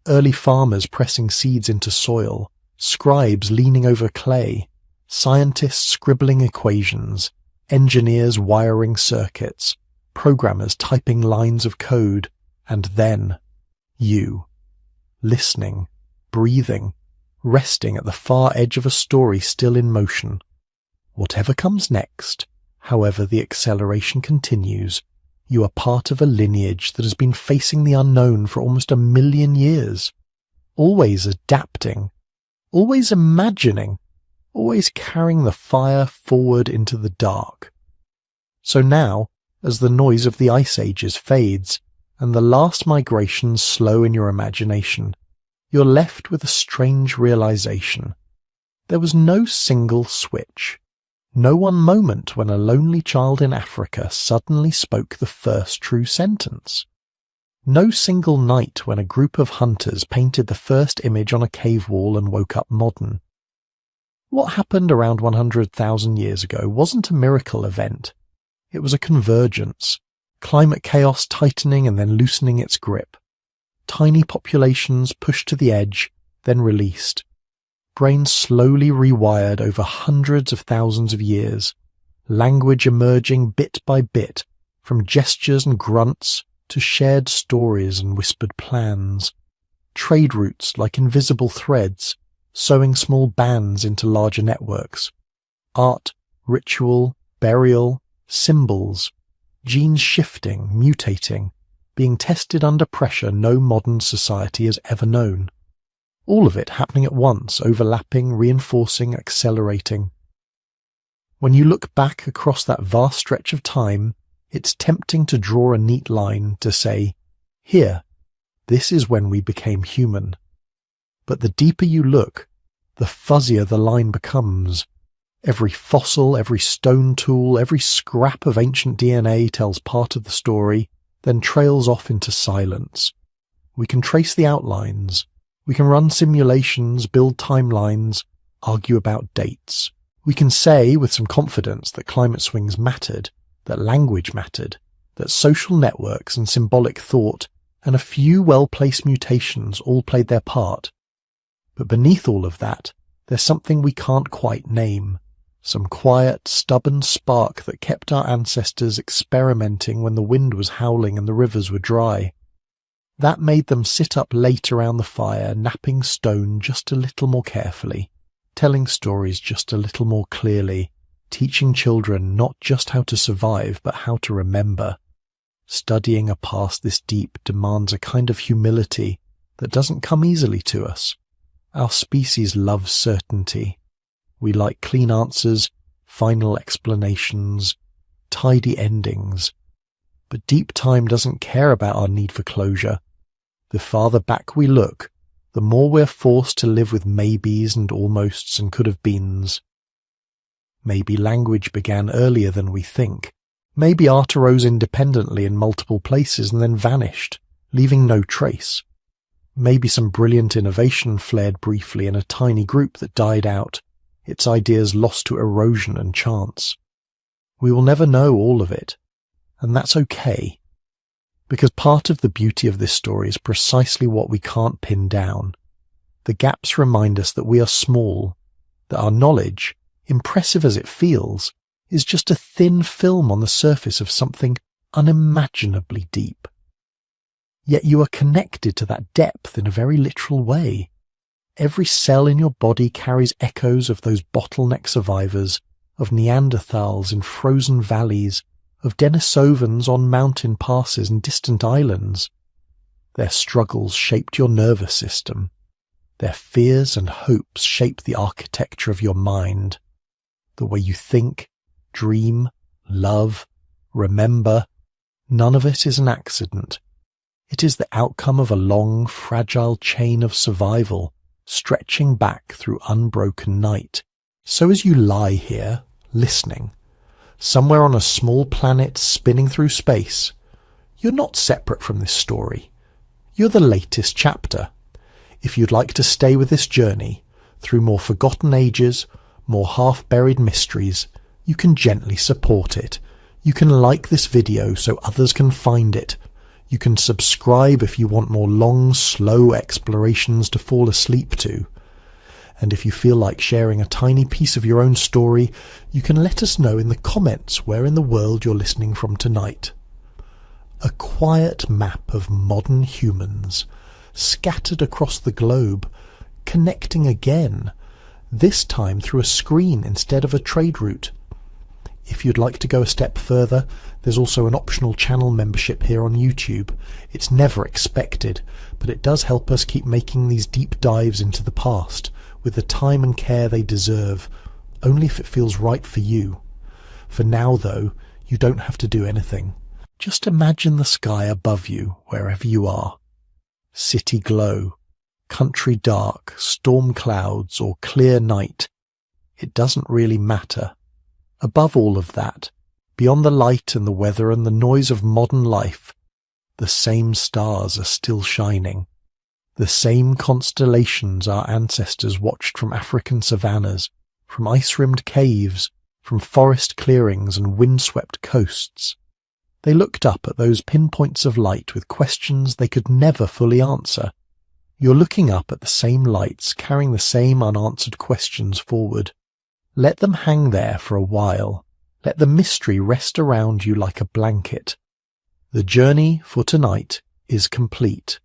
early farmers pressing seeds into soil, scribes leaning over clay, scientists scribbling equations, engineers wiring circuits, programmers typing lines of code, and then you, listening, breathing, resting at the far edge of a story still in motion. Whatever comes next, however the acceleration continues, you are part of a lineage that has been facing the unknown for almost 1,000,000 years, always adapting, always imagining, always carrying the fire forward into the dark. So now, as the noise of the ice ages fades, and the last migrations slow in your imagination, you're left with a strange realization. There was no single switch. No one moment when a lonely child in Africa suddenly spoke the first true sentence. No single night when a group of hunters painted the first image on a cave wall and woke up modern. What happened around 100,000 years ago wasn't a miracle event. It was a convergence, climate chaos tightening and then loosening its grip. Tiny populations pushed to the edge, then released. Brains slowly rewired over hundreds of thousands of years, language emerging bit by bit, from gestures and grunts to shared stories and whispered plans. Trade routes like invisible threads, sewing small bands into larger networks. Art, ritual, burial, symbols, genes shifting, mutating, being tested under pressure no modern society has ever known. All of it happening at once, overlapping, reinforcing, accelerating. When you look back across that vast stretch of time, it's tempting to draw a neat line to say, here, this is when we became human. But the deeper you look, the fuzzier the line becomes. Every fossil, every stone tool, every scrap of ancient DNA tells part of the story, then trails off into silence. We can trace the outlines. We can run simulations, build timelines, argue about dates. We can say with some confidence that climate swings mattered, that language mattered, that social networks and symbolic thought and a few well-placed mutations all played their part. But beneath all of that, there's something we can't quite name, some quiet, stubborn spark that kept our ancestors experimenting when the wind was howling and the rivers were dry. That made them sit up late around the fire, knapping stone just a little more carefully, telling stories just a little more clearly, teaching children not just how to survive but how to remember. Studying a past this deep demands a kind of humility that doesn't come easily to us. Our species loves certainty. We like clean answers, final explanations, tidy endings. But deep time doesn't care about our need for closure. The farther back we look, the more we're forced to live with maybes and almosts and could have beens. Maybe language began earlier than we think. Maybe art arose independently in multiple places and then vanished, leaving no trace. Maybe some brilliant innovation flared briefly in a tiny group that died out, its ideas lost to erosion and chance. We will never know all of it, and that's okay. Because part of the beauty of this story is precisely what we can't pin down. The gaps remind us that we are small, that our knowledge, impressive as it feels, is just a thin film on the surface of something unimaginably deep. Yet you are connected to that depth in a very literal way. Every cell in your body carries echoes of those bottleneck survivors, of Neanderthals in frozen valleys, of Denisovans on mountain passes and distant islands. Their struggles shaped your nervous system. Their fears and hopes shape the architecture of your mind. The way you think, dream, love, remember, none of it is an accident. It is the outcome of a long, fragile chain of survival, stretching back through unbroken night. So as you lie here, listening, somewhere on a small planet spinning through space, you're not separate from this story. You're the latest chapter. If you'd like to stay with this journey, through more forgotten ages, more half-buried mysteries, you can gently support it. You can like this video so others can find it. You can subscribe if you want more long, slow explorations to fall asleep to. And if you feel like sharing a tiny piece of your own story, you can let us know in the comments where in the world you're listening from tonight. A quiet map of modern humans, scattered across the globe, connecting again, this time through a screen instead of a trade route. If you'd like to go a step further, there's also an optional channel membership here on YouTube. It's never expected, but it does help us keep making these deep dives into the past with the time and care they deserve, only if it feels right for you. For now, though, you don't have to do anything. Just imagine the sky above you wherever you are. City glow, country dark, storm clouds, or clear night. It doesn't really matter. Above all of that, beyond the light and the weather and the noise of modern life, the same stars are still shining. The same constellations our ancestors watched from African savannas, from ice-rimmed caves, from forest clearings and windswept coasts. They looked up at those pinpoints of light with questions they could never fully answer. You're looking up at the same lights, carrying the same unanswered questions forward. Let them hang there for a while. Let the mystery rest around you like a blanket. The journey for tonight is complete.